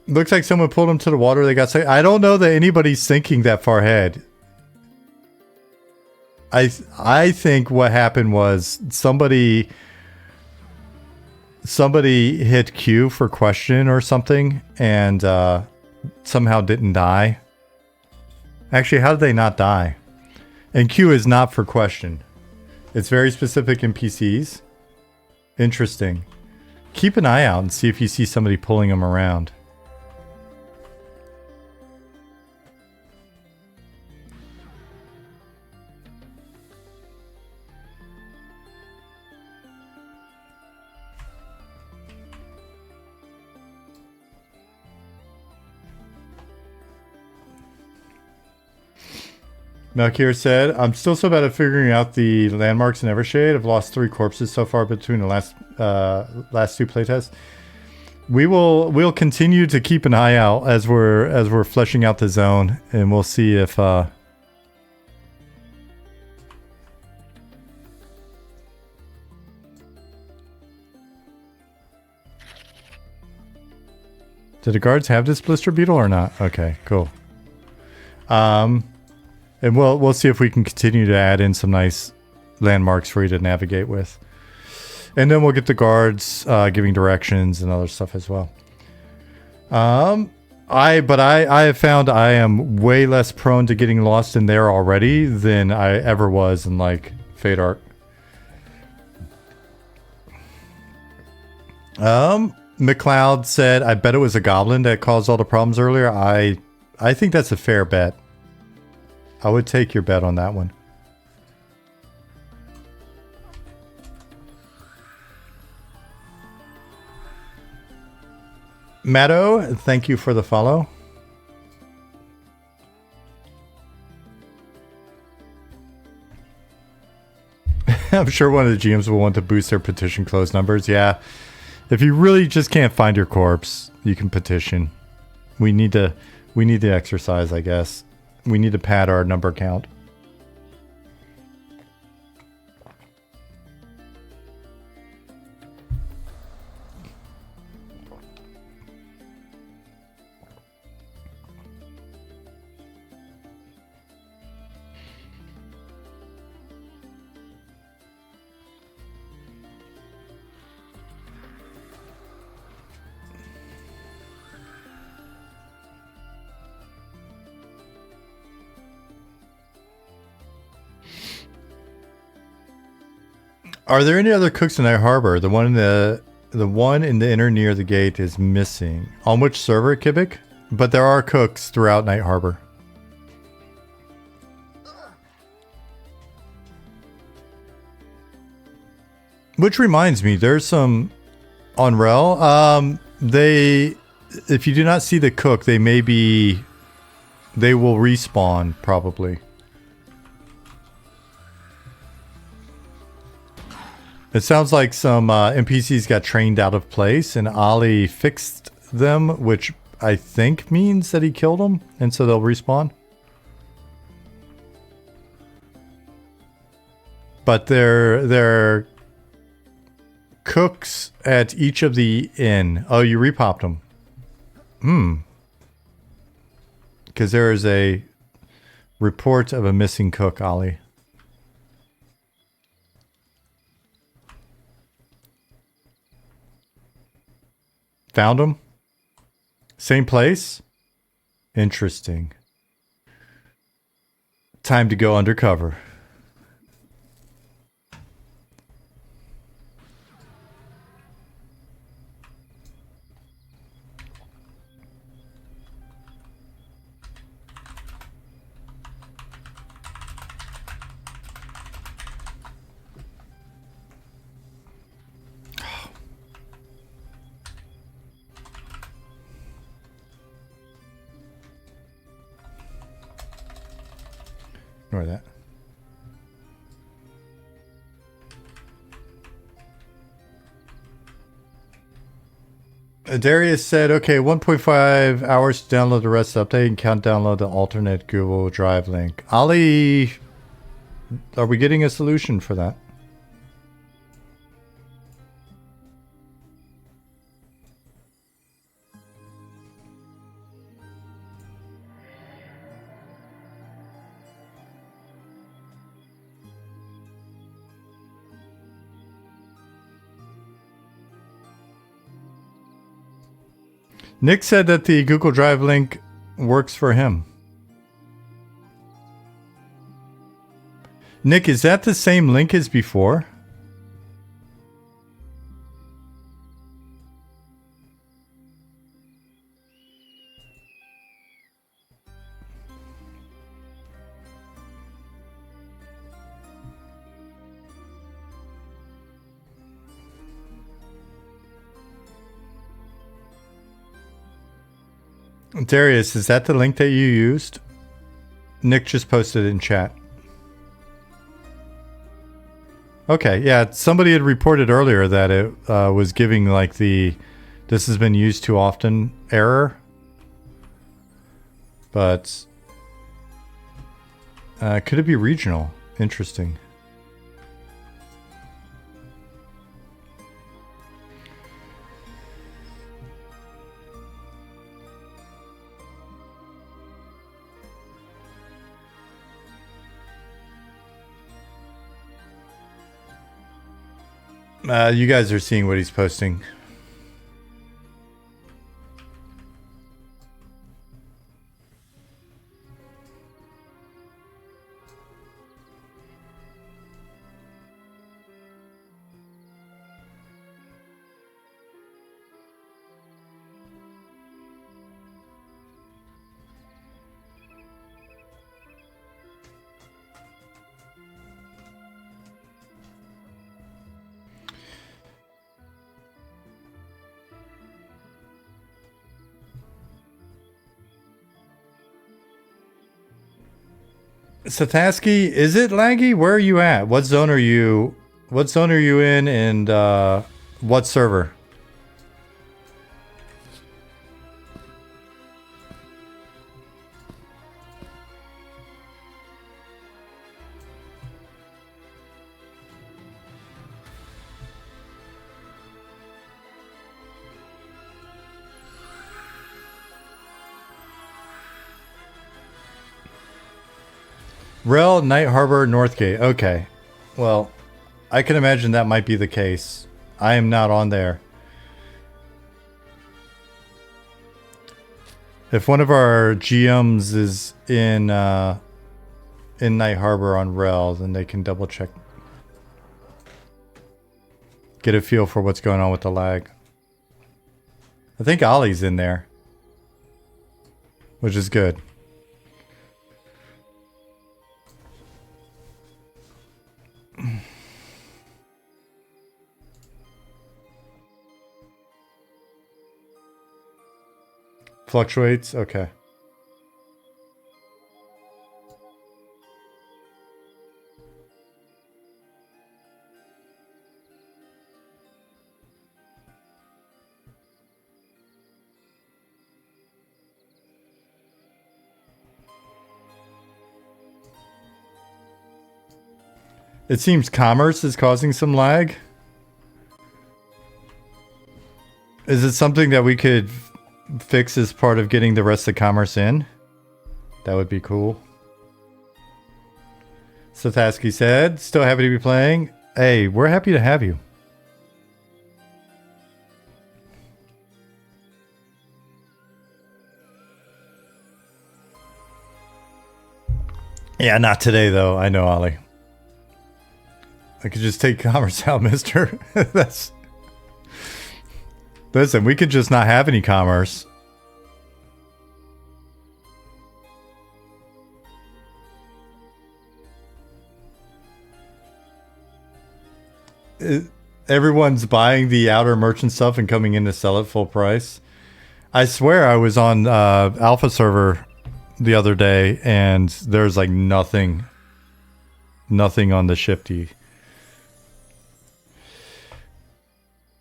Looks like someone pulled him to the water. They got sick. I don't know that anybody's thinking that far ahead. I think what happened was somebody hit Q for question or something and somehow didn't die. Actually, how did they not die? And Q is not for question. It's very specific in PCs. Interesting. Keep an eye out and see if you see somebody pulling them around. Melchior said, I'm still so bad at figuring out the landmarks in Evershade. I've lost 3 corpses so far between the last 2 playtests. We'll continue to keep an eye out as we're fleshing out the zone, and we'll see if did the guards have this blister beetle or not? Okay, cool. And we'll see if we can continue to add in some nice landmarks for you to navigate with. And then we'll get the guards giving directions and other stuff as well. I have found I am way less prone to getting lost in there already than I ever was in like Fate Arc. McLeod said, I bet it was a goblin that caused all the problems earlier. I think that's a fair bet. I would take your bet on that one. Matto, thank you for the follow. I'm sure one of the GMs will want to boost their petition close numbers. Yeah. If you really just can't find your corpse, you can petition. We need the exercise, I guess. We need to pad our number count. Are there any other cooks in Night Harbor? The one in the inner near the gate is missing. On which server, Kibik? But there are cooks throughout Night Harbor. Which reminds me, there's some on Rel. If you do not see the cook, they will respawn probably. It sounds like some NPCs got trained out of place and Ali fixed them, which I think means that he killed them, and so they'll respawn. But they're cooks at each of the inn. Oh, you repopped them. Because there is a report of a missing cook, Ali. Found him? Same place? Interesting. Time to go undercover. Ignore that. Darius said, okay, 1.5 hours to download the rest of the update and can't download the alternate Google Drive link. Ali, are we getting a solution for that? Nick said that the Google Drive link works for him. Nick, is that the same link as before? Darius, is that the link that you used? Nick just posted it in chat. Okay, yeah, somebody had reported earlier that it was giving like the "this has been used too often" error. But could it be regional? Interesting. You guys are seeing what he's posting. Sataski, is it laggy? Where are you at? What zone are you? What zone are you in? And what server? Rel, Night Harbor, Northgate. Okay. Well, I can imagine that might be the case. I am not on there. If one of our GMs is in Night Harbor on Rel, then they can double check. get a feel for what's going on with the lag. I think Ollie's in there, which is good. Fluctuates? Okay. It seems commerce is causing some lag. Is it something that we could fix as part of getting the rest of commerce in? That would be cool. Sataski said, still happy to be playing. Hey, we're happy to have you. Yeah, not today though. I know, Ollie. I could just take commerce out, mister. That's... Listen, we could just not have any commerce. Everyone's buying the outer merchant stuff and coming in to sell it full price. I swear I was on Alpha server the other day and there's like nothing on the Shifty.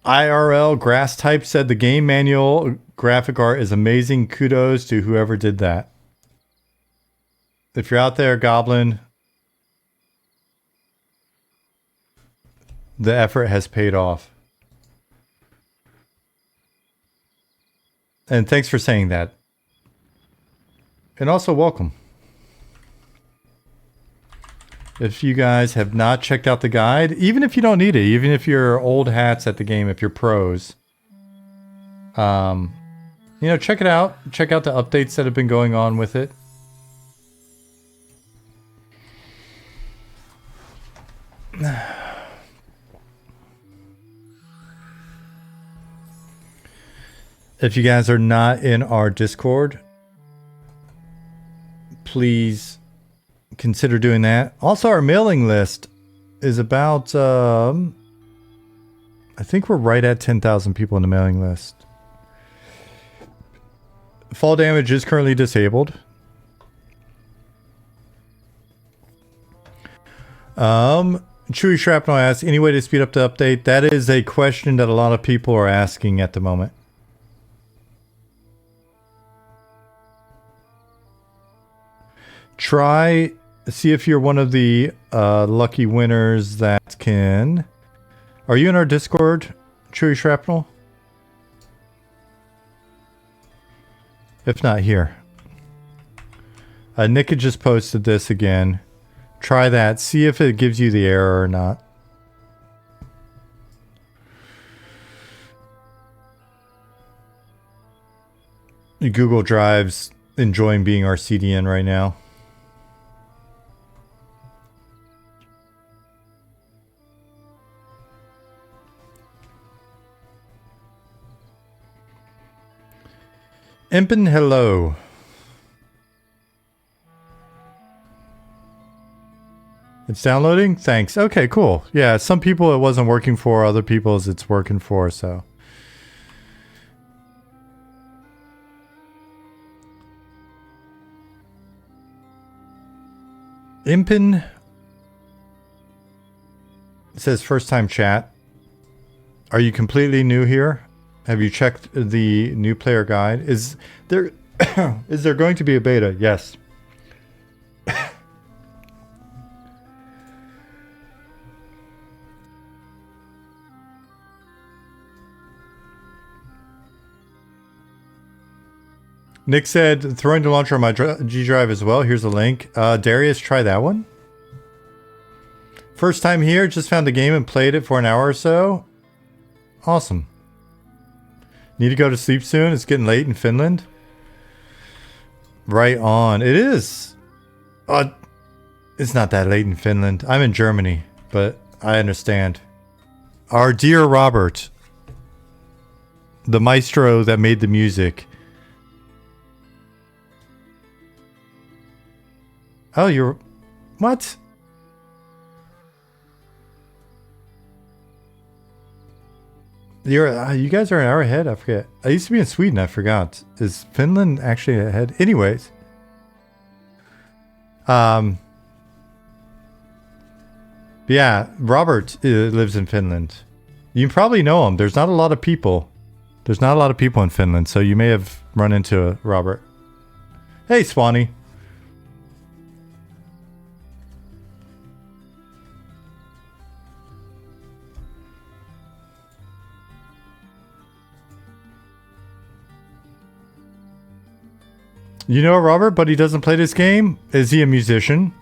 IRL Grass Type said the game manual graphic art is amazing. Kudos to whoever did that. If you're out there, Goblin, the effort has paid off. And thanks for saying that. And also welcome. If you guys have not checked out the guide, even if you don't need it, even if you're old hats at the game, if you're pros, you know, check it out. Check out the updates that have been going on with it. If you guys are not in our Discord, please consider doing that. Also, our mailing list is about, I think we're right at 10,000 people in the mailing list. Fall damage is currently disabled. Chewy Shrapnel asks, any way to speed up the update? That is a question that a lot of people are asking at the moment. Try, see if you're one of the lucky winners that can... Are you in our Discord, Chewy Shrapnel? If not, here. Nick had just posted this again. Try that. See if it gives you the error or not. Google Drive's enjoying being our CDN right now. Impin, hello. It's downloading? Thanks. Okay, cool. Yeah, some people it wasn't working for, other people's it's working for, so. Impin says first time chat. Are you completely new here? Have you checked the new player guide? Is there is there going to be a beta? Yes. Nick said, throwing the launcher on my G drive as well. Here's a link. Darius, try that one. First time here, just found the game and played it for an hour or so. Awesome. Need to go to sleep soon. It's getting late in Finland. Right on. It is. It's not that late in Finland. I'm in Germany, but I understand. Our dear Robert, the maestro that made the music. Oh, you're... What? You guys are an hour ahead? I forget. I used to be in Sweden, I forgot. Is Finland actually ahead? Anyways. Yeah, Robert lives in Finland. You probably know him. There's not a lot of people. There's not a lot of people in Finland, so you may have run into Robert. Hey, Swanee. You know Robert, but he doesn't play this game? Is he a musician?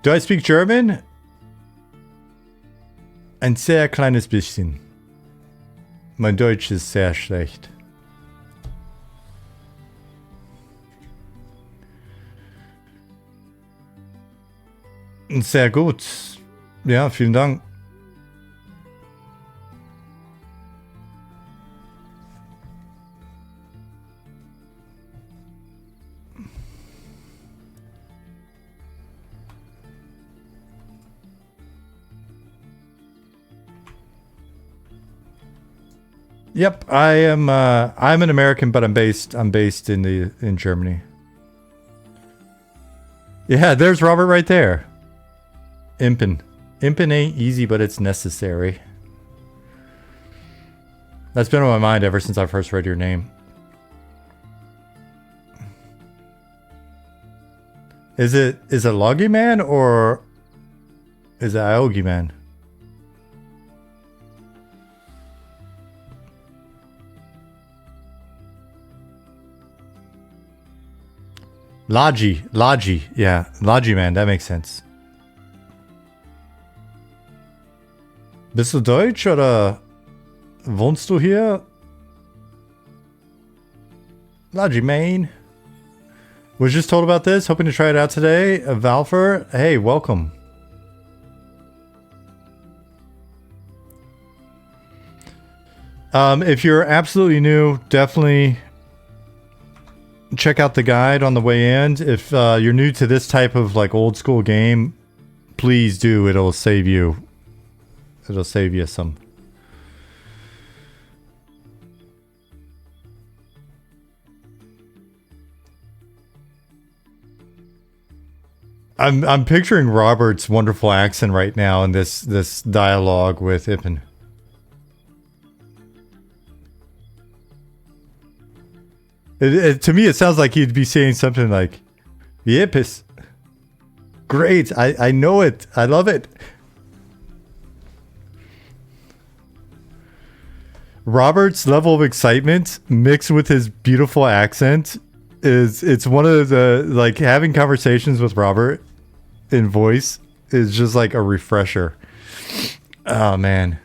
Do I speak German? Ein sehr kleines bisschen. Mein Deutsch ist sehr schlecht. Sehr gut. Ja, vielen Dank. Yep, I am. I'm an American, but I'm based in Germany. Yeah, there's Robert right there. Impin ain't easy, but it's necessary. That's been on my mind ever since I first read your name. Is it Logi Man or is it Aogi Man? Logi, yeah, Logi Man, that makes sense. Bist du Deutsch oder wohnst du hier? Logi Man. Was just told about this, hoping to try it out today. Valfer, hey, welcome. If you're absolutely new, definitely check out the guide on the way in. If you're new to this type of like old school game, please do. It'll save you. It'll save you some. I'm picturing Robert's wonderful accent right now in this dialogue with Ippen. To me, it sounds like he'd be saying something like, "Yepis, great! I know it. I love it." Robert's level of excitement mixed with his beautiful accent it's one of the, like, having conversations with Robert in voice is just like a refresher. Oh man.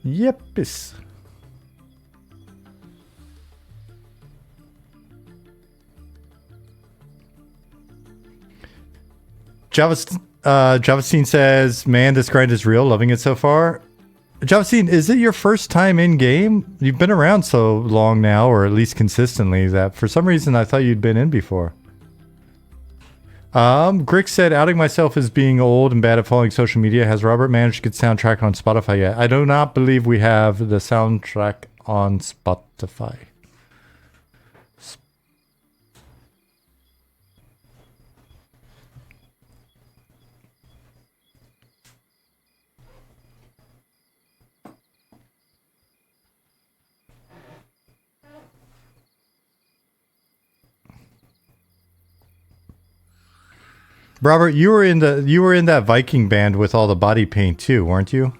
Yepis. Javastine says, man, this grind is real. Loving it so far. Javastine, is it your first time in game? You've been around so long now, or at least consistently, that for some reason I thought you'd been in before. Grick said, outing myself as being old and bad at following social media. Has Robert managed to get soundtrack on Spotify yet? I do not believe we have the soundtrack on Spotify. Robert, you were in that Viking band with all the body paint too, weren't you?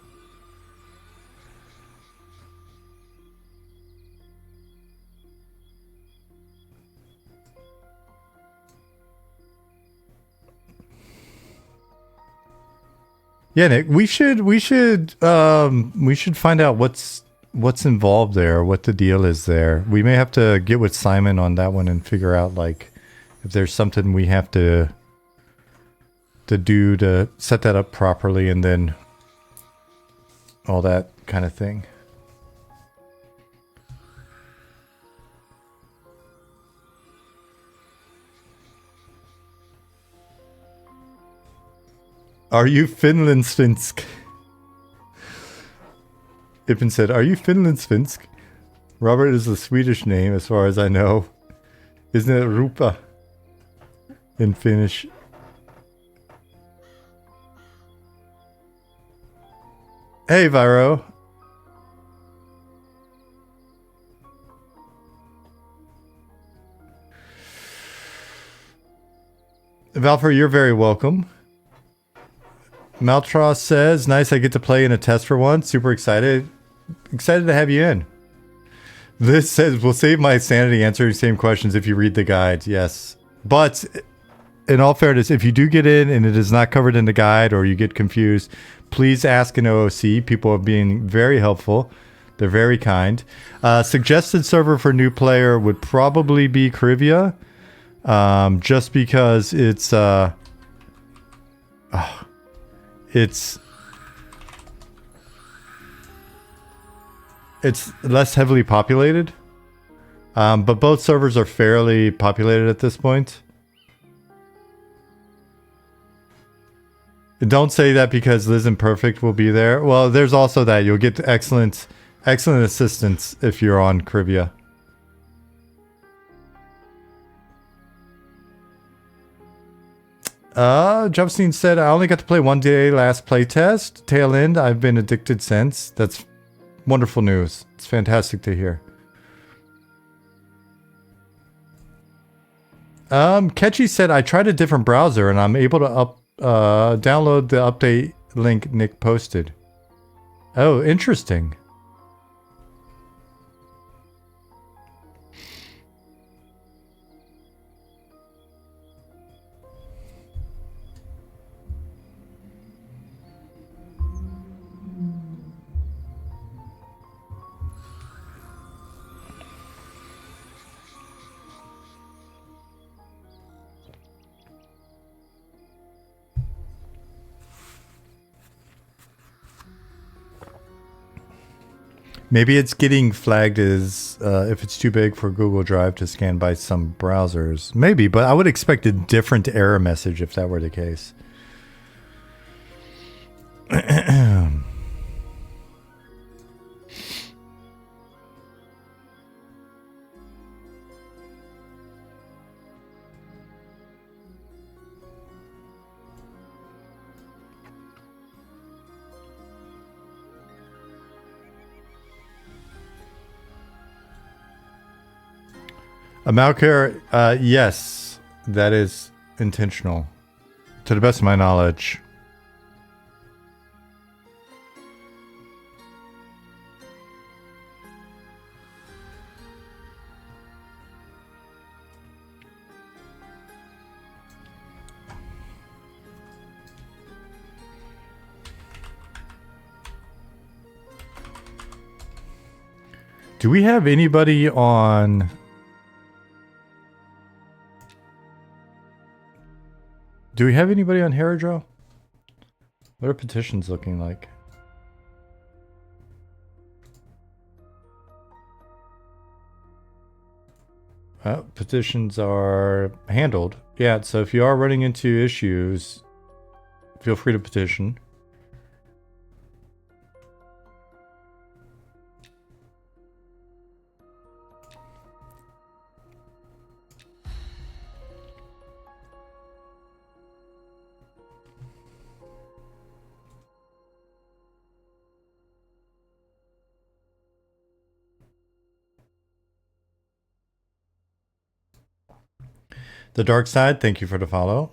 Yeah, Nick, we should find out what's what's involved there, what the deal is there. We may have to get with Simon on that one and figure out like if there's something we have to do to set that up properly and then all that kind of thing. Are you Finlandssvensk? Ippen said, are you Finlandssvensk? Robert is a Swedish name as far as I know. Isn't it Rupa in Finnish? Hey, Viro. Valfer, you're very welcome. Maltros says, nice, I get to play in a test for once. Super excited. Excited to have you in. This says, we'll save my sanity answering the same questions if you read the guide. Yes. But in all fairness, if you do get in and it is not covered in the guide or you get confused, please ask an OOC. People are being very helpful. They're very kind. Suggested server for new player would probably be Krivia. Just because it's less heavily populated. But both servers are fairly populated at this point. Don't say that because Liz Imperfect will be there. Well, there's also that. You'll get excellent assistance if you're on Krivia. Jumstein said, I only got to play one day last playtest. Tail end, I've been addicted since. That's wonderful news. It's fantastic to hear. Ketchy said, I tried a different browser and I'm able to download the update link Nick posted. Oh, interesting. Maybe it's getting flagged as if it's too big for Google Drive to scan by some browsers. Maybe, but I would expect a different error message if that were the case. Amalcare, yes, that is intentional, to the best of my knowledge. Do we have anybody on... Do we have anybody on Herodro? What are petitions looking like? Petitions are handled. Yeah, so if you are running into issues, feel free to petition. The Dark Side, thank you for the follow.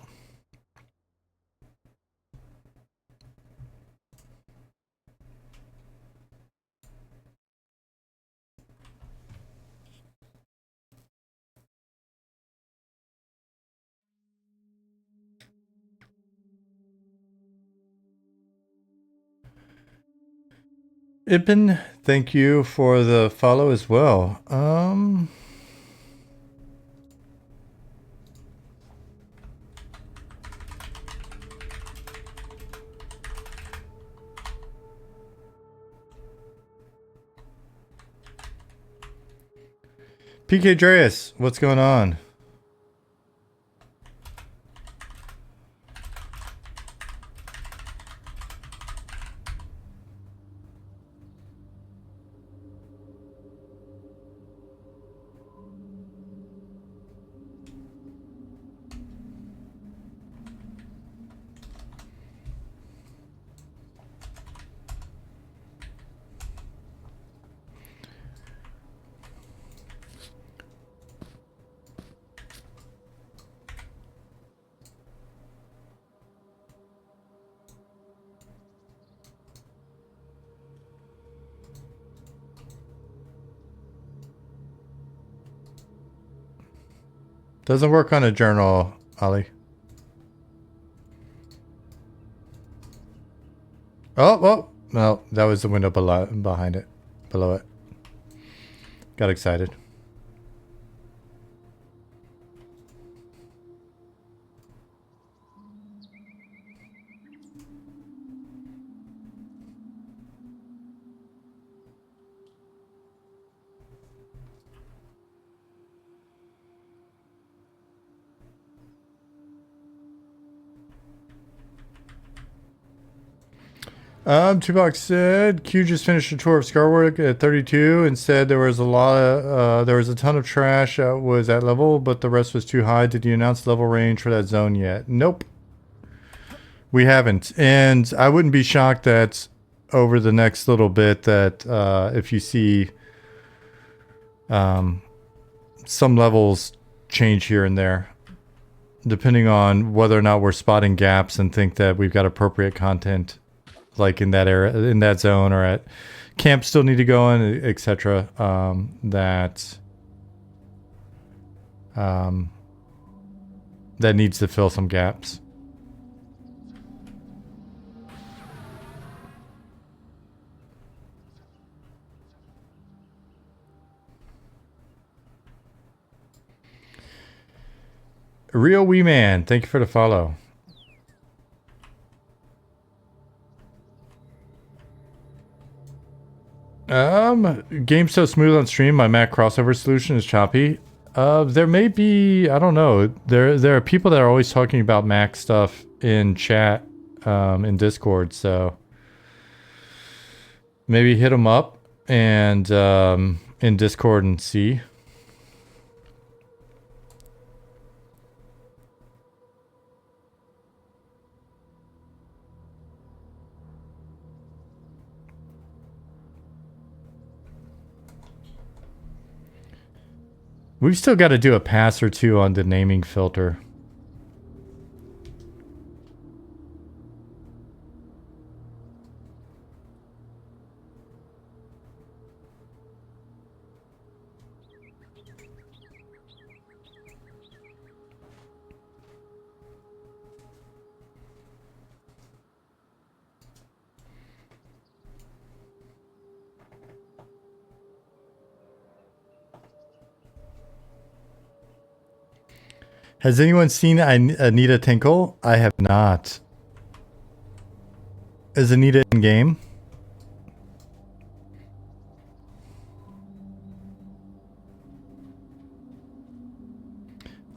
Ibn, thank you for the follow as well. PK Dreas, what's going on? Doesn't work on a journal, Ollie. Oh, no, that was the window behind it, below it. Got excited. Tupac said Q just finished a tour of Scarwork at 32 and said there was a ton of trash that was at level, but the rest was too high. Did you announce level range for that zone yet? Nope. We haven't. And I wouldn't be shocked that over the next little bit that if you see some levels change here and there, depending on whether or not we're spotting gaps and think that we've got appropriate content like in that area, in that zone, or at camp still need to go in, etc. That needs to fill some gaps. Real Wee Man, thank you for the follow. Game's so smooth on stream, my Mac crossover solution is choppy. There may be, I don't know. There are people that are always talking about Mac stuff in chat, in Discord, so maybe hit them up and in Discord and see. We've still got to do a pass or two on the naming filter. Has anyone seen Anita Tinkle? I have not. Is Anita in game?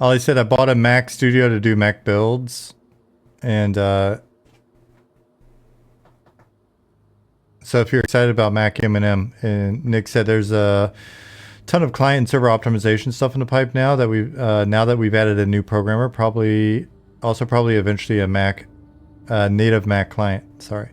Ollie said I bought a Mac Studio to do Mac builds, and so if you're excited about Mac M&M, and Nick said there's a ton of client and server optimization stuff in the pipe now that we've added a new programmer, probably eventually a Mac native Mac client. Sorry.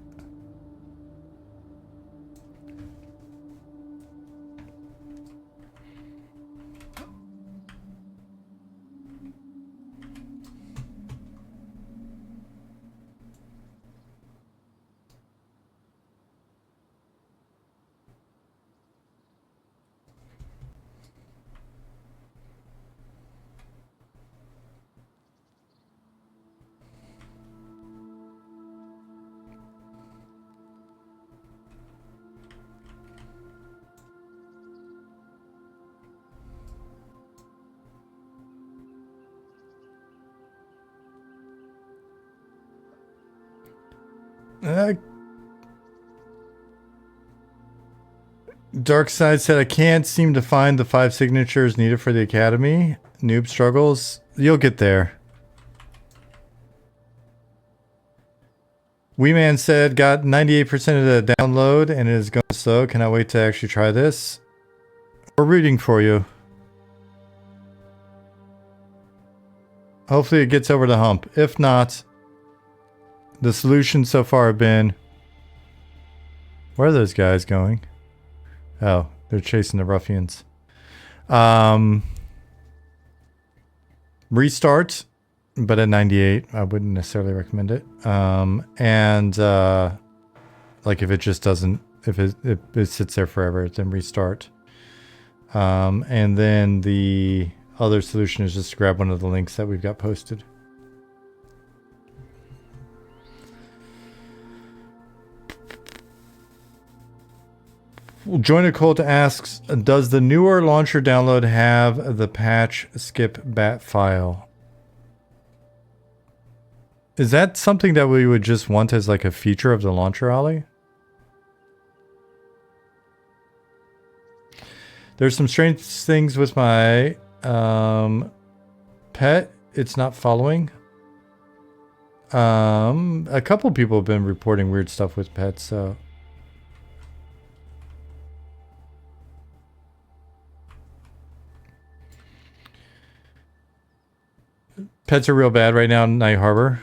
Darkside said, I can't seem to find the 5 signatures needed for the academy. Noob struggles. You'll get there. Weeman said, got 98% of the download and it is going slow. Cannot wait to actually try this. We're rooting for you. Hopefully it gets over the hump. If not, the solutions so far have been... Where are those guys going? Oh, they're chasing the ruffians. Restart, but at 98, I wouldn't necessarily recommend it. Like if it just doesn't, if it sits there forever, then restart. And then the other solution is just to grab one of the links that we've got posted. Join Cult asks, does the newer launcher download have the patch skip bat file? Is that something that we would just want as like a feature of the launcher, Ollie? There's some strange things with my pet. It's not following. A couple people have been reporting weird stuff with pets, so... Pets are real bad right now in Night Harbor.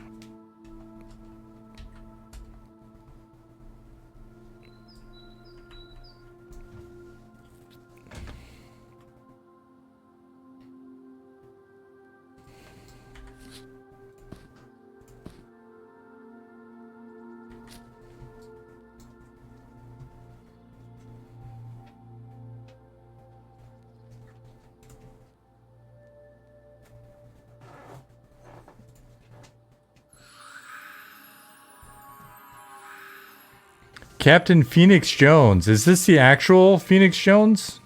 Captain Phoenix Jones. Is this the actual Phoenix Jones?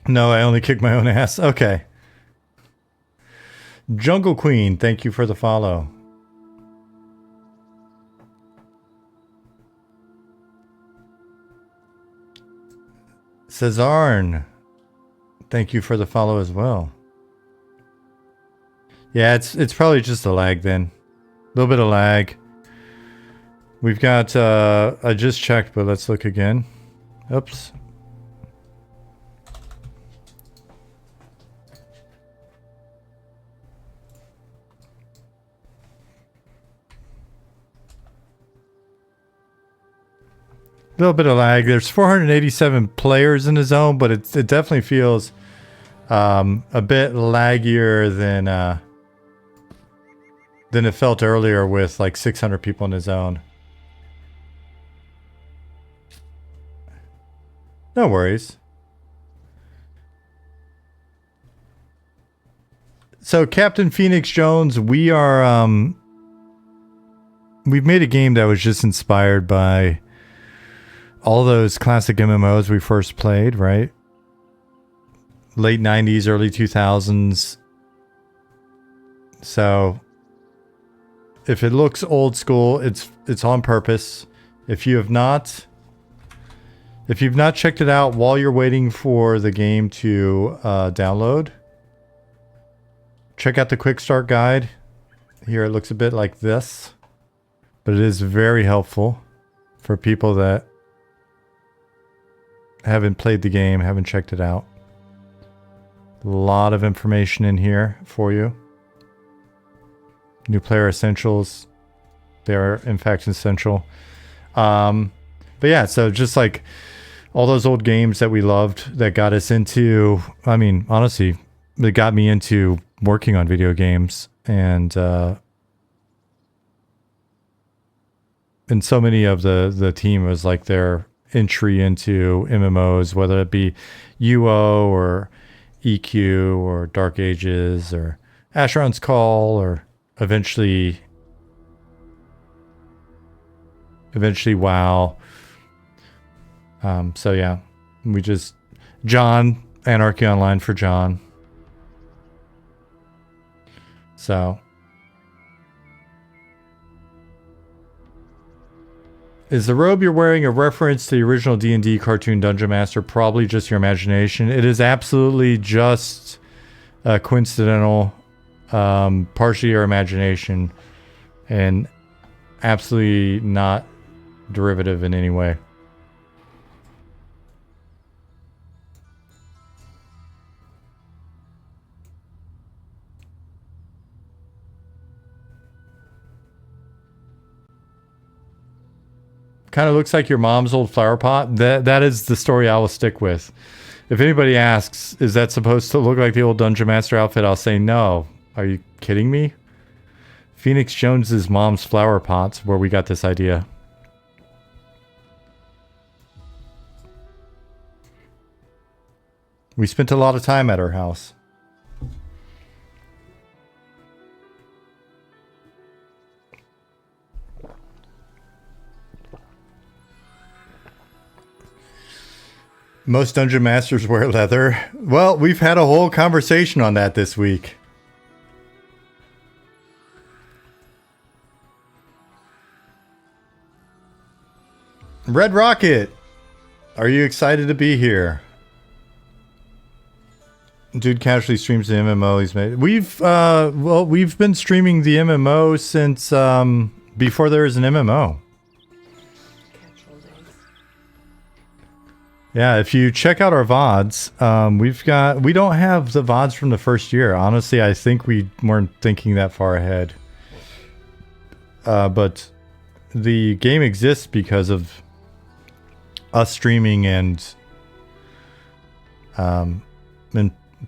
No, I only kick my own ass. Okay. Jungle Queen, thank you for the follow. Cesarn, thank you for the follow as well. Yeah, it's probably just a lag then. A little bit of lag. We've got, I just checked, but let's look again. Oops. A little bit of lag. There's 487 players in the zone, but it definitely feels a bit laggier than it felt earlier with like 600 people in the zone. No worries. So Captain Phoenix Jones, we are we've made a game that was just inspired by all those classic MMOs we first played, right? Late 90s, early 2000s. So if it looks old school, it's on purpose. If you've not checked it out while you're waiting for the game to download, check out the quick start guide. Here it looks a bit like this, but it is very helpful for people that haven't played the game, haven't checked it out. A lot of information in here for you. New player essentials. They are in fact essential. But yeah, so just like all those old games that we loved that got us into, I mean, honestly, that got me into working on video games, and so many of the team was like their entry into MMOs, whether it be UO or EQ or Dark Ages or Asheron's Call, or eventually eventually WoW. So yeah, we just John, Anarchy Online for John. So is the robe you're wearing a reference to the original D&D cartoon Dungeon Master? Probably just your imagination. It is absolutely just coincidental, partially your imagination, and absolutely not derivative in any way. Kind of looks like your mom's old flower pot. That is the story I will stick with. If anybody asks, is that supposed to look like the old Dungeon Master outfit? I'll say no. Are you kidding me? Phoenix Jones's mom's flower pot's where we got this idea. We spent a lot of time at her house. Most Dungeon Masters wear leather. Well, we've had a whole conversation on that this week. Red Rocket, are you excited to be here? Dude casually streams the MMO he's made. We've been streaming the MMO since before there was an MMO. Yeah, if you check out our VODs, we don't have the VODs from the first year. Honestly, I think we weren't thinking that far ahead. But the game exists because of us streaming and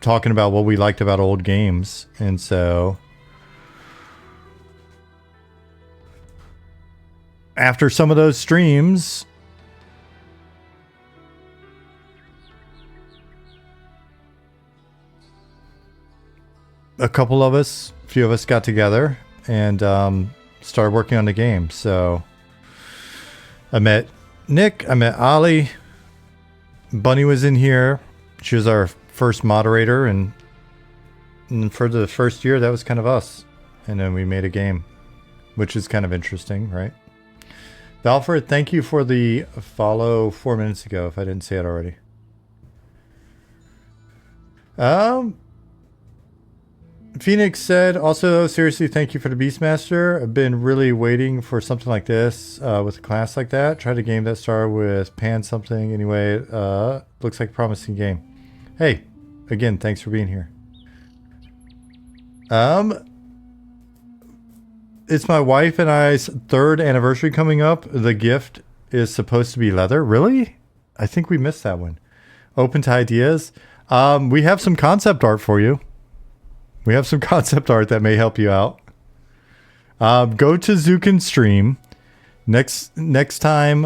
talking about what we liked about old games. And so after some of those streams, a few of us got together and started working on the game. So I met Nick, I met Ali, Bunny was in here. She was our first moderator, and for the first year, that was kind of us. And then we made a game, which is kind of interesting, right? Valford, thank you for the follow 4 minutes ago, if I didn't say it already. Phoenix said, also, seriously, thank you for the Beastmaster. I've been really waiting for something like this with a class like that. Tried a game that started with pan something. Anyway, looks like a promising game. Hey, again, thanks for being here. It's my wife and I's 3rd anniversary coming up. The gift is supposed to be leather. Really? I think we missed that one. Open to ideas. We have some concept art for you. We have some concept art that may help you out. Go to Zukin's stream. Next time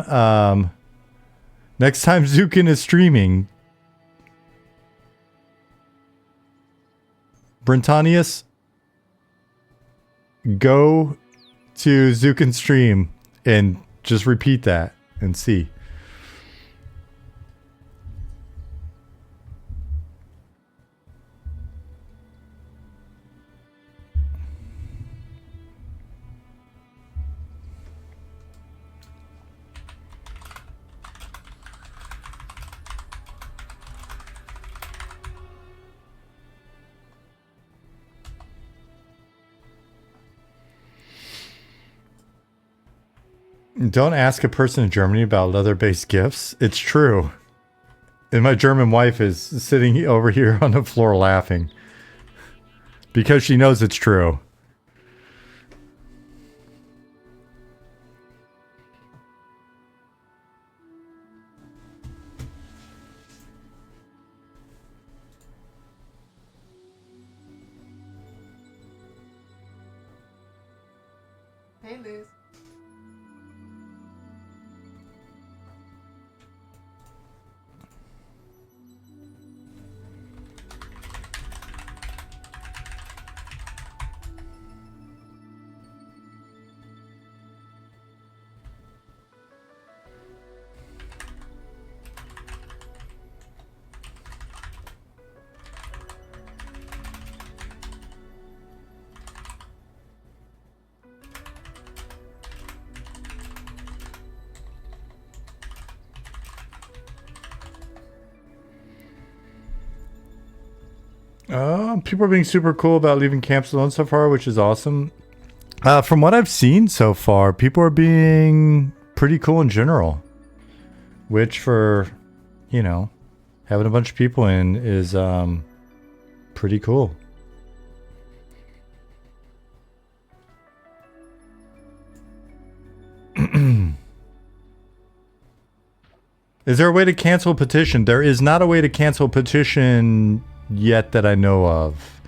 Zukin is streaming, Brentanius, go to Zukin's stream and just repeat that and see. Don't ask a person in Germany about leather-based gifts. It's true. And my German wife is sitting over here on the floor laughing. Because she knows it's true. Hey, Liz. People are being super cool about leaving camps alone so far, which is awesome. From what I've seen so far, people are being pretty cool in general. Which for, you know, having a bunch of people in is pretty cool. Is there a way to cancel a petition? There is not a way to cancel a petition yet that I know of.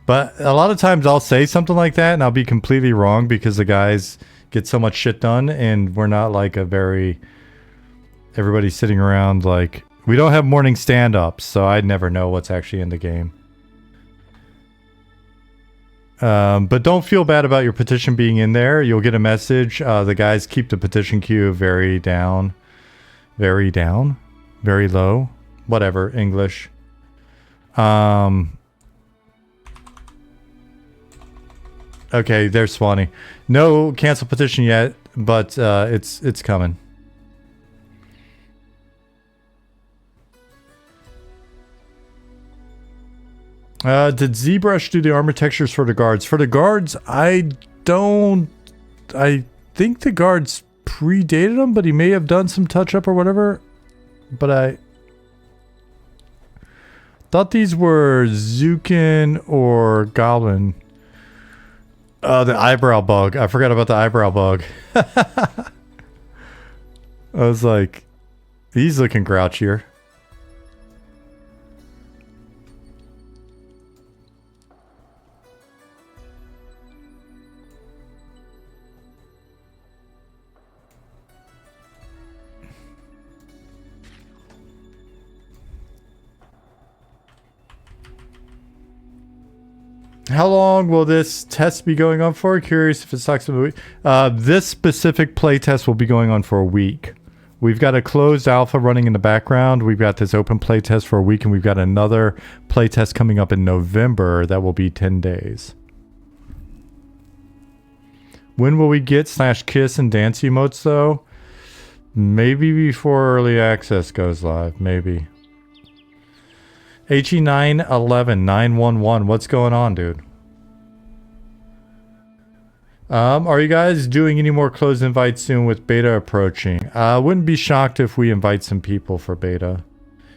But a lot of times I'll say something like that and I'll be completely wrong because the guys get so much shit done and we're not like a very... Everybody's sitting around like... We don't have morning stand-ups, so I'd never know what's actually in the game. But don't feel bad about your petition being in there. You'll get a message. The guys keep the petition queue very down. Very down? Very low? Whatever, English. Okay, there's Swanee. No cancel petition yet, but it's coming. Did ZBrush do the armor textures for the guards? For the guards, I think the guards predated him, but he may have done some touch-up or whatever. But I thought these were Zukin or Goblin. The eyebrow bug. I forgot about the eyebrow bug. I was like, he's looking grouchier. How long will this test be going on for? Curious if it sucks in a week. This specific playtest will be going on for a week. We've got a closed alpha running in the background. We've got this open playtest for a week, and we've got another playtest coming up in November that will be 10 days. When will we get /kiss and dance emotes, though? Maybe before early access goes live. Maybe. HE911911, what's going on, dude? Are you guys doing any more closed invites soon with beta approaching? Wouldn't be shocked if we invite some people for beta.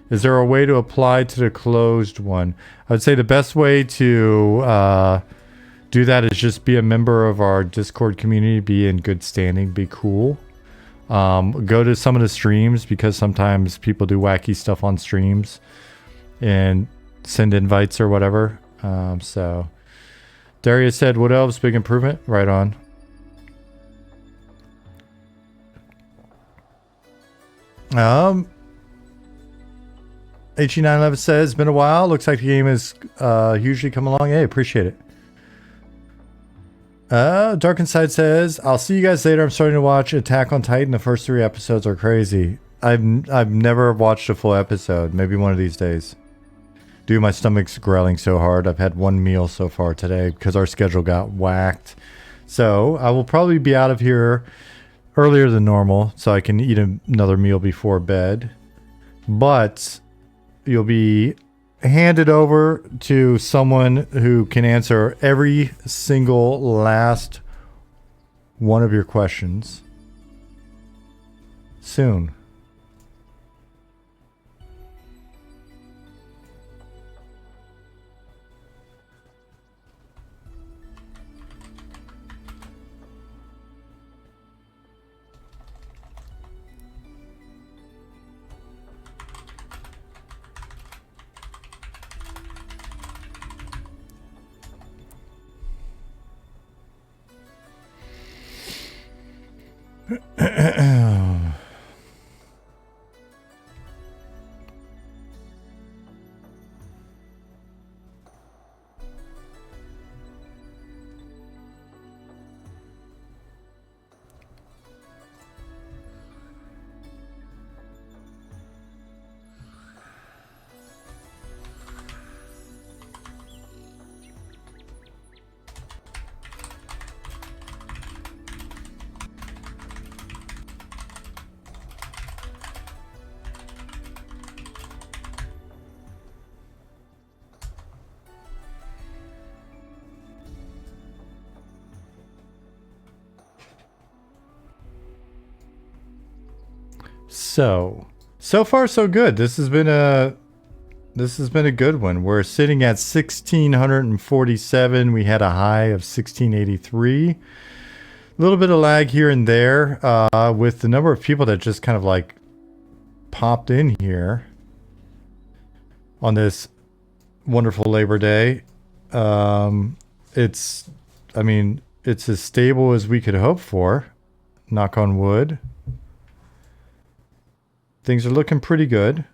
Is there a way to apply to the closed one? I would say the best way to do that is just be a member of our Discord community, be in good standing, be cool. Go to some of the streams because sometimes people do wacky stuff on streams and send invites or whatever. So Darius said, Wood Elves, big improvement. Right on. HE911 says, it's been a while. Looks like the game is hugely come along. Hey, appreciate it. Dark Inside says, I'll see you guys later. I'm starting to watch Attack on Titan. The first 3 episodes are crazy. I've never watched a full episode. Maybe one of these days. Dude, my stomach's growling so hard. I've had 1 meal so far today because our schedule got whacked. So I will probably be out of here earlier than normal so I can eat another meal before bed. But you'll be handed over to someone who can answer every single last one of your questions soon. So far so good. This has been a good one. We're sitting at 1647. We had a high of 1683. A little bit of lag here and there with the number of people that just kind of like popped in here on this wonderful Labor Day. It's as stable as we could hope for. Knock on wood. Things are looking pretty good.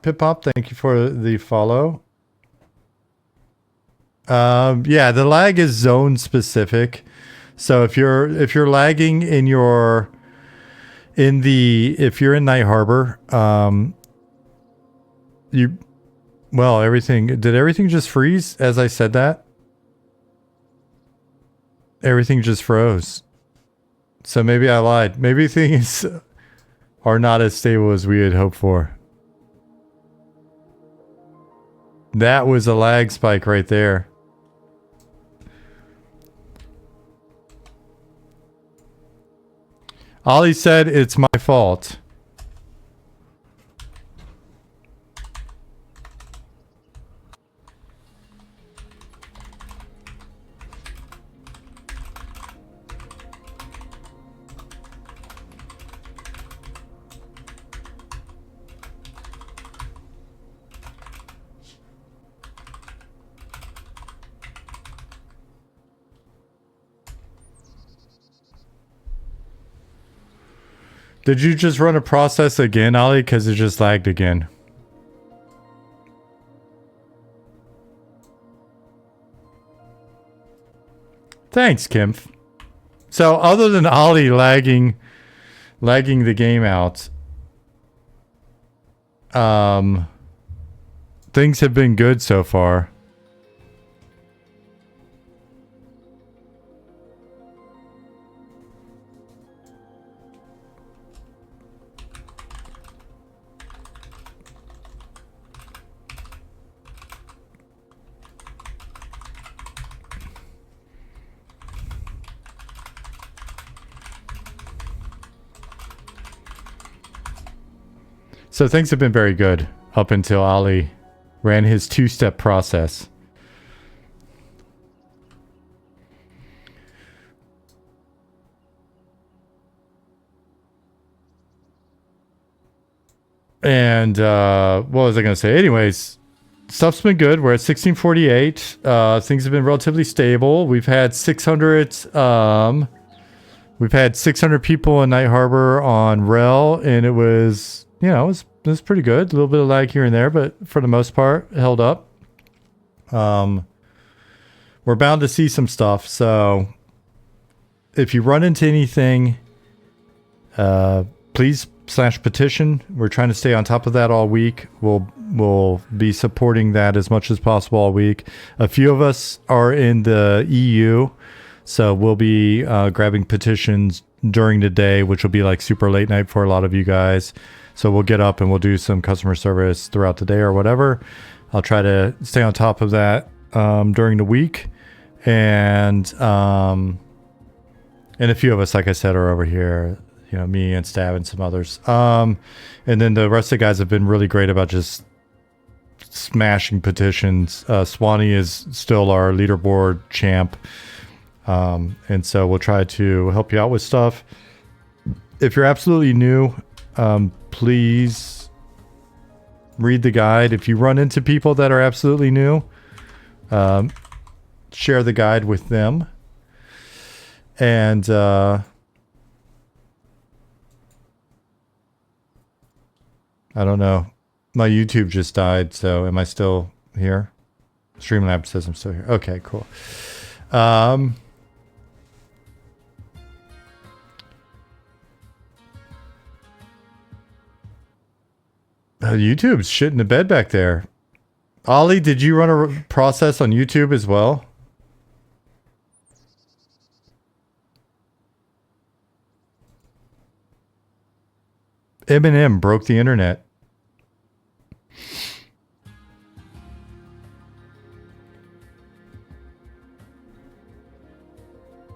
Pip Pop, thank you for the follow. Yeah, the lag is zone specific. So if you're lagging if you're in Night Harbor, did everything just freeze as I said that? Everything just froze. So maybe I lied. Maybe things are not as stable as we had hoped for. That was a lag spike right there. Ollie said it's my fault. Did you just run a process again, Ollie? Because it just lagged again. Thanks, Kimph. So other than Ollie lagging the game out, things have been good so far. So things have been very good up until Ali ran his two-step process. And what was I going to say? Anyways, stuff's been good. We're at 1648. Things have been relatively stable. We've had 600 people in Night Harbor on Rel, and it was, it was pretty good. A little bit of lag here and there, but for the most part, it held up. We're bound to see some stuff, so if you run into anything, please /petition. We're trying to stay on top of that all week. We'll be supporting that as much as possible all week. A few of us are in the EU, so we'll be grabbing petitions during the day, which will be like super late night for a lot of you guys. So we'll get up and we'll do some customer service throughout the day or whatever. I'll try to stay on top of that during the week. And a few of us, like I said, are over here. Me and Stab and some others. And then the rest of the guys have been really great about just smashing petitions. Swanee is still our leaderboard champ. And so we'll try to help you out with stuff. If you're absolutely new, please read the guide. If you run into people that are absolutely new, share the guide with them. And I don't know. My YouTube just died, so am I still here? Streamlabs says I'm still here. Okay, cool. YouTube's shit in the bed back there. Ollie, did you run a process on YouTube as well? Eminem broke the internet.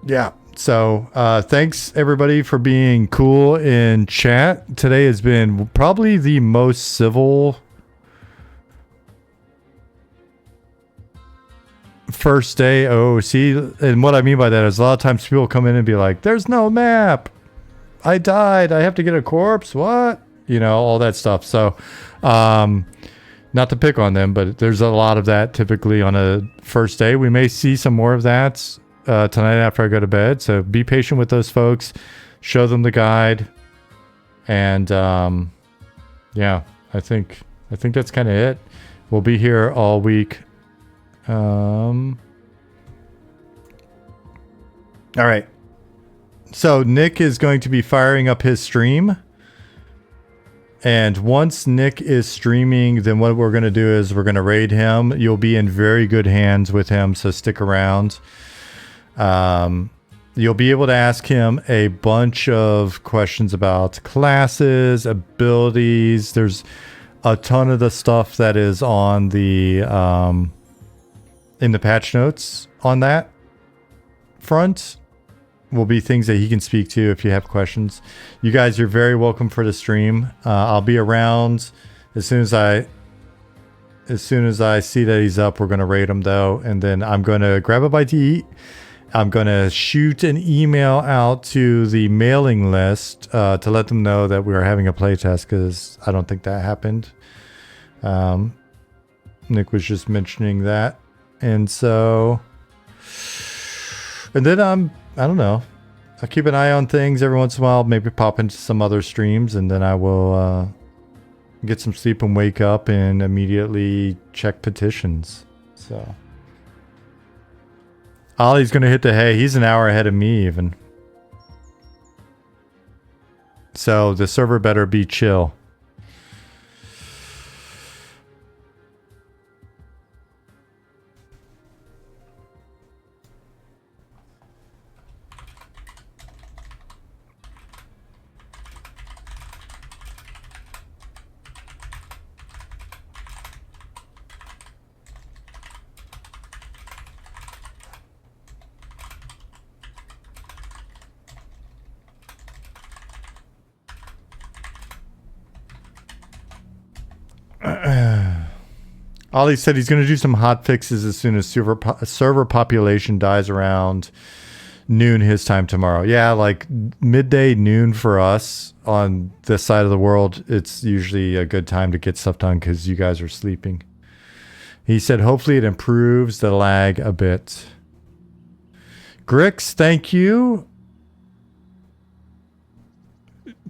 Yeah, So thanks everybody for being cool in chat. Today has been probably the most civil first day OOC. And what I mean by that is a lot of times people come in and be like, there's no map. I died. I have to get a corpse. What? You know, all that stuff. So not to pick on them, but there's a lot of that typically on a first day. We may see some more of that tonight after I go to bed. So be patient with those folks. Show them the guide. And yeah, I think that's kind of it. We'll be here all week. All right. So Nick is going to be firing up his stream. And once Nick is streaming, then what we're going to do is we're going to raid him. You'll be in very good hands with him, so stick around. You'll be able to ask him a bunch of questions about classes, abilities. There's a ton of the stuff that is on the in the patch notes on that front will be things that he can speak to if you have questions. You guys are very welcome for the stream. I'll be around as soon as I see that he's up. We're going to raid him though, and then I'm going to grab a bite to eat. I'm going to shoot an email out to the mailing list to let them know that we are having a playtest, because I don't think that happened. Nick was just mentioning that. And so, and then I don't know. I'll keep an eye on things every once in a while, maybe pop into some other streams, and then I will get some sleep and wake up and immediately check petitions. So Ollie's going to hit the hay. He's an hour ahead of me even. So the server better be chill. Ollie said he's going to do some hot fixes as soon as server population dies around noon his time tomorrow. Yeah, like midday, noon for us on this side of the world. It's usually a good time to get stuff done because you guys are sleeping. He said hopefully it improves the lag a bit. Grix, thank you.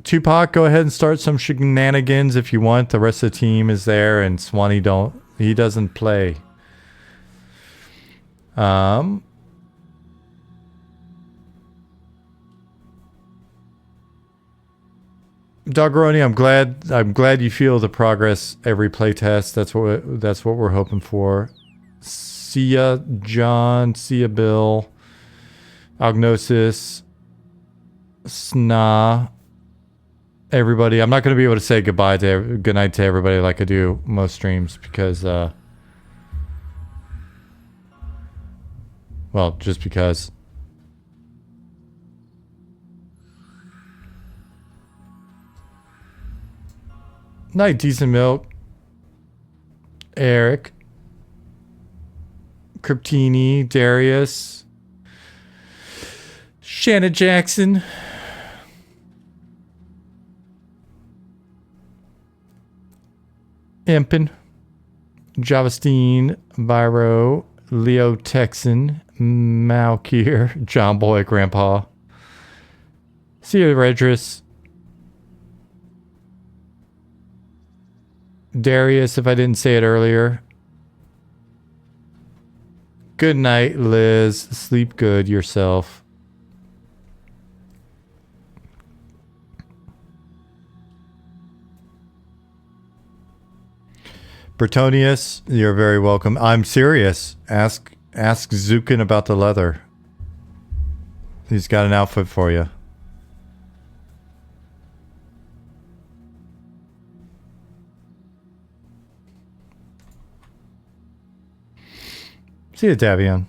Tupac, go ahead and start some shenanigans if you want. The rest of the team is there, and Swanee he doesn't play. Doggeroni, I'm glad you feel the progress every playtest. That's what we're hoping for. See ya, John. See ya, Bill. Agnosis. Sna. Everybody, I'm not going to be able to say good night to everybody like I do most streams because, well, just because. Night, Decent Milk. Eric. Cryptini, Darius. Shanna Jackson. Impin, Javastine, Viro, Leo Texan, Malkier, John Boy, Grandpa, Sia Redris, Darius, if I didn't say it earlier. Good night, Liz. Sleep good yourself. Bertonius, you're very welcome. I'm serious. Ask Zukin about the leather. He's got an outfit for you. See you, Davion.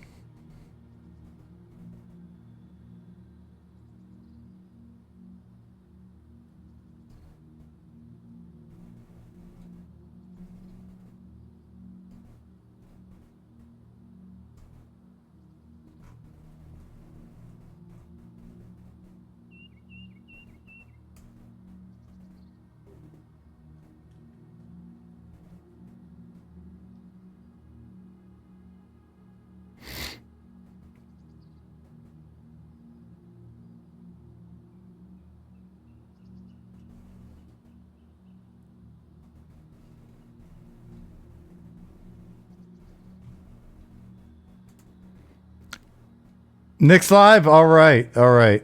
Nick's live. All right. All right.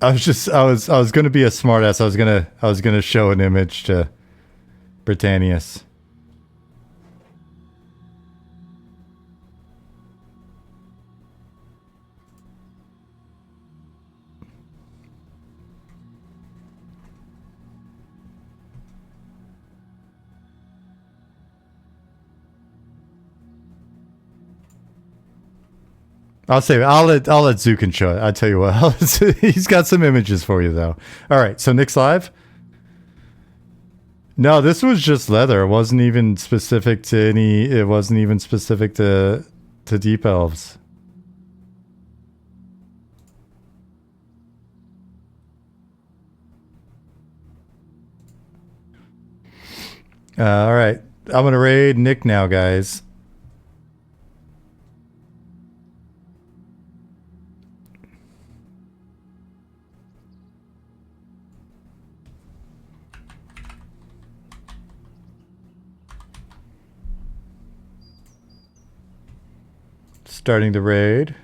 I was gonna be a smartass. I was gonna show an image to Britannius. I'll let Zukin show it. I'll tell you what. He's got some images for you though. All right, so Nick's live. No, this was just leather. It wasn't even specific to any. It wasn't even specific to deep elves. All right, I'm gonna raid Nick now, guys. Starting the raid.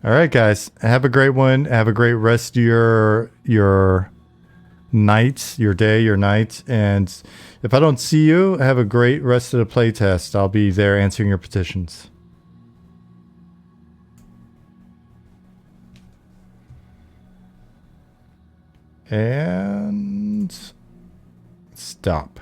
All right, guys. Have a great one. Have a great rest of your night, your day, your night. And if I don't see you, have a great rest of the playtest. I'll be there answering your petitions. And stop.